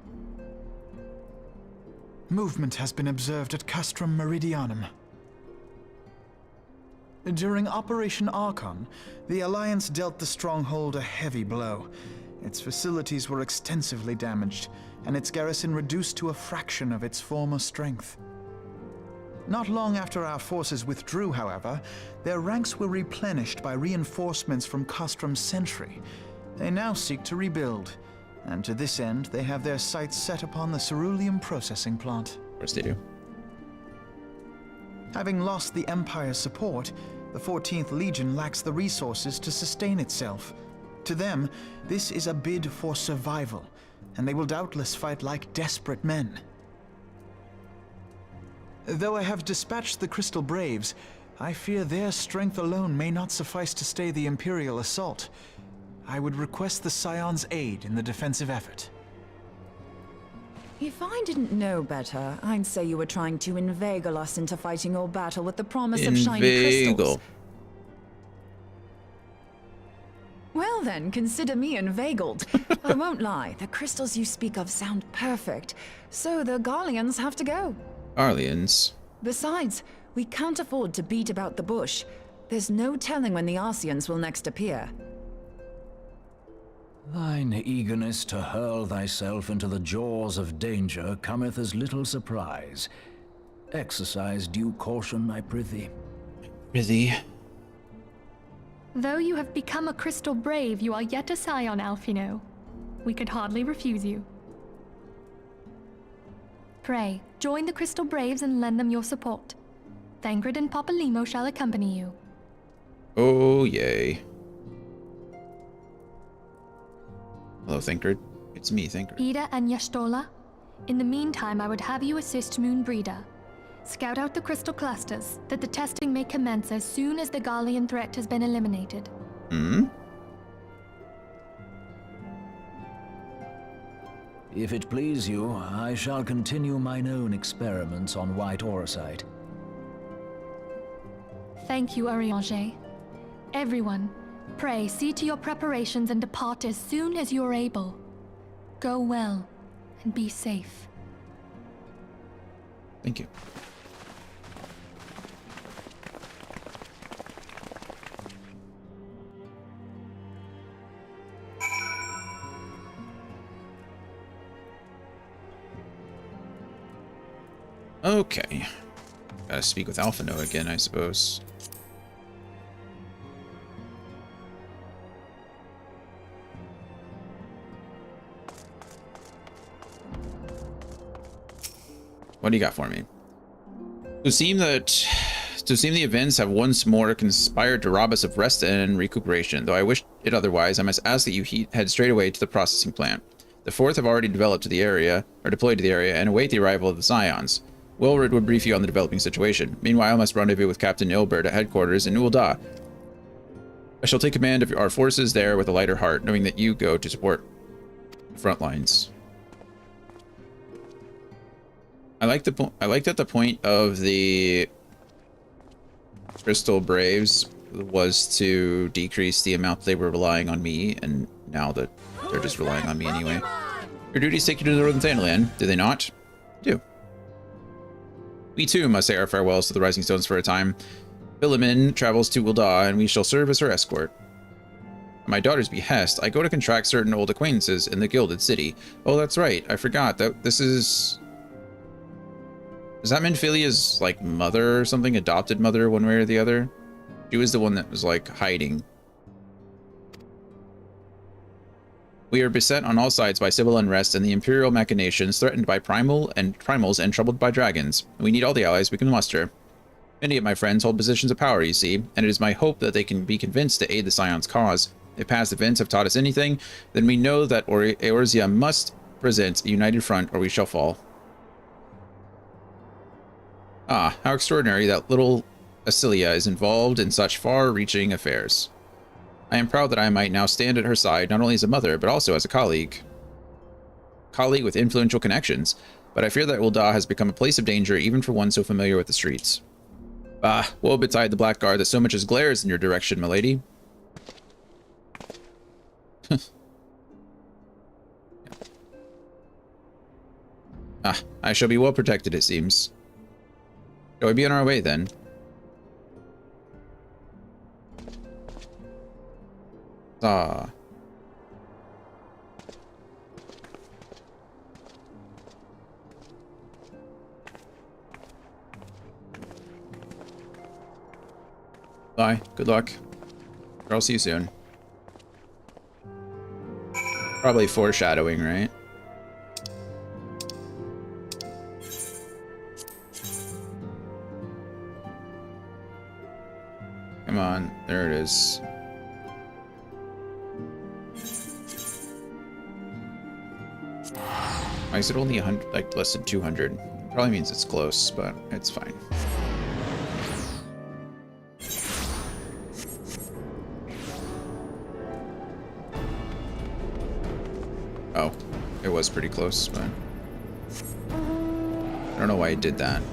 Movement has been observed at Castrum Meridianum. During Operation Archon, the Alliance dealt the stronghold a heavy blow. Its facilities were extensively damaged, and its garrison reduced to a fraction of its former strength. Not long after our forces withdrew, however, their ranks were replenished by reinforcements from Castrum's sentry. They now seek to rebuild, and to this end they have their sights set upon the ceruleum processing plant. Of course they do. Having lost the Empire's support, the 14th Legion lacks the resources to sustain itself. To them, this is a bid for survival, and they will doubtless fight like desperate men. Though I have dispatched the Crystal Braves, I fear their strength alone may not suffice to stay the Imperial assault. I would request the Scion's aid in the defensive effort. If I didn't know better, I'd say you were trying to inveigle us into fighting your battle with the promise of shiny crystals. Well then, consider me inveigled. I won't lie, the crystals you speak of sound perfect, so the Garleans have to go. Garleans? Besides, we can't afford to beat about the bush. There's no telling when the Arsians will next appear. Thine eagerness to hurl thyself into the jaws of danger cometh as little surprise. Exercise due caution, I prithee. Prithee. Though you have become a Crystal Brave, you are yet a Scion, Alphino. We could hardly refuse you. Pray, join the Crystal Braves and lend them your support. Thangred and Papalymo shall accompany you. Oh, yay. Hello, Thangred. It's me, Thangred. Ida and Yashtola. In the meantime, I would have you assist Moonbreeder. Scout out the crystal clusters, that the testing may commence as soon as the Garlean threat has been eliminated. Hmm? If it please you, I shall continue mine own experiments on white orosite. Thank you, Arianger. Everyone, pray see to your preparations and depart as soon as you are able. Go well, and be safe. Thank you. Okay. Gotta speak with Alphino again, I suppose. What do you got for me? To seem the events have once more conspired to rob us of rest and recuperation. Though I wish it otherwise, I must ask that you head straight away to the processing plant. The Fourth have already developed to the area, or deployed to the area, and await the arrival of the Scions. Wilred would brief you on the developing situation. Meanwhile, I must rendezvous with Captain Ilbert at headquarters in Ul'dah. I shall take command of our forces there with a lighter heart, knowing that you go to support the front lines. I like that the point of the Crystal Braves was to decrease the amount they were relying on me, and now that they're just relying on me anyway. Your duties take you to the Northern Thanaland, do they not? Do. We too must say our farewells to the Rising Stones for a time. Philomen travels to Wilda, and we shall serve as her escort. At my daughter's behest, I go to contract certain old acquaintances in the Gilded City. Oh, that's right. I forgot that this is... Does that mean Philia's, like, mother or something? Adopted mother, one way or the other? She was the one that was, like, hiding. We are beset on all sides by civil unrest and the imperial machinations, threatened by primals and troubled by dragons. We need all the allies we can muster. Many of my friends hold positions of power, you see, and it is my hope that they can be convinced to aid the Scion's cause. If past events have taught us anything, then we know that Eorzea must present a united front or we shall fall. Ah, how extraordinary that little Asilia is involved in such far-reaching affairs. I am proud that I might now stand at her side, not only as a mother, but also as a colleague. Colleague with influential connections, but I fear that Wilda has become a place of danger even for one so familiar with the streets. Ah, woe betide the blackguard that so much as glares in your direction, milady. Ah, I shall be well protected, it seems. Shall we be on our way, then? Ah. Bye. Good luck. I'll see you soon. Probably foreshadowing, right? Come on. There it is. Why is it only 100, like less than 200? Probably means it's close, but it's fine. Oh, it was pretty close, but I don't know why it did that.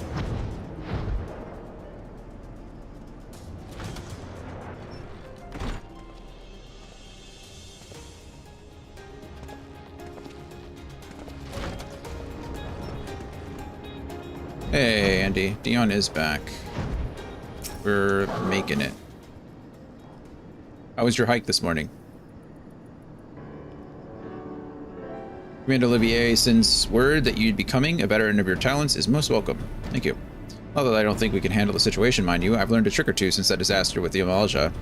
Hey, Andy. Dion is back. We're making it. How was your hike this morning? Commander Olivier sends word that you'd be coming. A veteran of your talents is most welcome. Thank you. Although I don't think we can handle the situation, mind you. I've learned a trick or two since that disaster with the Amalja.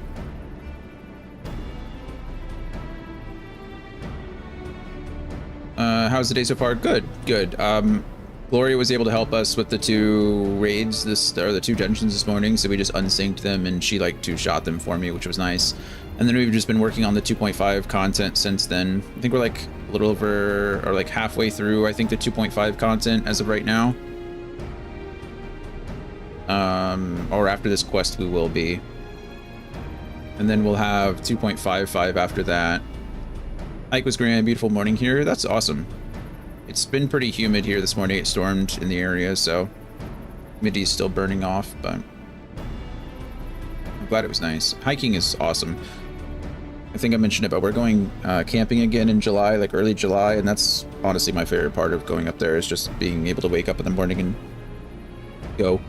How's the day so far? Good, good. Gloria was able to help us with the two raids, the two dungeons this morning, so we just unsynced them and she like two-shot them for me, which was nice. And then we've just been working on the 2.5 content since then. I think we're like a little over, or like halfway through, I think, the 2.5 content as of right now. Or after this quest we will be. And then we'll have 2.55 after that. Hike was grand, beautiful morning here. That's awesome. It's been pretty humid here this morning. It stormed in the area, so humidity's still burning off, but I'm glad it was nice. Hiking is awesome. I think I mentioned it, but we're going camping again in July, like early July, and that's honestly my favorite part of going up there, is just being able to wake up in the morning and go.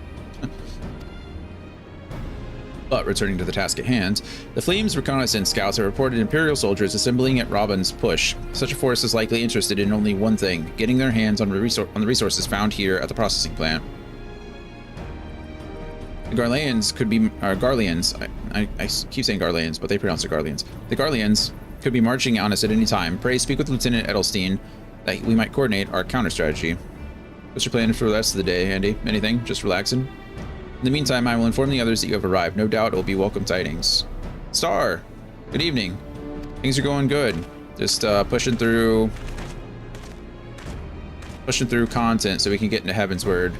But returning to the task at hand, the Flames reconnaissance scouts have reported Imperial soldiers assembling at Robin's Push. Such a force is likely interested in only one thing: getting their hands on the resources found here at the processing plant. The Garleans could be Garleans. I keep saying Garleans, but they pronounce it Garleans. The Garleans could be marching on us at any time. Pray speak with Lieutenant Edelstein that we might coordinate our counter strategy. What's your plan for the rest of the day, Andy? Anything? Just relaxing? In the meantime, I will inform the others that you have arrived. No doubt it will be welcome tidings. Star, good evening. Things are going good. Just pushing through content so we can get into Heavensward.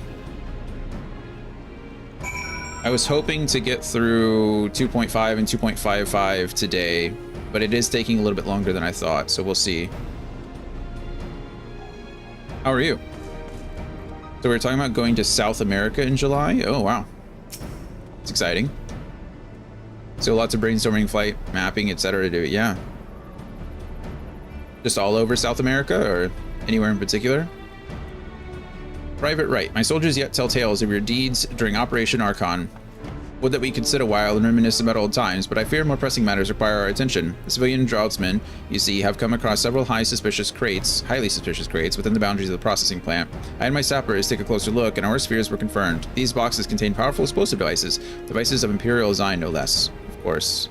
I was hoping to get through 2.5 and 2.55 today, but it is taking a little bit longer than I thought, so we'll see. How are you? So we're talking about going to South America in July? Oh, wow. It's exciting. So lots of brainstorming, flight, mapping, etc. to do it, yeah. Just all over South America or anywhere in particular? Private Wright, my soldiers yet tell tales of your deeds during Operation Archon. Would that we could sit a while and reminisce about old times, but I fear more pressing matters require our attention. The civilian draughtsmen, you see, have come across several highly suspicious crates within the boundaries of the processing plant. I and my sappers take a closer look, and our fears were confirmed. These boxes contain powerful explosive devices of Imperial design, no less, of course.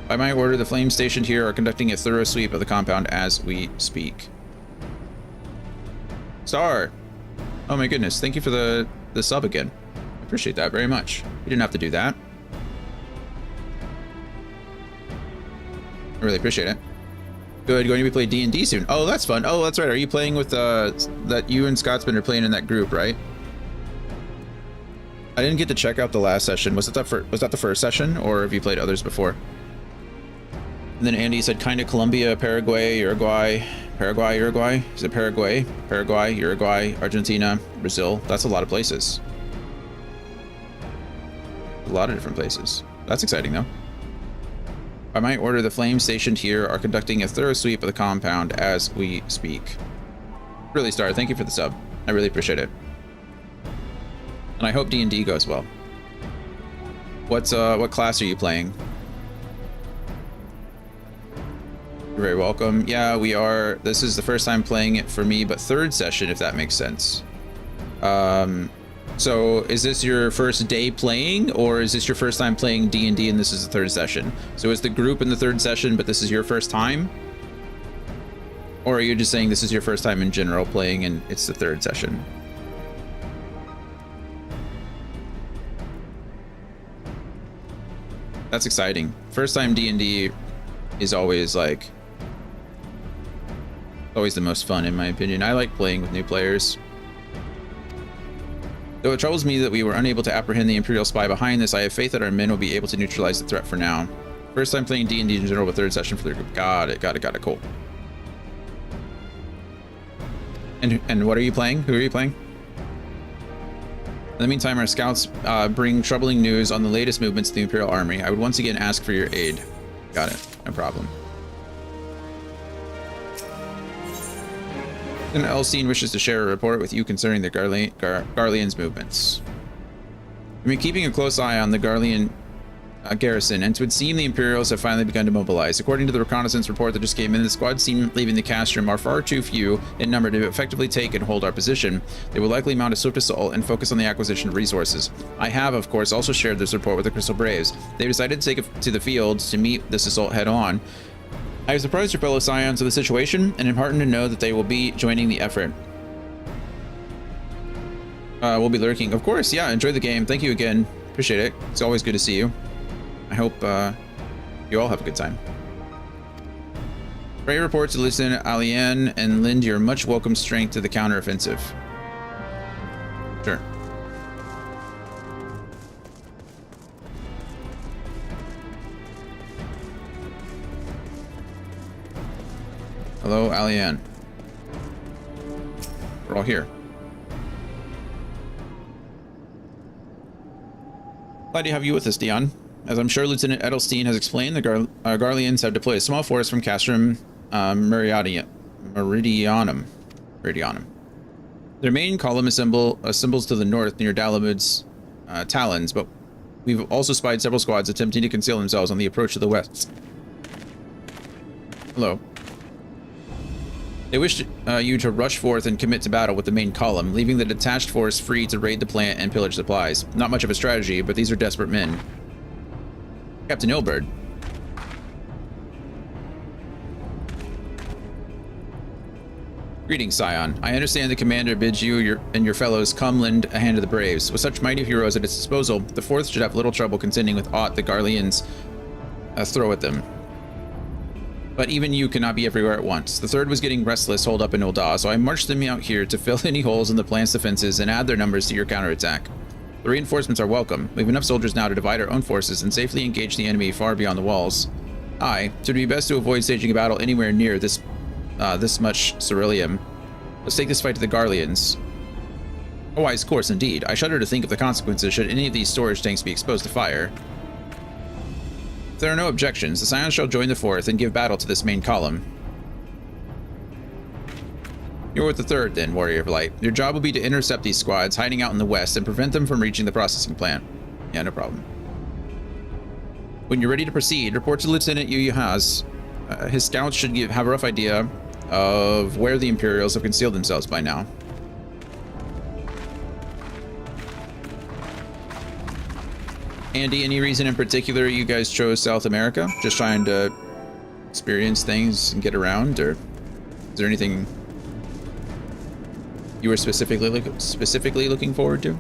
By my order, the flames stationed here are conducting a thorough sweep of the compound as we speak. Star! Oh my goodness, thank you for the sub again. I appreciate that very much. You didn't have to do that. I really appreciate it. Good, going to be playing D&D soon. Oh, that's fun. Oh, that's right. Are you playing with that you and Scotsman are playing in that group, right? I didn't get to check out the last session. Was that the first session, or have you played others before? And then Andy said kind of Colombia, Paraguay, Uruguay. Is it Paraguay? Paraguay, Uruguay, Argentina, Brazil. That's a lot of places. A lot of different places. That's exciting, though. By my order, the flames stationed here are conducting a thorough sweep of the compound as we speak. Really, Star, thank you for the sub. I really appreciate it. And I hope D&D goes well. What class are you playing? You're very welcome. Yeah, we are. This is the first time playing it for me, but third session, if that makes sense. So is this your first day playing, or is this your first time playing D&D and this is the third session? So is the group in the third session, but this is your first time? Or are you just saying this is your first time in general playing and it's the third session? That's exciting. First time D&D is always like... always the most fun, in my opinion. I like playing with new players. Though it troubles me that we were unable to apprehend the Imperial spy behind this, I have faith that our men will be able to neutralize the threat for now. First time playing D&D in general, with third session for the group. Got it, cool. And what are you playing? Who are you playing? In the meantime, our scouts bring troubling news on the latest movements of the Imperial Army. I would once again ask for your aid. Got it, no problem. And Elstine wishes to share a report with you concerning the Garlean's movements. I've been keeping a close eye on the Garlean garrison, and it would seem the Imperials have finally begun to mobilize. According to the reconnaissance report that just came in, the squad seen leaving the castrum are far too few in number to effectively take and hold our position. They will likely mount a swift assault and focus on the acquisition of resources. I have, of course, also shared this report with the Crystal Braves. They've decided to take it to the field to meet this assault head-on. I have surprised your fellow scions of the situation, and am heartened to know that they will be joining the effort. We'll be lurking. Of course, yeah, enjoy the game. Thank you again. Appreciate it. It's always good to see you. I hope you all have a good time. Pray reports to Lieutenant Alien and lend your much welcome strength to the counteroffensive. Sure. Hello, Alien. We're all here. Glad to have you with us, Dion. As I'm sure Lieutenant Edelstein has explained, the Garleans have deployed a small force from Castrum Meridianum. Their main column assembles to the north near Dalamud's talons, but we've also spied several squads attempting to conceal themselves on the approach to the west. Hello. They wish you to rush forth and commit to battle with the main column, leaving the detached force free to raid the plant and pillage supplies. Not much of a strategy, but these are desperate men. Captain Ilberd. Greetings, Scion. I understand the commander bids you and your fellows come lend a hand to the Braves. With such mighty heroes at its disposal, the Fourth should have little trouble contending with aught the Garleans throw at them. But even you cannot be everywhere at once. The Third was getting restless holed up in Ul'dah, so I marched them out here to fill any holes in the plant's defenses and add their numbers to your counterattack. The reinforcements are welcome. We have enough soldiers now to divide our own forces and safely engage the enemy far beyond the walls. So it would be best to avoid staging a battle anywhere near this much ceruleum. Let's take this fight to the Garleans. A wise course indeed. I shudder to think of the consequences should any of these storage tanks be exposed to fire. If there are no objections, the Scions shall join the 4th and give battle to this main column. You're with the 3rd then, Warrior of Light. Your job will be to intercept these squads hiding out in the west and prevent them from reaching the processing plant. Yeah, no problem. When you're ready to proceed, report to Lieutenant Yu Has. His scouts should have a rough idea of where the Imperials have concealed themselves by now. Andy, any reason in particular you guys chose South America? Just trying to experience things and get around, or is there anything you were specifically looking forward to?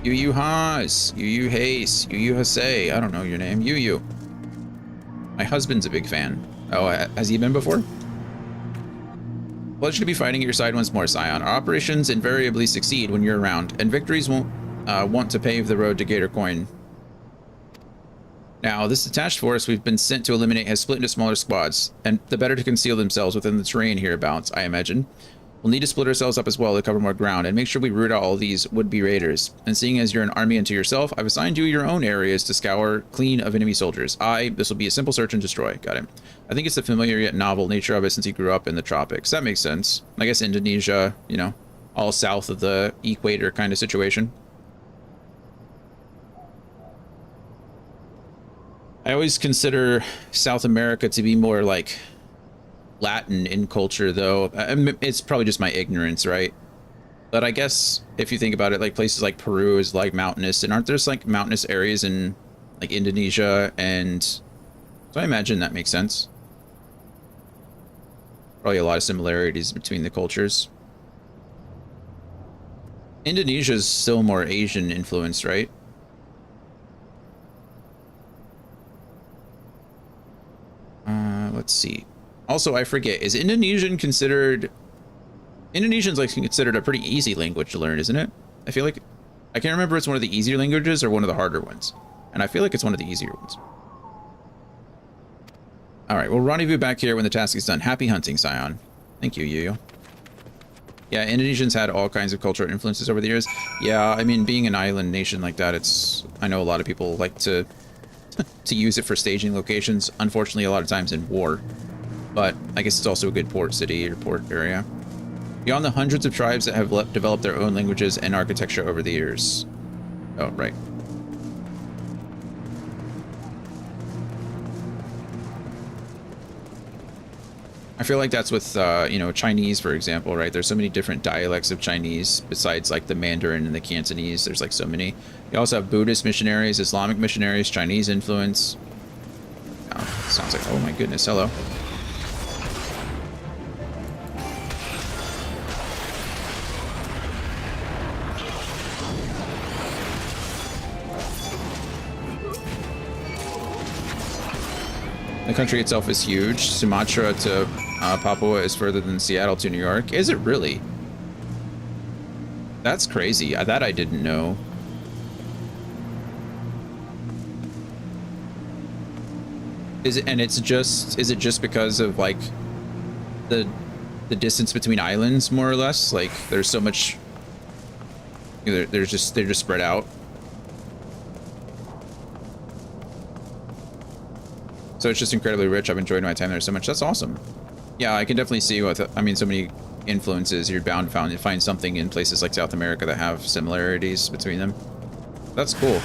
Yu Has, Yu Hace, Yu Hase. I don't know your name. Yu. My husband's a big fan. Oh, has he been before? Pleasure to be fighting at your side once more, Scion. Our operations invariably succeed when you're around, and victories won't want to pave the road to Gator Coin. Now, this detached force we've been sent to eliminate has split into smaller squads, and the better to conceal themselves within the terrain hereabouts, I imagine. We'll need to split ourselves up as well to cover more ground and make sure we root out all these would-be raiders. And seeing as you're an army unto yourself, I've assigned you your own areas to scour clean of enemy soldiers. This will be a simple search and destroy. Got it. I think it's the familiar yet novel nature of it since he grew up in the tropics. That makes sense. I guess Indonesia, you know, all south of the equator kind of situation. I always consider South America to be more like Latin in culture, though. It's probably just my ignorance, right? But I guess if you think about it, like places like Peru is like mountainous, and aren't there like mountainous areas in like Indonesia? And so I imagine that makes sense. Probably a lot of similarities between the cultures. Indonesia is still more Asian influenced, right? Let's see. Also, I forget, is Indonesian's like considered a pretty easy language to learn, isn't it? I feel like, I can't remember if it's one of the easier languages or one of the harder ones. And I feel like it's one of the easier ones. Alright, we'll rendezvous back here when the task is done. Happy hunting, Scion. Thank you, Yu. Yeah, Indonesians had all kinds of cultural influences over the years. Yeah, I mean, being an island nation like that, I know a lot of people like to use it for staging locations. Unfortunately, a lot of times in war. But I guess it's also a good port city or port area. Beyond the hundreds of tribes that have developed their own languages and architecture over the years. Oh, right. I feel like that's with, you know, Chinese, for example, right? There's so many different dialects of Chinese besides like the Mandarin and the Cantonese. There's like so many. You also have Buddhist missionaries, Islamic missionaries, Chinese influence. Oh, sounds like, oh my goodness, hello. The country itself is huge. Sumatra to Papua is further than Seattle to New York. Is it really? That's crazy. That I didn't know. Is it just because of like the distance between islands, more or less? Like there's so much, they're just spread out. So it's just incredibly rich. I've enjoyed my time there so much. That's awesome. Yeah, I can definitely see what, I mean, so many influences. You're bound to find something in places like South America that have similarities between them. That's cool.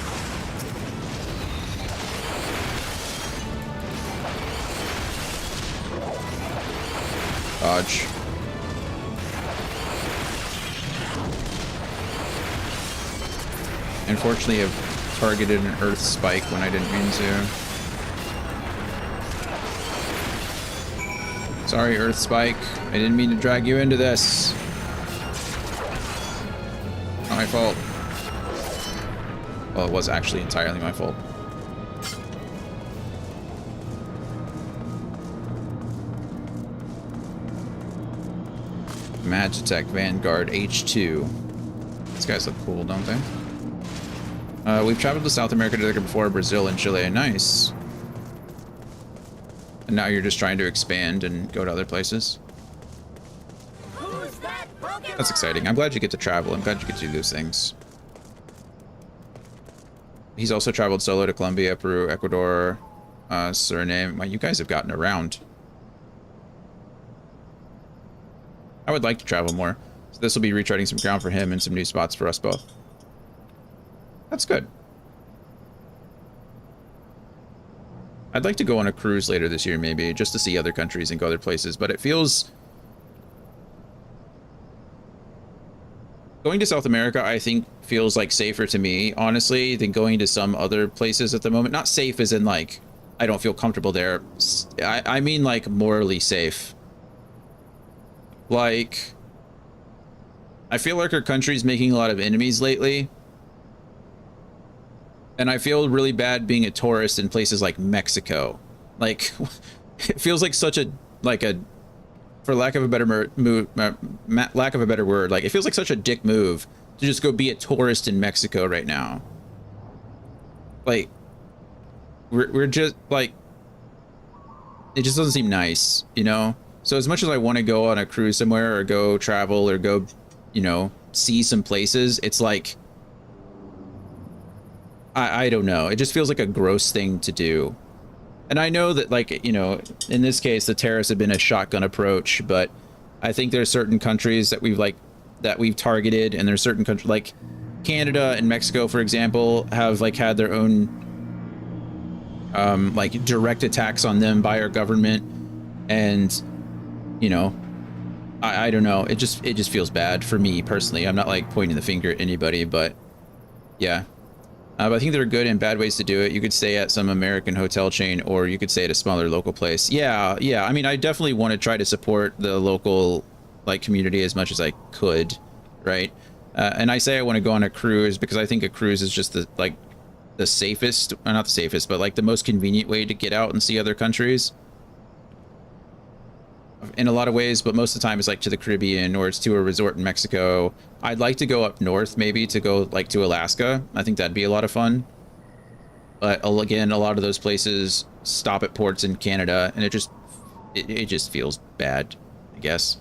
Dodge. Unfortunately, I've targeted an earth spike when I didn't mean to. Sorry, Earth Spike. I didn't mean to drag you into this. Not my fault. Well, it was actually entirely my fault. Magitech Vanguard H2. These guys look cool, don't they? We've traveled to South America together before, Brazil and Chile. Nice. And now you're just trying to expand and go to other places. That's exciting. I'm glad you get to travel. I'm glad you get to do those things. He's also traveled solo to Colombia, Peru, Ecuador, Suriname. Well, you guys have gotten around. I would like to travel more. So this will be retreading some ground for him and some new spots for us both. That's good. I'd like to go on a cruise later this year, maybe, just to see other countries and go other places, but it feels... Going to South America, I think, feels like safer to me, honestly, than going to some other places at the moment. Not safe as in, like, I don't feel comfortable there. I mean, like, morally safe. Like, I feel like our country's making a lot of enemies lately. And I feel really bad being a tourist in places like Mexico. Like, it feels like such a, like a, for lack of a better lack of a better word, like, it feels like such a dick move to just go be a tourist in Mexico right now. Like, we're just, like, it just doesn't seem nice, you know? So as much as I want to go on a cruise somewhere or go travel or go, you know, see some places, it's like, I don't know. It just feels like a gross thing to do. And I know that, like, you know, in this case, the tariffs have been a shotgun approach, but I think there's certain countries that we've targeted, and there's certain countries like Canada and Mexico, for example, have like had their own like direct attacks on them by our government. And, you know, I don't know. It just feels bad for me personally. I'm not like pointing the finger at anybody, but yeah. But I think there are good and bad ways to do it. You could stay at some American hotel chain, or you could stay at a smaller local place. Yeah. I mean, I definitely want to try to support the local, like, community as much as I could, right? And I say I want to go on a cruise because I think a cruise is just the, like, the safest, not the safest, but like the most convenient way to get out and see other countries. In a lot of ways, but most of the time it's like to the Caribbean or it's to a resort in Mexico. I'd like to go up north, maybe to go like to Alaska. I think that'd be a lot of fun. But again, a lot of those places stop at ports in Canada, and it just feels bad, I guess.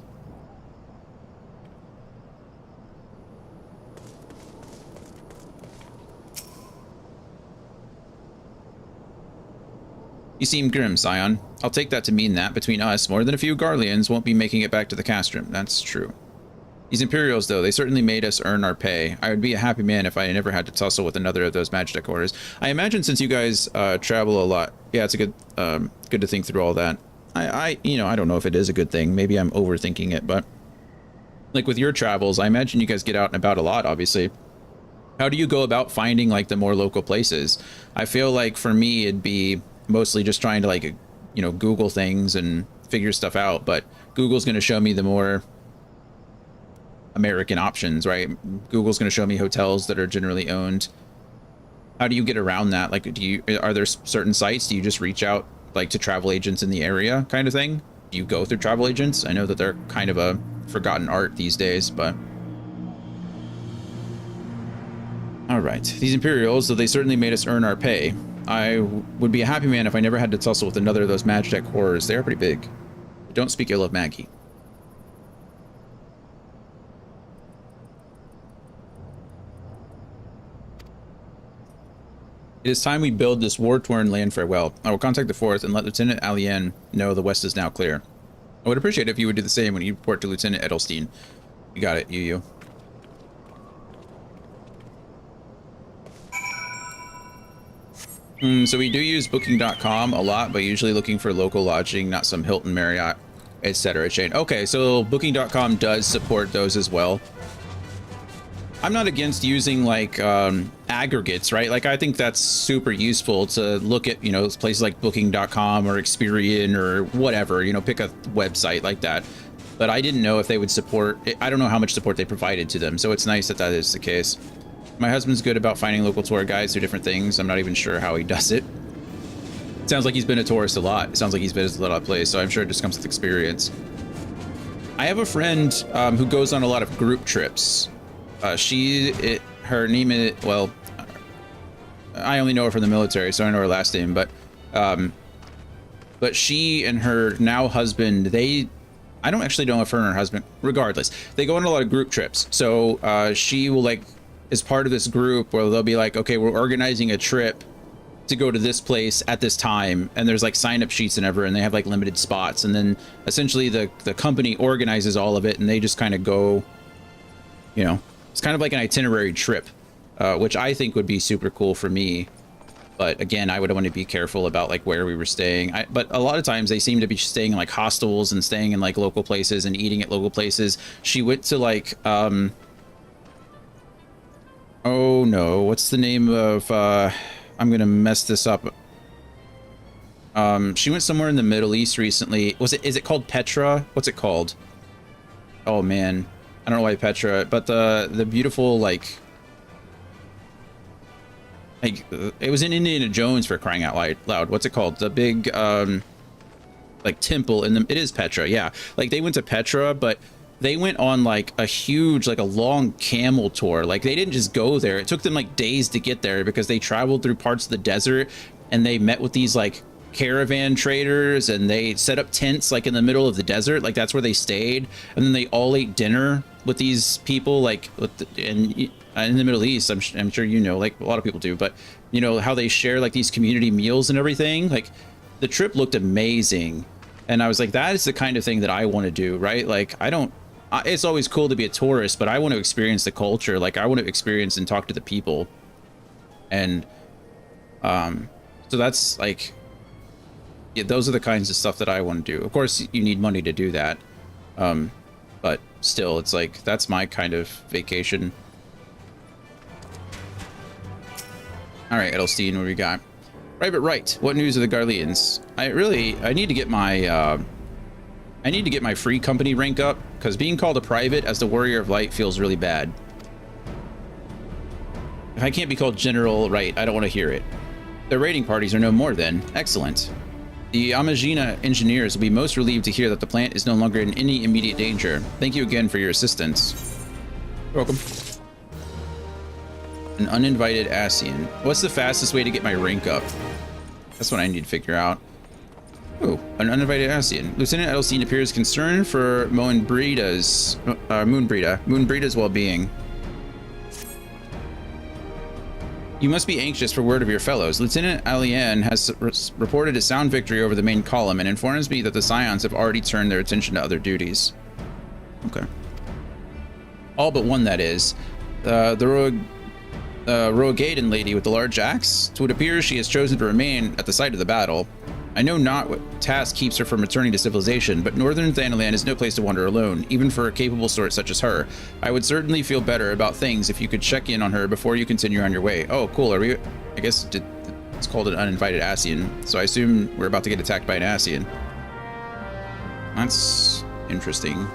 You seem grim, Scion. I'll take that to mean that, between us, more than a few Garleans won't be making it back to the castrum. That's true. These Imperials, though, they certainly made us earn our pay. I would be a happy man if I never had to tussle with another of those Magitech horrors. I imagine since you guys travel a lot, yeah, it's a good to think through all that. You know, I don't know if it is a good thing. Maybe I'm overthinking it, but like with your travels, I imagine you guys get out and about a lot, obviously. How do you go about finding like the more local places? I feel like for me, it'd be mostly just trying to, like, you know, Google things and figure stuff out, but Google's going to show me the more American options, right? Google's going to show me hotels that are generally owned. How do you get around that? Like, are there certain sites? Do you just reach out like to travel agents in the area kind of thing? Do you go through travel agents? I know that they're kind of a forgotten art these days, but all right. These Imperials, though they certainly made us earn our pay. I would be a happy man if I never had to tussle with another of those Magitech horrors. They are pretty big. Don't speak ill of Maggie. It is time we build this war-torn land farewell. I will contact the 4th and let Lieutenant Alien know the west is now clear. I would appreciate it if you would do the same when you report to Lieutenant Edelstein. You got it, you. So we do use booking.com a lot, but usually looking for local lodging, not some Hilton, Marriott, etc. chain. Okay, so booking.com does support those as well. I'm not against using like aggregates, right? Like I think that's super useful to look at, you know, places like booking.com or Experian or whatever, you know, pick a website like that. But I didn't know if they would support, I don't know how much support they provided to them. So it's nice that that is the case. My husband's good about finding local tour guides through different things. I'm not even sure how he does it. It sounds like he's been a tourist a lot. It sounds like he's visited a lot of places, so I'm sure it just comes with experience. I have a friend who goes on a lot of group trips. Her name is, well, I only know her from the military, so I don't know her last name, but but she and her now husband, I don't actually know if her and her husband, regardless, they go on a lot of group trips. So she will like, is part of this group where they'll be like, okay, we're organizing a trip to go to this place at this time, and there's like sign up sheets and ever, and they have like limited spots, and then essentially the company organizes all of it, and they just kind of go, you know, it's kind of like an itinerary trip, which I think would be super cool for me. But again, I would want to be careful about like where we were staying. But a lot of times they seem to be staying in like hostels and staying in like local places and eating at local places. She went to like oh no, what's the name of I'm gonna mess this up. She went somewhere in the Middle East recently. Is it called Petra? What's it called? Oh man, I don't know why Petra, but the beautiful like it was in Indiana Jones, for crying out loud. What's it called? The big like temple in the, it is Petra, yeah. Like they went to Petra, but they went on like a huge, like a long camel tour. Like they didn't just go there. It took them like days to get there because they traveled through parts of the desert, and they met with these like caravan traders, and they set up tents like in the middle of the desert. Like that's where they stayed, and then they all ate dinner with these people, like in the Middle East. I'm sure you know, like a lot of people do, but you know how they share like these community meals and everything. Like the trip looked amazing, and I was like, that is the kind of thing that I want to do, right? Like it's always cool to be a tourist, but I want to experience the culture. Like I want to experience and talk to the people. And so that's like, yeah, those are the kinds of stuff that I want to do. Of course, you need money to do that. But still, it's like, that's my kind of vacation. All right, Edelstein, what do we got? Right, but right. What news of the Garleans? I need to get my, I need to get my free company rank up, because being called a private as the Warrior of Light feels really bad. If I can't be called General, right, I don't want to hear it. Their raiding parties are no more then. Excellent. The Amagina engineers will be most relieved to hear that the plant is no longer in any immediate danger. Thank you again for your assistance. You're welcome. An uninvited Asian. What's the fastest way to get my rank up? That's what I need to figure out. Oh, an uninvited Asian. Lieutenant Edelstein appears concerned for Moonbreeda's well-being. You must be anxious for word of your fellows. Lieutenant Alien has reported a sound victory over the main column and informs me that the Scions have already turned their attention to other duties. Okay. All but one, that is. The Rogaden lady with the large axe. So it appears she has chosen to remain at the site of the battle. I know not what task keeps her from returning to civilization, but Northern Thanalan is no place to wander alone, even for a capable sort such as her. I would certainly feel better about things if you could check in on her before you continue on your way. Oh, cool. Are we... I guess it's called an uninvited Asian, so I assume we're about to get attacked by an Asian. That's interesting.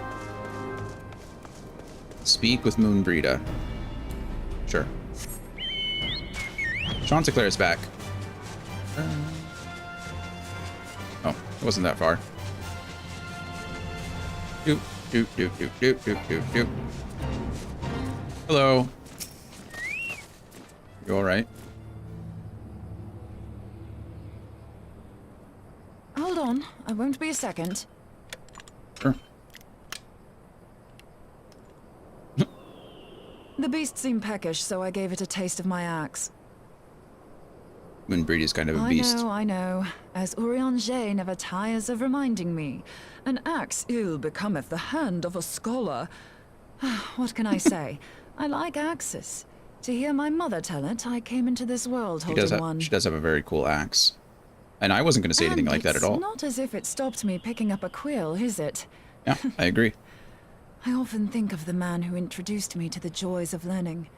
Speak with Moonbreeda. Sure. Chanticleer is back. Oh, it wasn't that far. Doop, doop, doop, doop, doop, doop, doop, doop. Hello. You all right? Hold on, I won't be a second. Sure. The beast seemed peckish, so I gave it a taste of my axe. Moonbreed is kind of a beast. I know. As Urianger never tires of reminding me. An axe ill becometh the hand of a scholar. What can I say? I like axes. To hear my mother tell it, I came into this world holding one. She does have a very cool axe. And I wasn't going to say anything like that at all. It's not as if it stopped me picking up a quill, is it? Yeah, I agree. I often think of the man who introduced me to the joys of learning.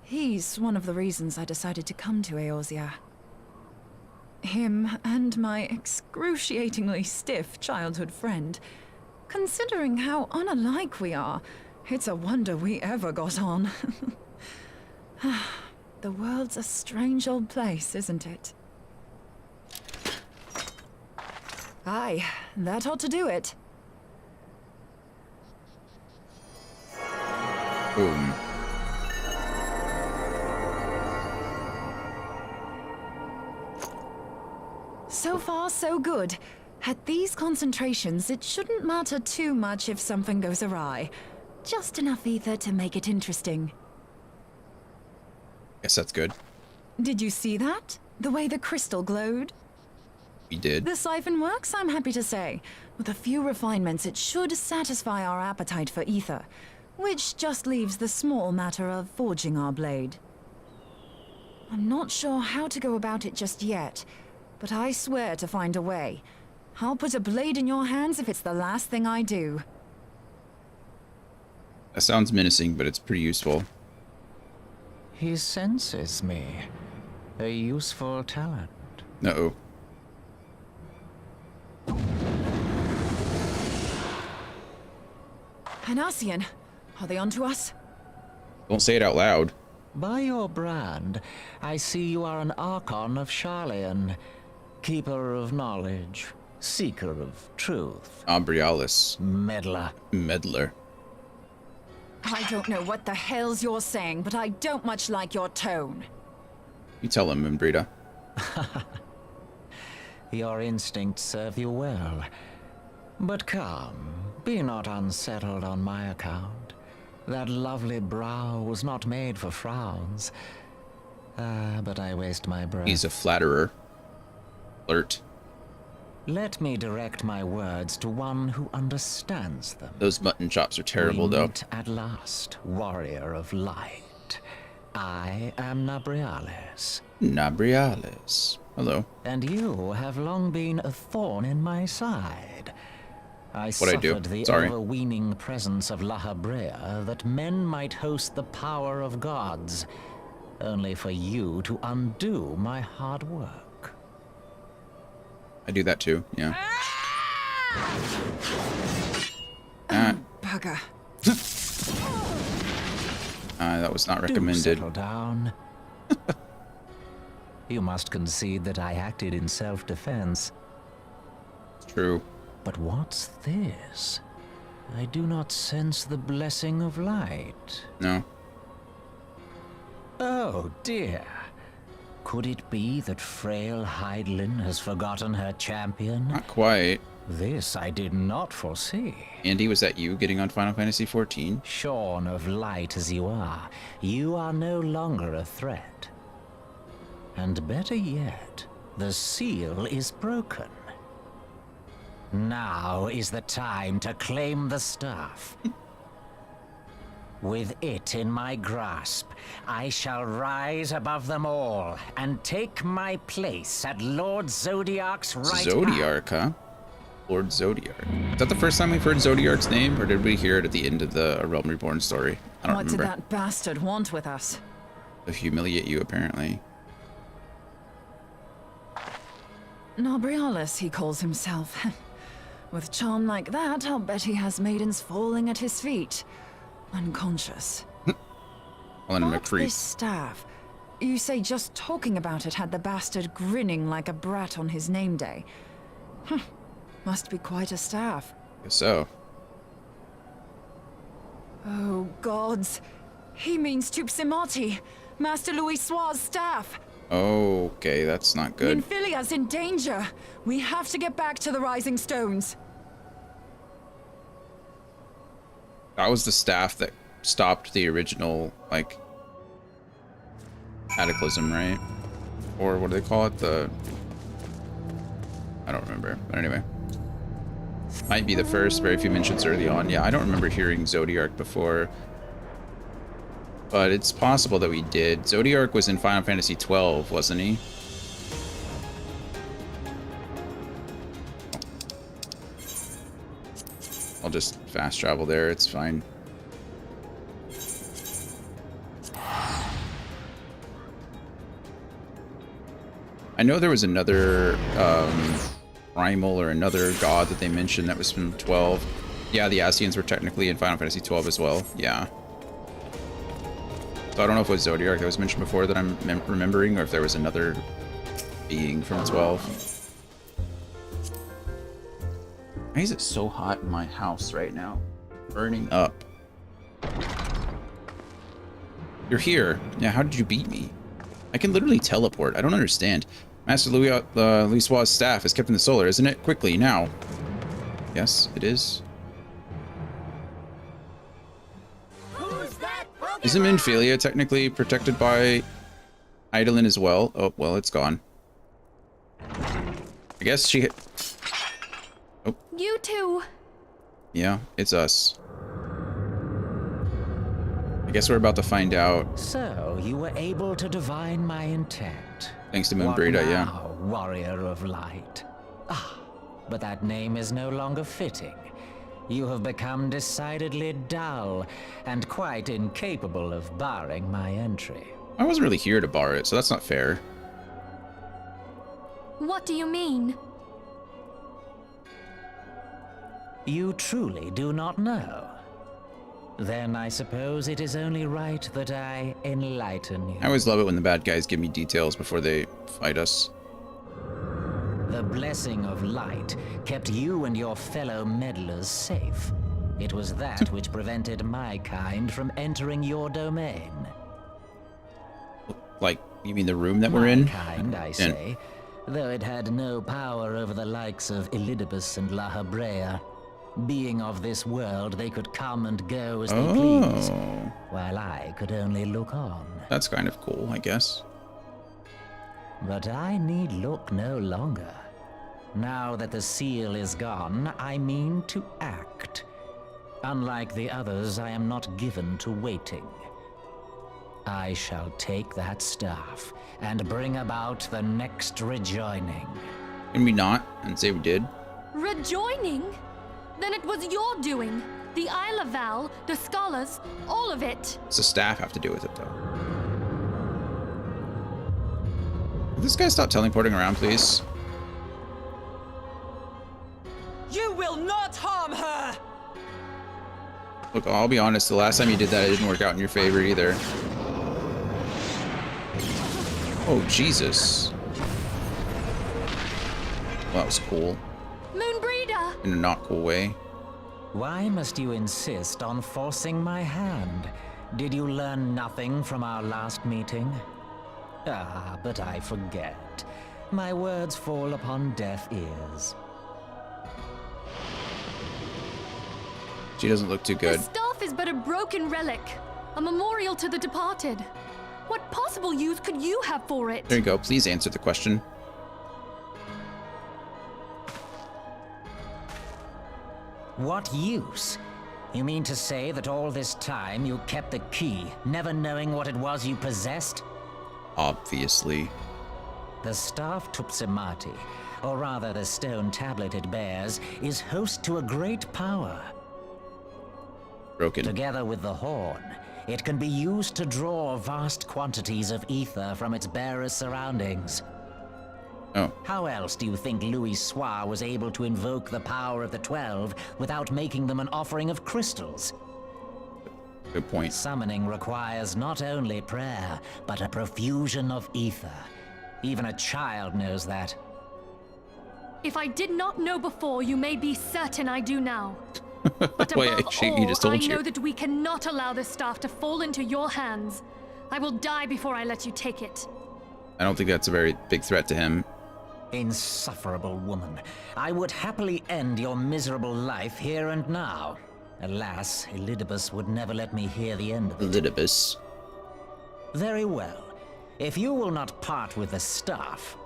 He's one of the reasons I decided to come to Eorzea. Him and my excruciatingly stiff childhood friend. Considering how unalike we are, it's a wonder we ever got on. The world's a strange old place, isn't it? Aye, that ought to do it. Boom. So far, so good. At these concentrations, it shouldn't matter too much if something goes awry. Just enough ether to make it interesting. Guess that's good. Did you see that? The way the crystal glowed? We did. The siphon works, I'm happy to say. With a few refinements, it should satisfy our appetite for ether, which just leaves the small matter of forging our blade. I'm not sure how to go about it just yet, but I swear to find a way. I'll put a blade in your hands if it's the last thing I do. That sounds menacing, but it's pretty useful. He senses me. A useful talent. Uh-oh. Anasian, are they onto us? Don't say it out loud. By your brand, I see you are an Archon of Sharlayan, keeper of knowledge, seeker of truth. Umbrialis. Meddler. Meddler. I don't know what the hell's you're saying, but I don't much like your tone. You tell him, Umbrita. Your instincts serve you well. But come, be not unsettled on my account. That lovely brow was not made for frowns. But I waste my breath. He's a flatterer. Flirt. Let me direct my words to one who understands them. Those mutton chops are terrible, We though. meet at last, warrior of light. I am Nabriales. Nabriales. Hello. And you have long been a thorn in my side. I What'd I do? suffered the Sorry. overweening presence of La Habrea that men might host the power of gods, only for you to undo my hard work. I do that too, yeah. Bugger. That was not Do recommended. settle down. You must concede that I acted in self-defense. True. But what's this? I do not sense the blessing of light. No. Oh dear. Could it be that frail Hydelin has forgotten her champion? Not quite. This I did not foresee. Andy, was that you getting on Final Fantasy XIV? Shorn of light as you are no longer a threat. And better yet, the seal is broken. Now is the time to claim the staff. With it in my grasp, I shall rise above them all and take my place at Lord Zodiark's right hand. Zodiark, huh? Lord Zodiark. Is that the first time we've heard Zodiark's name, or did we hear it at the end of the A Realm Reborn story? I don't What remember. did that bastard want with us? To humiliate you, apparently. Nabrialis, he calls himself. With charm like that, I'll bet he has maidens falling at his feet. Unconscious. Well, I'm a But creep. this staff, you say just talking about it had the bastard grinning like a brat on his name day. Must be quite a staff. Guess so. Oh, gods. He means Tupsimati, Master Louis Soir's staff. Okay, that's not good. Ninfilia's in danger. We have to get back to the Rising Stones. That was the staff that stopped the original, like, cataclysm, right? Or what do they call it? I don't remember. But anyway. Might be the first, very few mentions early on. Yeah, I don't remember hearing Zodiark before. But it's possible that we did. Zodiark was in Final Fantasy XII, wasn't he? I'll just fast travel there, it's fine. I know there was another primal or another god that they mentioned that was from 12. Yeah, the Asians were technically in Final Fantasy 12 as well. Yeah. So I don't know if it was Zodiark that was mentioned before that I'm remembering, or if there was another being from 12. Why is it so hot in my house right now? Burning up. You're here. Yeah, how did you beat me? I can literally teleport. I don't understand. Master Louis' staff is kept in the solar, isn't it? Quickly, now. Yes, it is. Isn't Minfilia technically protected by Eidolon as well? Oh, well, it's gone. I guess she... Oh. You two. Yeah, it's us. I guess we're about to find out. So, you were able to divine my intent. Thanks to Moonbreda, yeah. Warrior of Light. Ah, but that name is no longer fitting. You have become decidedly dull, and quite incapable of barring my entry. I wasn't really here to bar it, so that's not fair. What do you mean? You truly do not know? Then I suppose it is only right that I enlighten you. I always love it when the bad guys give me details before they fight us. The blessing of light kept you and your fellow meddlers safe. It was that which prevented my kind from entering your domain. Like, you mean the room that we're in? My kind, I say, though it had no power over the likes of Elidibus and La Habrea. Being of this world, they could come and go as they pleased, while I could only look on. That's kind of cool, I guess. But I need look no longer. Now that the seal is gone, I mean to act. Unlike the others, I am not given to waiting. I shall take that staff and bring about the next rejoining. Can we not and say we did? Rejoining? Then it was your doing. The Isle of Val, the scholars, all of it. What's the staff have to do with it, though? Will this guy stop teleporting around, please? You will not harm her! Look, I'll be honest, the last time you did that, it didn't work out in your favor either. Oh, Jesus. Well, that was cool. Moonbreda! In a not cool way. Why must you insist on forcing my hand? Did you learn nothing from our last meeting? Ah, but I forget. My words fall upon deaf ears. She doesn't look too good. The staff is but a broken relic, a memorial to the departed. What possible use could you have for it? There you go. Please answer the question. What use? You mean to say that all this time you kept the key, never knowing what it was you possessed? Obviously. The staff Tupsimati, or rather the stone tablet it bears, is host to a great power. Broken. Together with the horn, it can be used to draw vast quantities of ether from its bearer's surroundings. Oh. How else do you think Louis Soir was able to invoke the power of the 12 without making them an offering of crystals? Good point. Summoning requires not only prayer, but a profusion of ether. Even a child knows that. If I did not know before, you may be certain I do now. But above Wait, he just told I you. know that we cannot allow this staff to fall into your hands. I will die before I let you take it. I don't think that's a very big threat to him. Insufferable woman. I would happily end your miserable life here and now. Alas, Elidibus would never let me hear the end of it. Elidibus. Very well. If you will not part with the staff,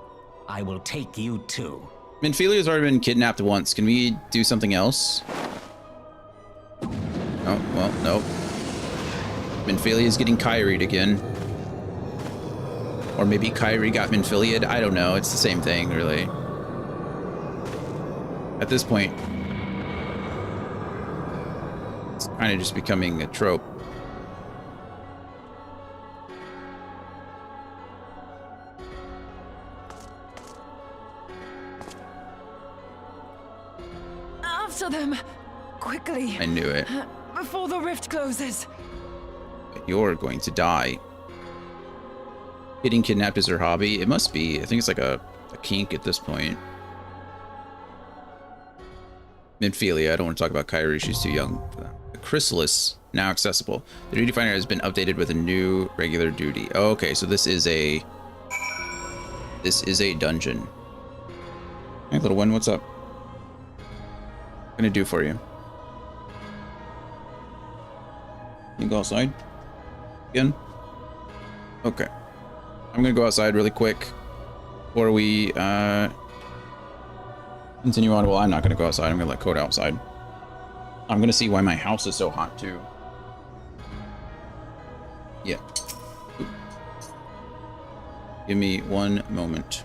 I will take you too. Minfilia's already been kidnapped once. Can we do something else? Oh, well, nope. Minfilia's getting Kyrie'd again. Or maybe Kyrie got Minfilia'd. I don't know. It's the same thing, really. At this point, it's kind of just becoming a trope. After them! Quickly! I knew it. Before the rift closes! You're going to die. Getting kidnapped is her hobby. It must be. I think it's like a kink at this point. Minfilia. I don't want to talk about Kyrie. She's too young for that. The Chrysalis, now accessible. The duty finder has been updated with a new regular duty. Oh, okay, so this is a This is a dungeon. Hey, little one, what's up? What can I do for you? You go outside? Again? Okay. I'm gonna go outside really quick before we continue on. Well, I'm not gonna go outside. I'm gonna let Coda outside. I'm gonna see why my house is so hot too. Yeah. Ooh. Give me one moment.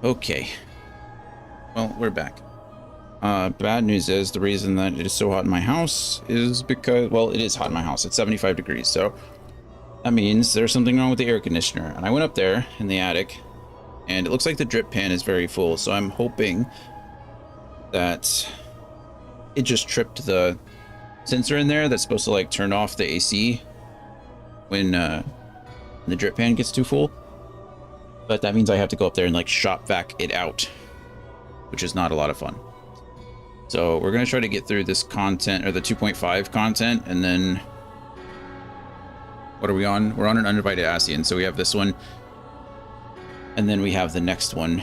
Okay. Well, we're back. Bad news is the reason that it is so hot in my house is because, well, it is hot in my house. It's 75 degrees, so that means there's something wrong with the air conditioner. And I went up there in the attic, and it looks like the drip pan is very full, so I'm hoping that it just tripped the sensor in there that's supposed to, like, turn off the AC when the drip pan gets too full. But that means I have to go up there and, like, shop vac it out, which is not a lot of fun. So we're going to try to get through this content, or the 2.5 content, and then what are we on? We're on an uninvited Ascian, so we have this one, and then we have the next one,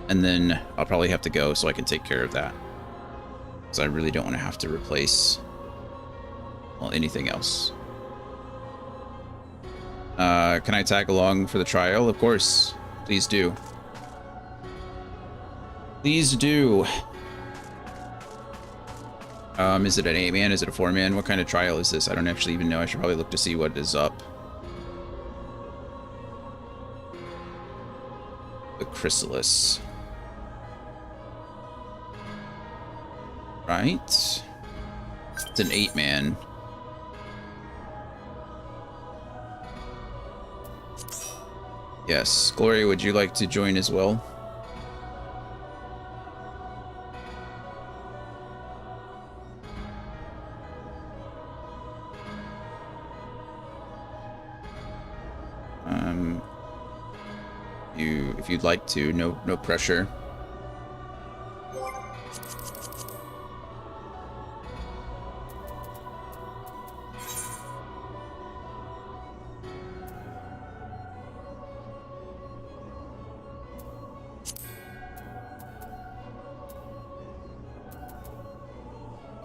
and then I'll probably have to go so I can take care of that. because I really don't want to have to replace, well, anything else. Can I tag along for the trial? Of course. Please do. Please do. Is it an 8-man? Is it a 4-man? What kind of trial is this? I don't actually even know. I should probably look to see what is up. The Chrysalis. Right. It's an 8-man. Yes. Gloria, would you like to join as well? If you'd like to, no pressure.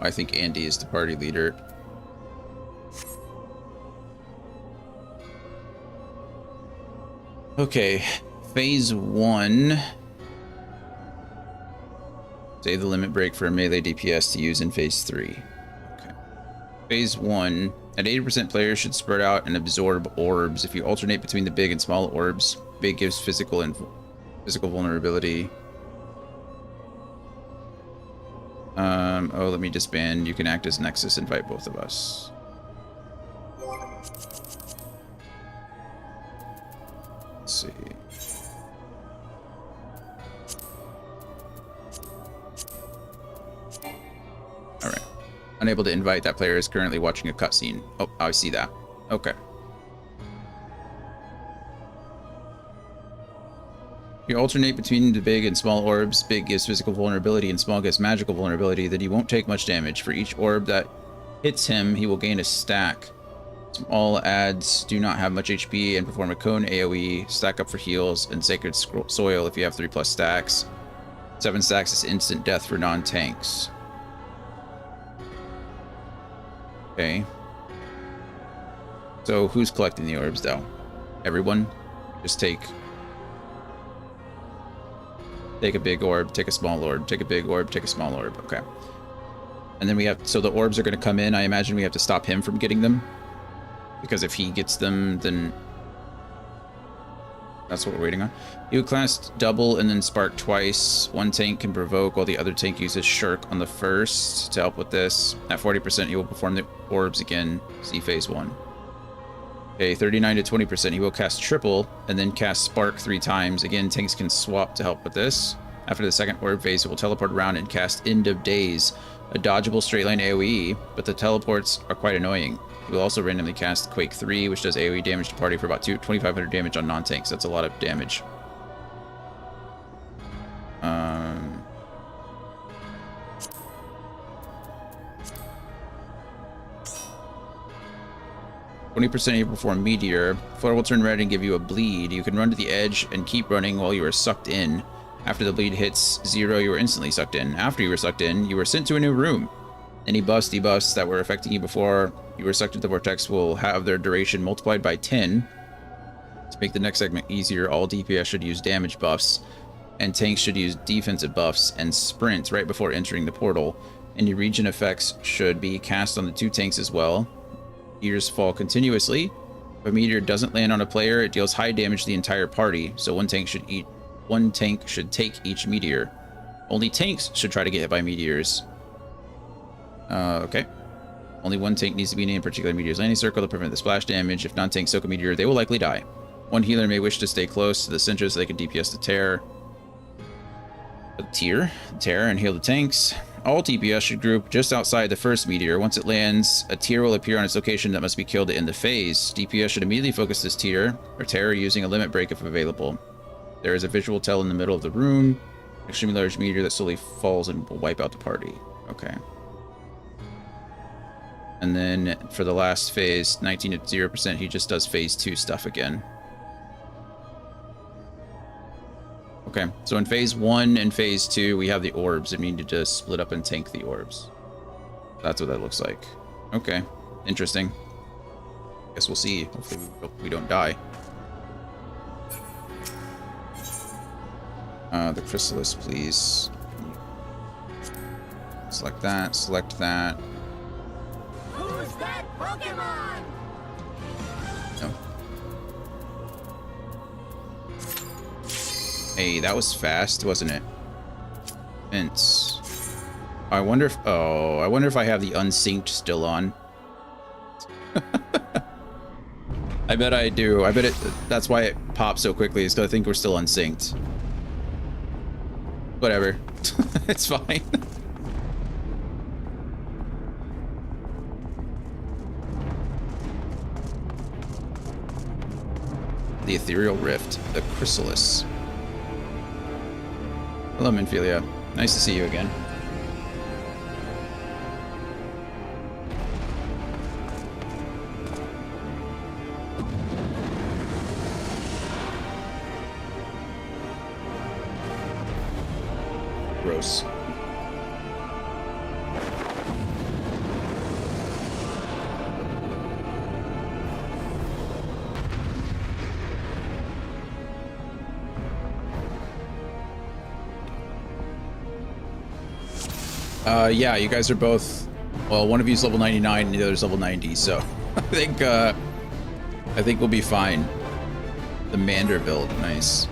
I think Andy is the party leader. Okay, phase 1. Save the limit break for a melee DPS to use in phase 3. Okay. Phase 1. At 80%, players should spread out and absorb orbs. If you alternate between the big and small orbs, big gives physical vulnerability. Oh, let me disband. You can act as Nexus and fight both of us. Let's see. Alright. Unable to invite. That player is currently watching a cutscene. Oh, I see that. Okay. You alternate between the big and small orbs. Big gives physical vulnerability and small gives magical vulnerability. Then he won't take much damage. For each orb that hits him, he will gain a stack. Small adds do not have much HP and perform a cone AoE. Stack up for heals and Sacred Soil if you have 3+ stacks. 7 stacks is instant death for non-tanks. Okay. So who's collecting the orbs though? Everyone? Just take a big orb, take a small orb, take a big orb, take a small orb. Okay. And then we have, so the orbs are going to come in. I imagine we have to stop him from getting them. Because if he gets them, then that's what we're waiting on. You class double and then spark twice. One tank can provoke while the other tank uses shirk on the first to help with this. At 40%, he will perform the orbs again. See phase 1. Okay, 39 to 20%, he will cast triple and then cast spark 3 times. Again, tanks can swap to help with this. After the second orb phase, it will teleport around and cast End of Days, a dodgeable straight line AoE, but the teleports are quite annoying. He will also randomly cast Quake 3, which does AoE damage to party for about 2,500 damage on non-tanks. That's a lot of damage. 20% you perform Meteor. Floor will turn red and give you a bleed. You can run to the edge and keep running while you are sucked in. After the bleed hits 0, you are instantly sucked in. After you were sucked in, you were sent to a new room. Any buffs, debuffs that were affecting you before you were sucked into the vortex will have their duration multiplied by 10. To make the next segment easier, all DPS should use damage buffs, and tanks should use defensive buffs and sprint right before entering the portal. Any region effects should be cast on the 2 tanks as well. Meteors fall continuously. If a meteor doesn't land on a player, it deals high damage to the entire party, so one tank should take each meteor. Only tanks should try to get hit by meteors. Okay. Only one tank needs to be named particular meteor's landing circle to prevent the splash damage. If non-tanks soak a meteor, they will likely die. One healer may wish to stay close to the center so they can DPS the tear. Tear and heal the tanks. All DPS should group just outside the first meteor. Once it lands, a tier will appear on its location that must be killed to end the phase. DPS should immediately focus this tier or terror using a limit break if available. There is a visual tell in the middle of the room. Extremely large meteor that slowly falls and will wipe out the party. Okay. And then for the last phase, 19 to 0%, he just does phase 2 stuff again. Okay, so in phase 1 and phase 2, we have the orbs, and we need to just split up and tank the orbs. That's what that looks like. Okay, interesting. Guess we'll see. Hopefully we don't die. The chrysalis, please. Select that, select that. Who's that Pokemon? No. Hey, that was fast, wasn't it? Mints. I wonder if I have the unsynced still on. I bet I do. I bet that's why it pops so quickly, is because I think we're still unsynced. Whatever. It's fine. The ethereal rift, the chrysalis. Hello, Minfilia. Nice to see you again. Gross. Yeah, you guys are both, well, one of you's level 99 and the other's level 90, so I think we'll be fine. The Mander build, nice.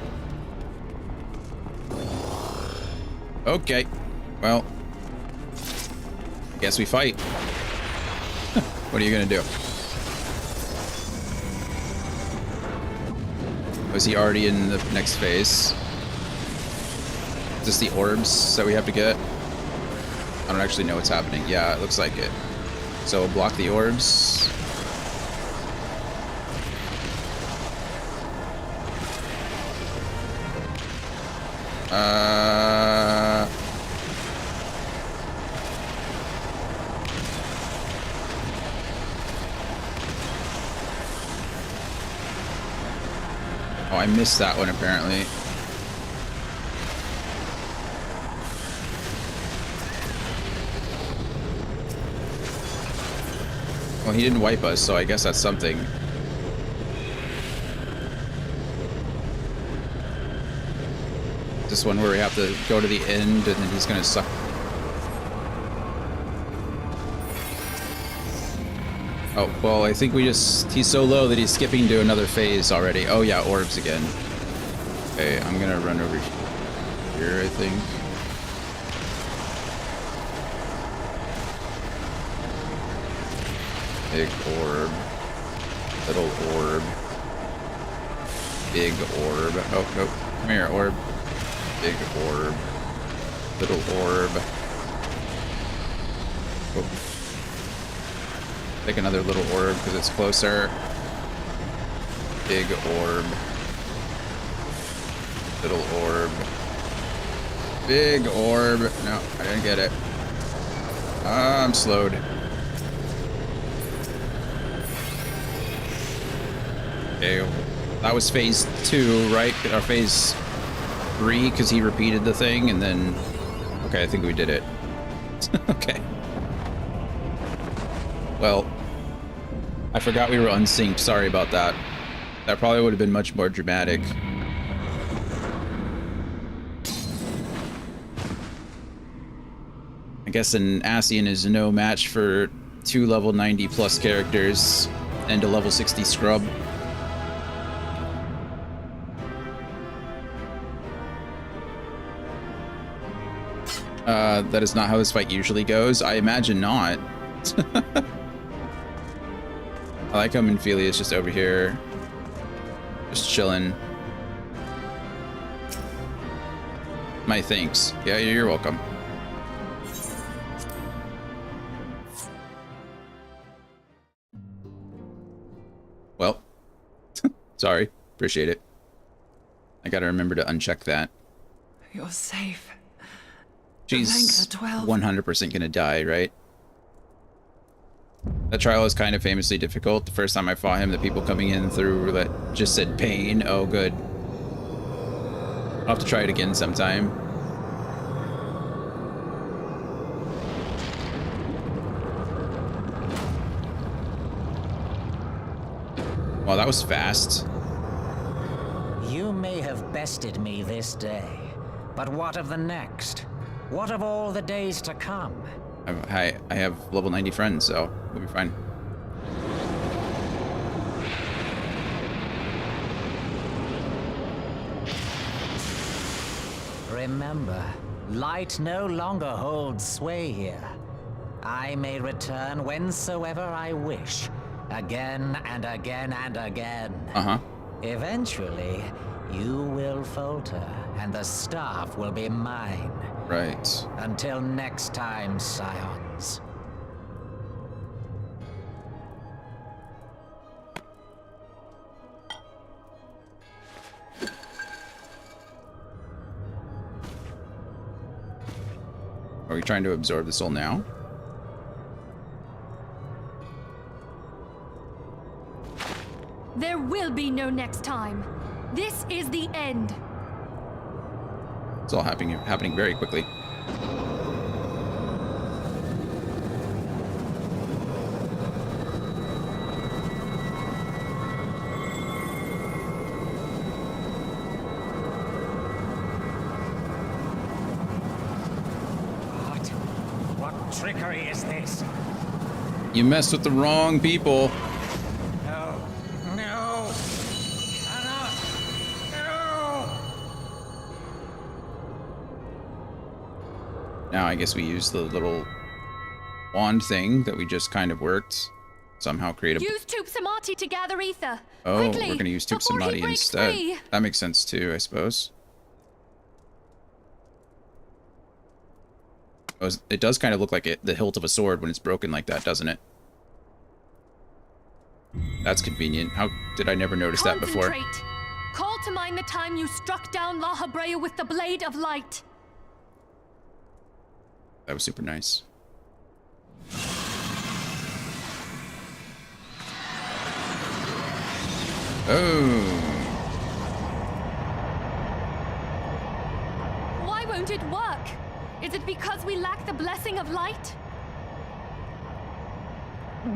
Okay, well, guess we fight. What are you gonna do? Was he already in the next phase? Is this the orbs that we have to get? I don't actually know what's happening. Yeah, it looks like it. So we'll block the orbs. Oh, I missed that one apparently. Well, he didn't wipe us, so I guess that's something. This one where we have to go to the end and then he's gonna suck. Oh, well, I think he's so low that he's skipping to another phase already. Oh yeah, orbs again. Okay, I'm gonna run over here, I think. Big orb. Little orb. Big orb. Oh, nope. Come here, orb. Big orb. Little orb. Oh. Take another little orb because it's closer. Big orb. Little orb. Big orb. No, I didn't get it. I'm slowed. Okay, that was phase 2, right? Or phase 3, because he repeated the thing, and then... Okay, I think we did it. Okay. Well, I forgot we were unsynced. Sorry about that. That probably would have been much more dramatic. I guess an Ascian is no match for 2 level 90 plus characters and a level 60 scrub. That is not how this fight usually goes. I imagine not. I like how Minfilia is just over here. Just chilling. My thanks. Yeah, you're welcome. Well, sorry. Appreciate it. I gotta remember to uncheck that. You're safe. She's 100% gonna die, right? That trial is kind of famously difficult. The first time I fought him, the people coming in through that just said pain. Oh, good. I'll have to try it again sometime. Wow, that was fast. You may have bested me this day, but what of the next? What of all the days to come? I have level 90 friends, so we'll be fine. Remember, light no longer holds sway here. I may return whensoever I wish, again and again and again. Uh-huh. Eventually, you will falter, and the staff will be mine. Right. Until next time, scions. Are we trying to absorb the soul now? There will be no next time. This is the end. It's all happening very quickly. What trickery is this? You messed with the wrong people. No. No. Cannot. No. Now I guess we use the little wand thing that we just kind of worked. Somehow create a... Use Tup Samati to gather ether. Oh, Quickly, we're going to use Tup before he Samati breaks instead. free. That makes sense too, I suppose. Oh, it does kind of look like the hilt of a sword when it's broken like that, doesn't it? That's convenient. How did I never notice that before? Concentrate. Call to mind the time you struck down La Habrea with the blade of light. That was super nice. Oh. Why won't it work? Is it because we lack the blessing of light?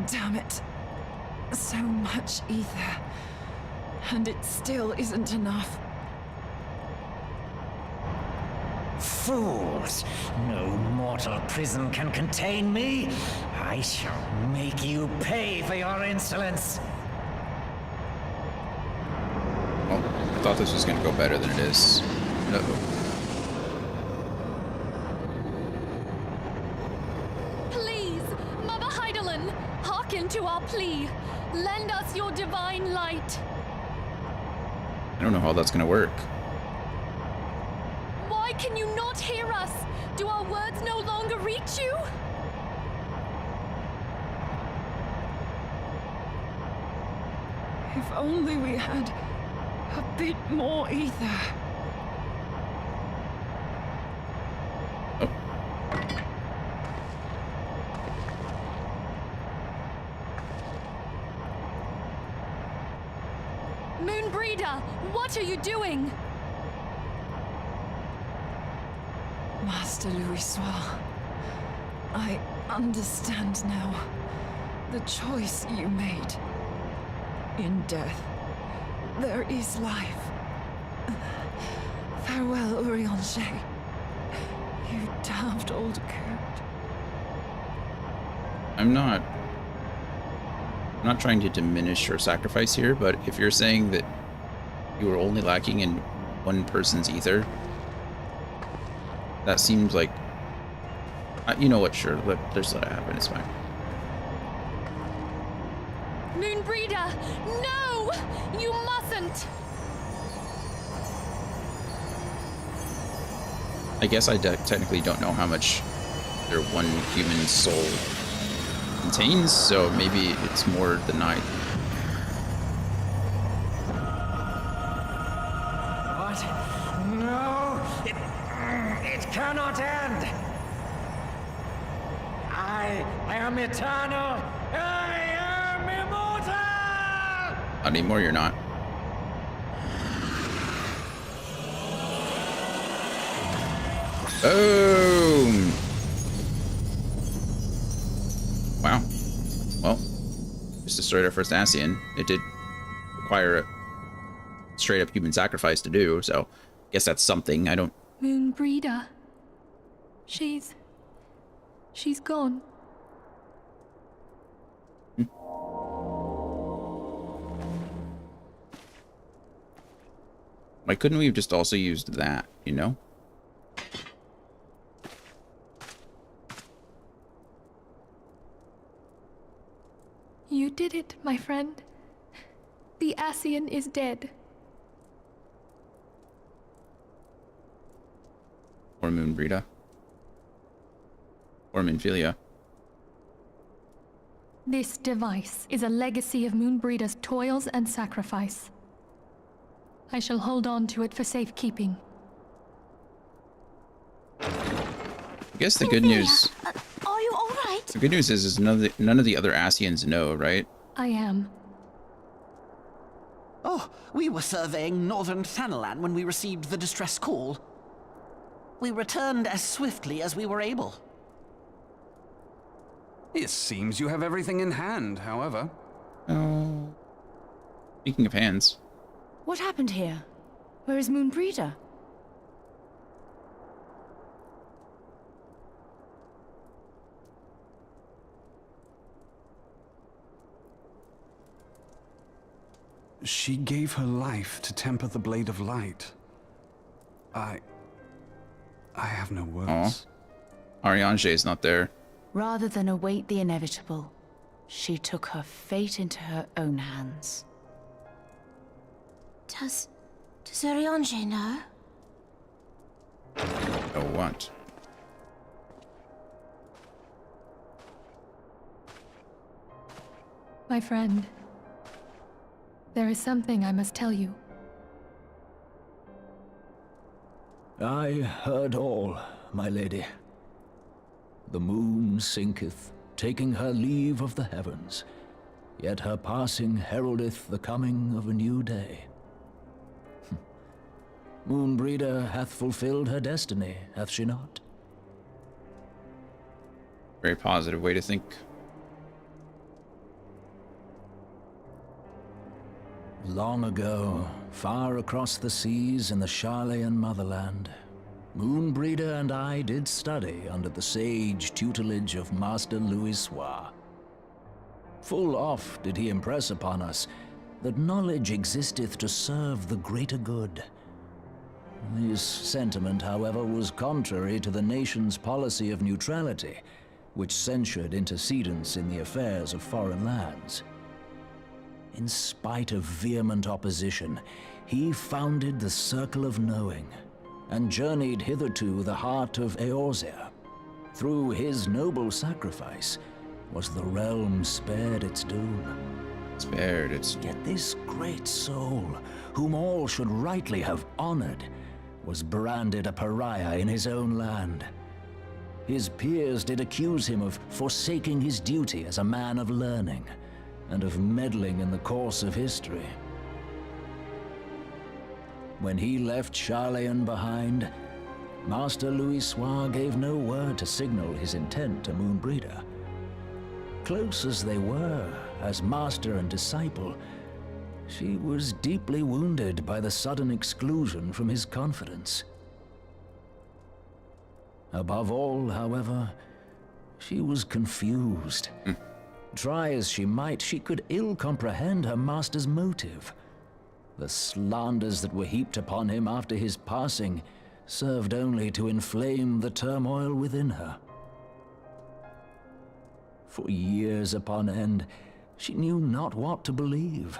Damn it. So much ether. And it still isn't enough. Fools! No mortal prison can contain me. I shall make you pay for your insolence. Well, I thought this was going to go better than it is. Uh-oh. Please, Mother Heidelin, hearken to our plea. Lend us your divine light. I don't know how that's going to work. Why can you not hear us? Do our words no longer reach you? If only we had a bit more ether. Moonbreeder, what are you doing? Master Louisoix, I understand now. The choice you made. In death, there is life. Farewell, Urianger. You damned old coot. I'm not trying to diminish your sacrifice here, but if you're saying that you were only lacking in one person's ether, that seems like... you know what, sure, just let it happen, it's fine. Moonbreeder, no! You mustn't! I guess I technically don't know how much their one human soul contains, so maybe it's more than I... What? No! It cannot end! I am eternal! I am immortal! Not anymore, you're not. Boom! Wow. Well, just destroyed our first Ascian. It did require a straight up human sacrifice to do, so I guess that's something. I don't... Moonbreeder. She's gone. Why couldn't we have just also used that, you know? You did it, my friend. The Ascian is dead. Or Moonbreeder. Or Minfilia. This device is a legacy of Moonbreeder's toils and sacrifice. I shall hold on to it for safekeeping. I guess the good news... Are you all right? The good news is none of the other Ascians know, right? I am. Oh, we were surveying northern Thanalan when we received the distress call. We returned as swiftly as we were able. It seems you have everything in hand, however. Oh. Speaking of hands. What happened here? Where is Moonbreeder? She gave her life to temper the Blade of Light. I have no words. Ariange is not there. Rather than await the inevitable, she took her fate into her own hands. Does Ariange know? Oh, what? My friend, there is something I must tell you. I heard all, my lady. The moon sinketh, taking her leave of the heavens, yet her passing heraldeth the coming of a new day. Moonbreeder hath fulfilled her destiny, hath she not? Very positive way to think. Long ago, far across the seas in the Sharlayan motherland, Moonbreeder and I did study under the sage tutelage of Master Louisoix. Full oft did he impress upon us that knowledge existeth to serve the greater good. This sentiment, however, was contrary to the nation's policy of neutrality, which censured intercedence in the affairs of foreign lands. In spite of vehement opposition, he founded the Circle of Knowing, and journeyed hitherto the heart of Eorzea. Through his noble sacrifice, was the realm spared its doom. Spared its doom. Yet this great soul, whom all should rightly have honored, was branded a pariah in his own land. His peers did accuse him of forsaking his duty as a man of learning, and of meddling in the course of history. When he left Sharlayan behind, Master Louisoix gave no word to signal his intent to Moonbreeder. Close as they were, as master and disciple, she was deeply wounded by the sudden exclusion from his confidence. Above all, however, she was confused. Try as she might, she could ill comprehend her master's motive. The slanders that were heaped upon him after his passing served only to inflame the turmoil within her. For years upon end, she knew not what to believe.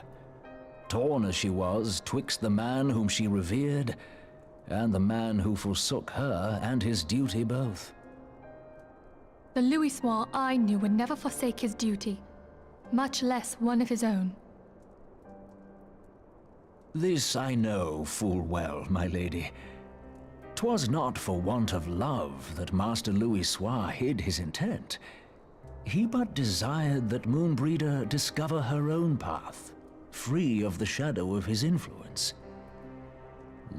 Torn as she was twixt the man whom she revered and the man who forsook her and his duty both. The Louisoix I knew would never forsake his duty, much less one of his own. This I know full well, my lady. 'Twas not for want of love that Master Louisoix hid his intent. He but desired that Moonbreeder discover her own path, free of the shadow of his influence.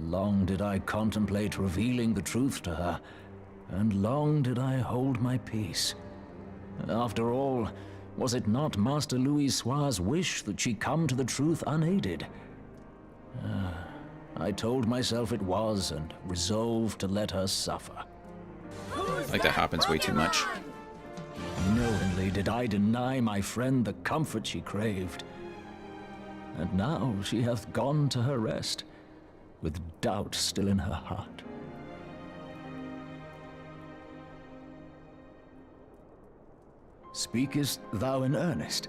Long did I contemplate revealing the truth to her, and long did I hold my peace. After all, was it not Master Louis Soir's wish that she come to the truth unaided? I told myself it was, and resolved to let her suffer. Like that happens way too much. Knowingly did I deny my friend the comfort she craved. And now she hath gone to her rest, with doubt still in her heart. Speakest thou in earnest?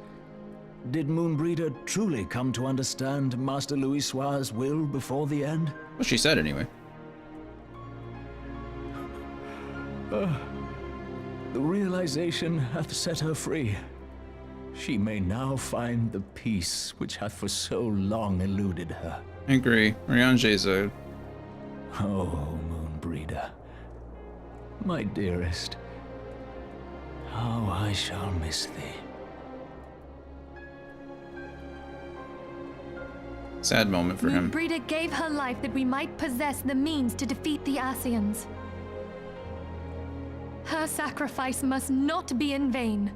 Did Moonbreeder truly come to understand Master Louis Soir's will before the end? Well, she said anyway. The realization hath set her free. She may now find the peace which hath for so long eluded her. I agree. Riange's a... Oh, Moonbreeder. My dearest. How I shall miss thee. Sad moment for him. Moonbreeder gave her life that we might possess the means to defeat the Ascians. Her sacrifice must not be in vain.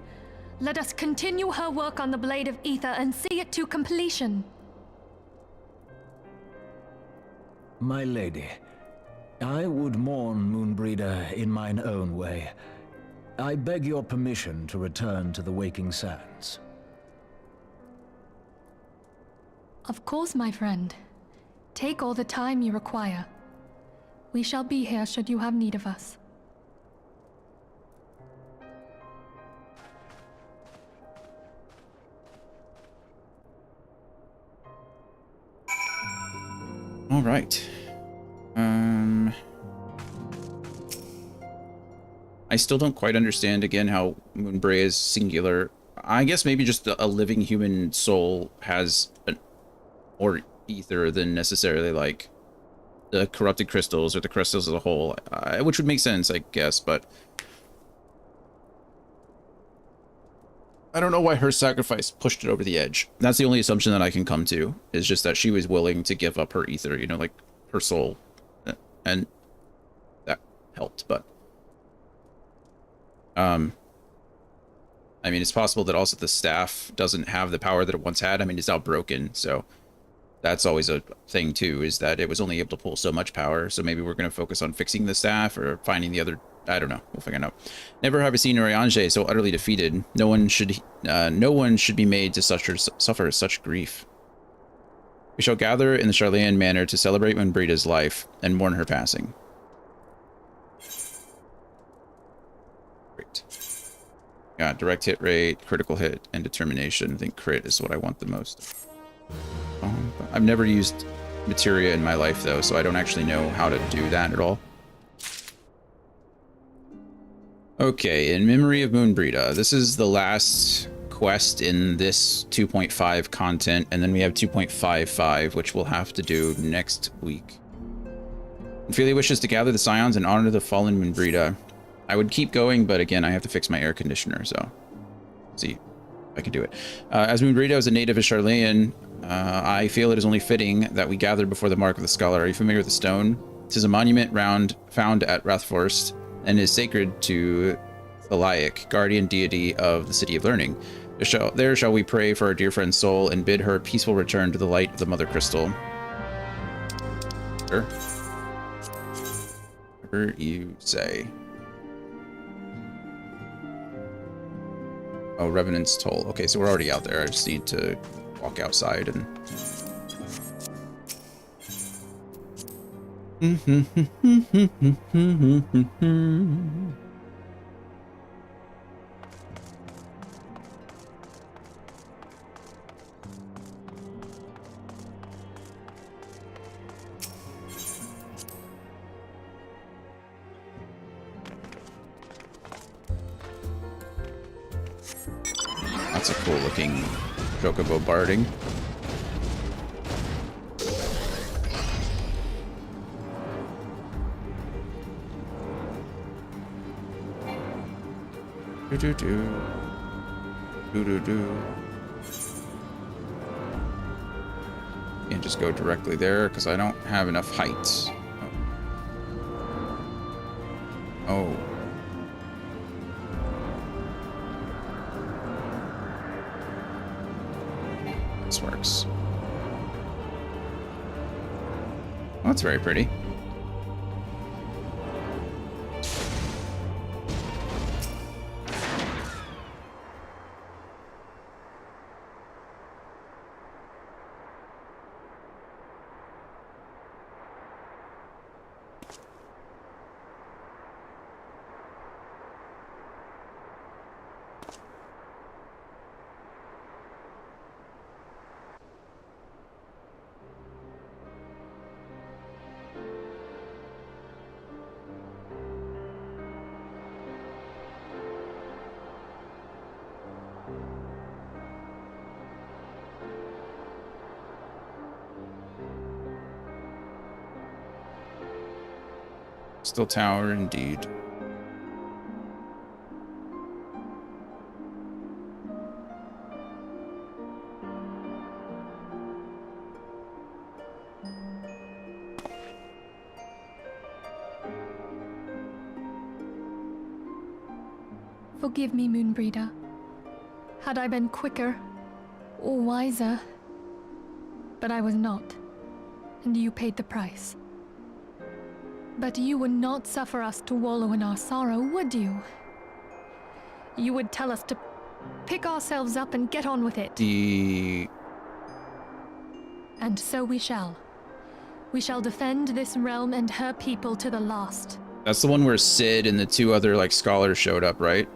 Let us continue her work on the Blade of Ether and see it to completion. My lady, I would mourn Moonbreeder in mine own way. I beg your permission to return to the Waking Sands. Of course, my friend. Take all the time you require. We shall be here should you have need of us. All right. I still don't quite understand again how Moonbray is singular. I guess maybe just a living human soul has more ether than necessarily like the corrupted crystals or the crystals as a whole, which would make sense, I guess, but I don't know why her sacrifice pushed it over the edge. That's the only assumption that I can come to, is just that she was willing to give up her ether, you know, like her soul, and that helped, but I mean, it's possible that also the staff doesn't have the power that it once had. I mean, it's now broken, so that's always a thing too, is that it was only able to pull so much power. So maybe we're going to focus on fixing the staff or finding the other. I don't know. We'll figure it out. Never have I seen Riange so utterly defeated. No one should be made to suffer such grief. We shall gather in the Charlean manor to celebrate Moonbreeda's life and mourn her passing. Great. Yeah, direct hit rate, critical hit, and determination. I think crit is what I want the most. I've never used materia in my life, though, so I don't actually know how to do that at all. Okay, in memory of Moonbreeda, this is the last quest in this 2.5 content, and then we have 2.55, which we'll have to do next week. Ophelia wishes to gather the Scions and honor the fallen Moonbreeda. I would keep going, but again, I have to fix my air conditioner, so see if I can do it. As Moonbreeda is a native of Charlean, I feel it is only fitting that we gather before the Mark of the Scholar. Are you familiar with the stone? It is a monument found at Rathforst and is sacred to Thaliac, guardian deity of the City of Learning. There shall we pray for our dear friend's soul and bid her a peaceful return to the light of the Mother Crystal. Sure. Whatever you say. Oh, Revenant's Toll. Okay, so we're already out there. I just need to walk outside and... That's a cool looking chocobo barding. Can't just go directly there because I don't have enough height. Oh. This works. Oh, that's very pretty. Still tower, indeed. Forgive me, Moonbreeder. Had I been quicker or wiser, but I was not, and you paid the price. But you would not suffer us to wallow in our sorrow, would you? You would tell us to pick ourselves up and get on with it. And so we shall. We shall defend this realm and her people to the last. That's the one where Sid and the two other, like, scholars showed up, right?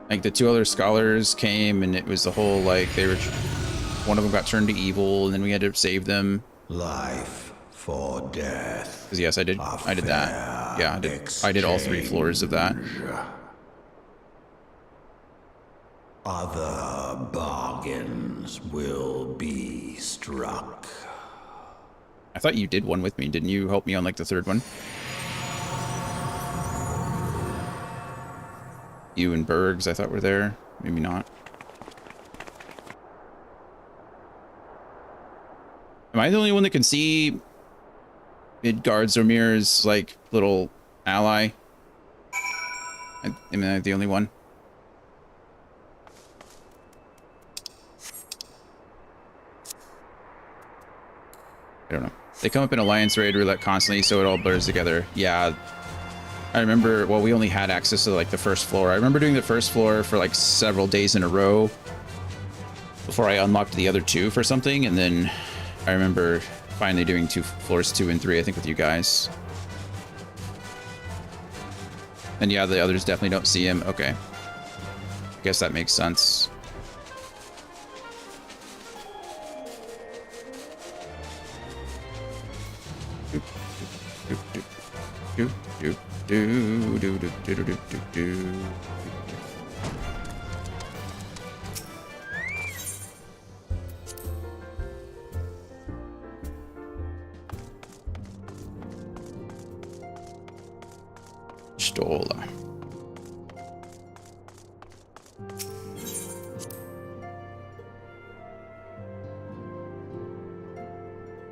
Like, the two other scholars came, and it was the whole, like, they were... One of them got turned to evil, and then we had to save them. Life for death. Because yes, I did that. Yeah, I did all 3 floors of that. Other bargains will be struck. I thought you did one with me. Didn't you help me on, like, the 3rd one? You and Bergs, I thought, were there. Maybe not. Am I the only one that can see Midgard Zormir's, like, little ally? Am I the only one? I don't know. They come up in Alliance Raid Roulette constantly, so it all blurs together. Yeah. I remember, well, we only had access to, like, the 1st floor. I remember doing the 1st floor for, like, several days in a row before I unlocked the other 2 for something, and then I remember finally doing floors 2 and 3, I think, with you guys. And yeah, the others definitely don't see him. Okay. I guess that makes sense. Stola.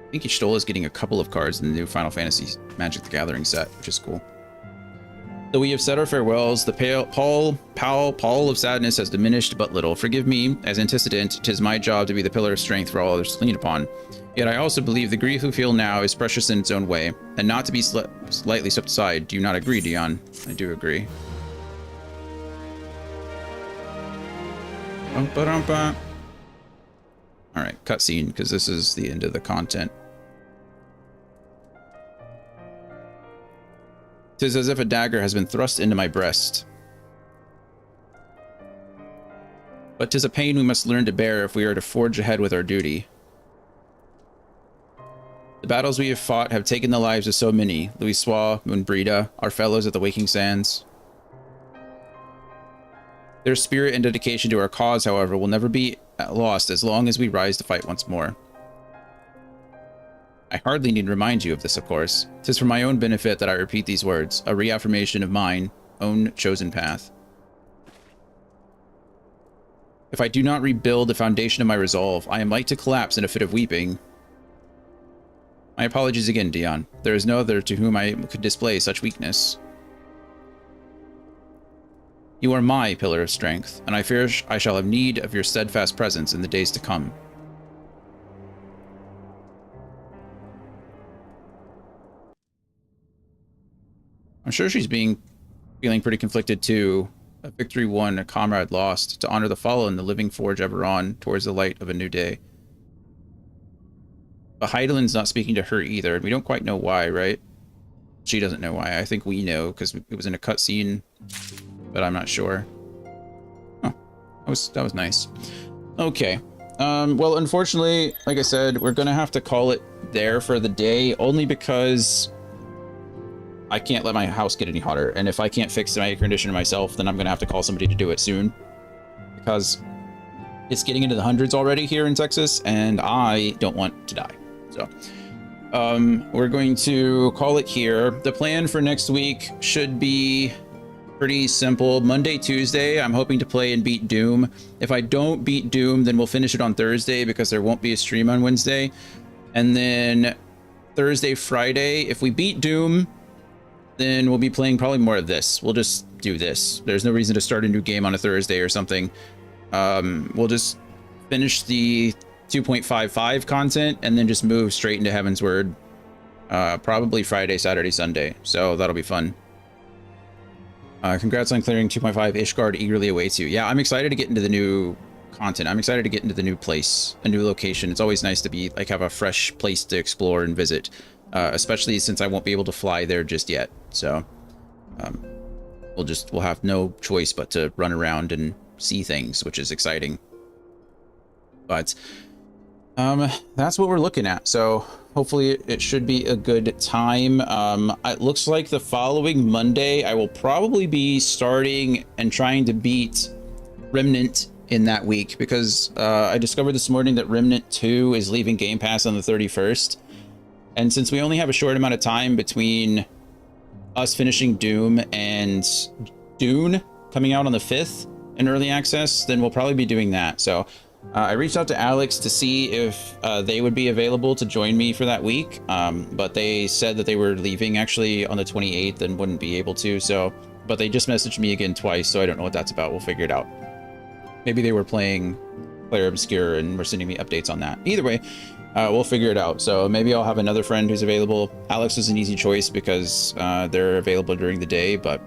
I think Stola is getting a couple of cards in the new Final Fantasy Magic the Gathering set, which is cool. Though we have said our farewells, the pall of sadness has diminished but little. Forgive me, as antecedent, 'tis my job to be the pillar of strength for all others to lean upon. Yet I also believe the grief we feel now is precious in its own way, and not to be lightly swept aside. Do you not agree, Dion? I do agree. Alright, cutscene, because this is the end of the content. 'Tis as if a dagger has been thrust into my breast. But 'tis a pain we must learn to bear if we are to forge ahead with our duty. The battles we have fought have taken the lives of so many. Louisoix, Moonbreeda, our fellows at the Waking Sands. Their spirit and dedication to our cause, however, will never be lost as long as we rise to fight once more. I hardly need remind you of this, of course. 'Tis for my own benefit that I repeat these words, a reaffirmation of mine own chosen path. If I do not rebuild the foundation of my resolve, I am like to collapse in a fit of weeping. My apologies again, Dion. There is no other to whom I could display such weakness. You are my pillar of strength, and I fear I shall have need of your steadfast presence in the days to come. I'm sure she's feeling pretty conflicted too. A victory won, a comrade lost, to honor the fallen, the living forge ever on, towards the light of a new day. But Heidelin's not speaking to her either, and we don't quite know why, right? She doesn't know why. I think we know, because it was in a cutscene, but I'm not sure. Huh. That was nice. Okay. Well, unfortunately, like I said, we're gonna have to call it there for the day, only because I can't let my house get any hotter, and if I can't fix my air conditioner myself, then I'm gonna have to call somebody to do it soon, because it's getting into the hundreds already here in Texas, and I don't want to die. So, we're going to call it here. The plan for next week should be pretty simple. Monday, Tuesday, I'm hoping to play and beat Doom. If I don't beat Doom, then we'll finish it on Thursday, because there won't be a stream on Wednesday. And then Thursday, Friday, if we beat Doom, then we'll be playing probably more of this. We'll just do this. There's no reason to start a new game on a Thursday or something. We'll just finish the 2.55 content and then just move straight into Heaven's Word. Probably Friday, Saturday, Sunday. So that'll be fun. Congrats on clearing 2.5. Ishgard eagerly awaits you. Yeah, I'm excited to get into the new content. I'm excited to get into the new place, a new location. It's always nice to be like have a fresh place to explore and visit, especially since I won't be able to fly there just yet. So we'll have no choice but to run around and see things, which is exciting. But that's what we're looking at. So hopefully it should be a good time. It looks like the following Monday I will probably be starting and trying to beat Remnant in that week, because I discovered this morning that Remnant 2 is leaving Game Pass on the 31st. And since we only have a short amount of time between us finishing Doom and Dune coming out on the 5th in early access, then we'll probably be doing that. So I reached out to Alex to see if they would be available to join me for that week, but they said that they were leaving actually on the 28th and wouldn't be able to. So, but they just messaged me again twice, so I don't know what that's about. We'll figure it out. Maybe they were playing Player Obscure and were sending me updates on that. Either way, we'll figure it out. So maybe I'll have another friend who's available. Alex is an easy choice because they're available during the day, but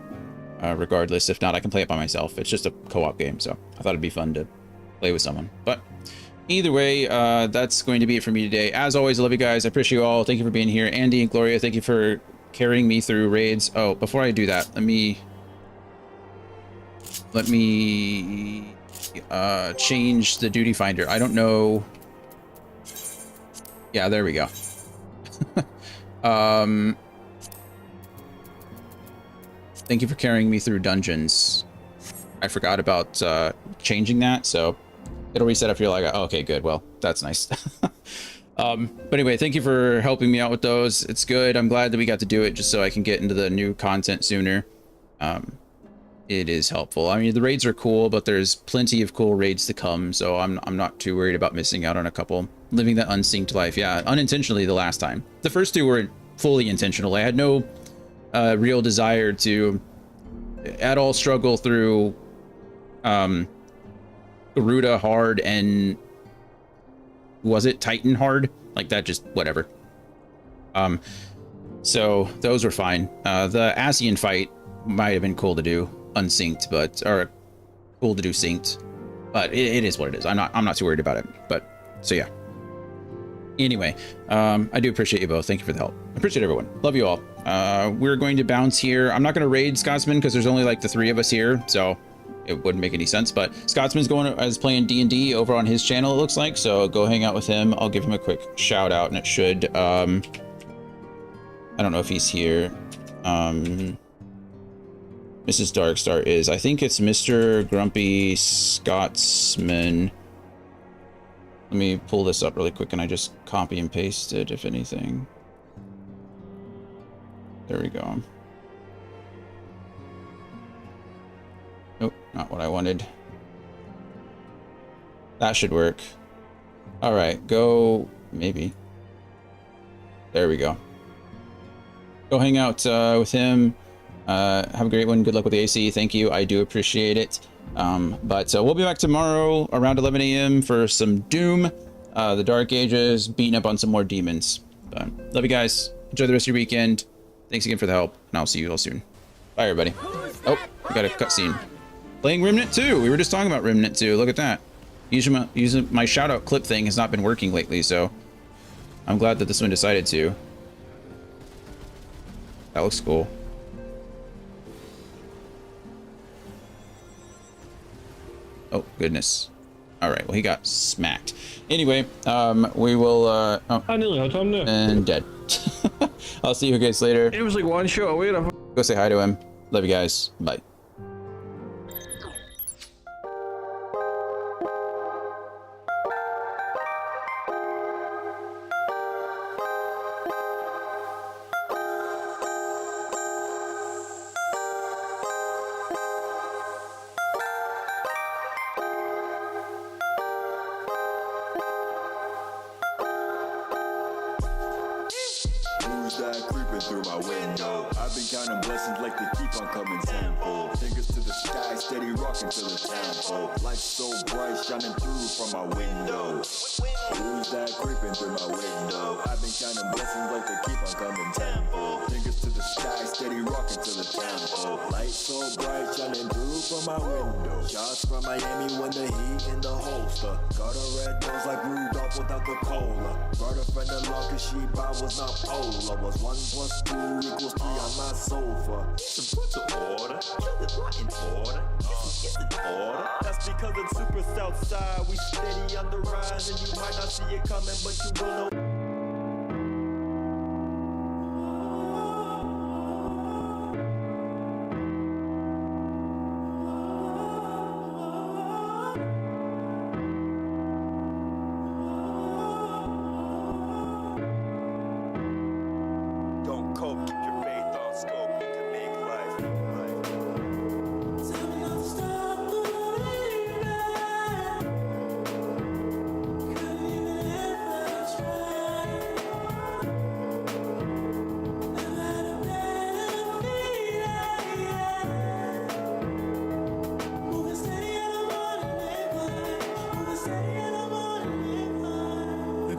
regardless, if not, I can play it by myself. It's just a co-op game, so I thought it'd be fun to play with someone. But either way, that's going to be it for me today. As always, I love you guys. I appreciate you all. Thank you for being here. Andy and Gloria, thank you for carrying me through raids. Oh, before I do that, let me change the duty finder. I don't know. Yeah, there we go. Thank you for carrying me through dungeons. I forgot about changing that, so it'll reset if you're like, oh, okay, good. Well, that's nice. But anyway, thank you for helping me out with those. It's good. I'm glad that we got to do it just so I can get into the new content sooner. It is helpful. I mean, the raids are cool, but there's plenty of cool raids to come, so I'm not too worried about missing out on a couple. Living that unsynced life, yeah, unintentionally the last time. The first two were fully intentional. I had no real desire to at all struggle through Garuda hard and was it Titan hard? Like that, just whatever. So those were fine. The ASEAN fight might have been cool to do unsynced, but or cool to do synced, but it is what it is. I'm not too worried about it. But so yeah. Anyway, I do appreciate you both. Thank you for the help. I appreciate everyone. Love you all. We're going to bounce here. I'm not going to raid Scotsman because there's only like the 3 of us here, so it wouldn't make any sense. But Scotsman's playing D&D over on his channel, it looks like. So go hang out with him. I'll give him a quick shout out, and it should. I don't know if he's here. Mrs. Darkstar is. I think it's Mr. Grumpy Scotsman. Let me pull this up really quick, and I just copy and paste it, if anything. There we go. Nope, not what I wanted. That should work. All right, go, maybe. There we go. Go hang out with him. Have a great one. Good luck with the AC. Thank you. I do appreciate it. But we'll be back tomorrow around 11 a.m. for some Doom, the Dark Ages, beating up on some more demons. But love you guys. Enjoy the rest of your weekend. Thanks again for the help, and I'll see you all soon. Bye, everybody. Oh, we got a cutscene. Playing Remnant 2. We were just talking about Remnant 2. Look at that. Using my shout-out clip thing has not been working lately, so I'm glad that this one decided to. That looks cool. Oh, goodness. All right, well, he got smacked. Anyway, we will, oh, and dead. I'll see you guys later. It was like one shot away. Go say hi to him. Love you guys. Bye. Who's that creeping through my window? I've been counting blessings like they keep on coming tenfold. Fingers to the sky, steady rocking till the town full. Light so bright, shining through from my window. Who's that creeping through my window? I've been counting blessings like they keep on coming tenfold. Fingers to the sky, steady rocking till the town full. Light so bright, shining through from my window. Shots from Miami when the heat in the holster. Got a red nose like Rudolph without the cola. Brought a friend along cause she by was not polar. Was 1 + 2 = 3 on my sofa. So put the order, kill it right in order. It's in order. That's because it's super south side. We steady on the rise and you might not see it coming, but you will know.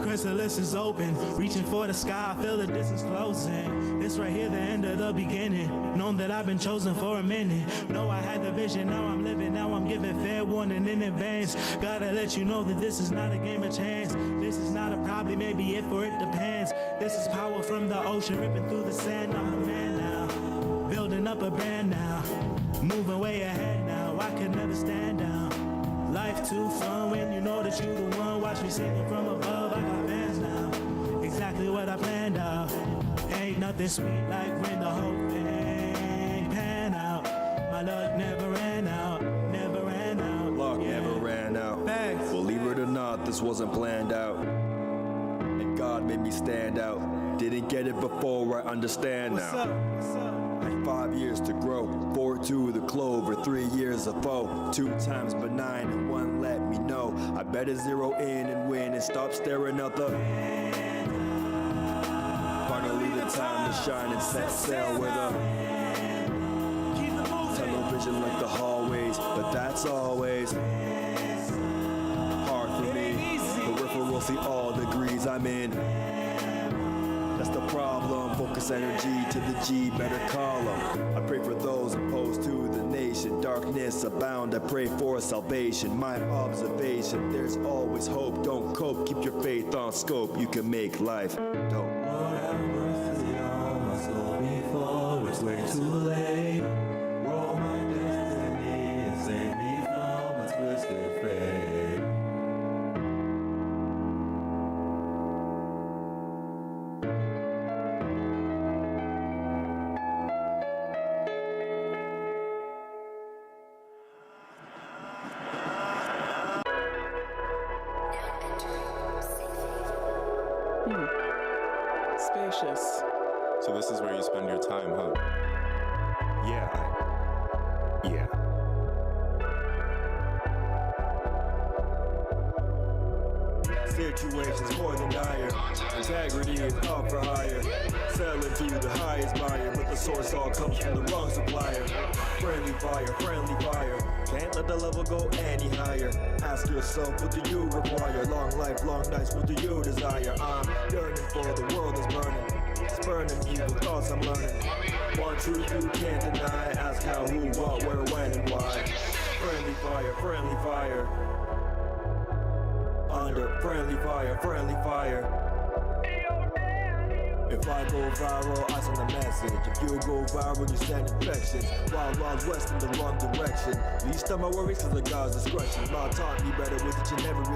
Chrysalis is open, reaching for the sky, feel the distance closing. This right here, the end of the beginning. Known that I've been chosen for a minute. Know I had the vision, now I'm living, now I'm giving fair warning in advance. Gotta let you know that this is not a game of chance. This is not a probably, maybe if, or it depends. This is power from the ocean, ripping through the sand. I'm the man now, building up a brand now. Moving way ahead now, I could never stand down. Life too fun when you know that you the one. Watch me singing from above, I got fans now. Exactly what I planned out. Ain't nothing sweet like when the whole thing pan out. My luck never ran out, never ran out. Luck never ran out. Facts. Believe it or not, this wasn't planned out. And God made me stand out. Didn't get it before, I understand now. What's up? 5 years to grow, 4 to the clover, 3 years of foe, 2 times benign and 1 let me know. I better zero in and win and stop staring out the. Finally the time to shine and set sail with a television like the hallways, but that's always hard for me. Peripheral see all degrees I'm in. That's the problem, focus energy to the G, better call them. I pray for those opposed to the nation. Darkness abound, I pray for salvation. My observation, there's always hope. Don't cope, keep your faith on scope. You can make life dope. Lord have mercy on my soul before it's way too late. Roll my destiny and save me from a twisted fate. Spacious. So this is where you spend your time, huh? Yeah. situations more than dire. Integrity is up for hire. Selling to the highest buyer, but the source all comes from the wrong supplier. Friendly fire, friendly fire. Can't let the level go any higher. Ask yourself, what do you require? Long life, long nights, what do you desire? I'm yearning for the world is burning. Spurning evil thoughts I'm learning. One truth you can't deny. Ask how, who, what, where, when, and why. Friendly fire, friendly fire. Under friendly fire, friendly fire. If I go viral, I send a message. If you go viral, you stand infections. Wild west in the wrong direction. Least of my worries cause of God's discretion. God taught me better with each and every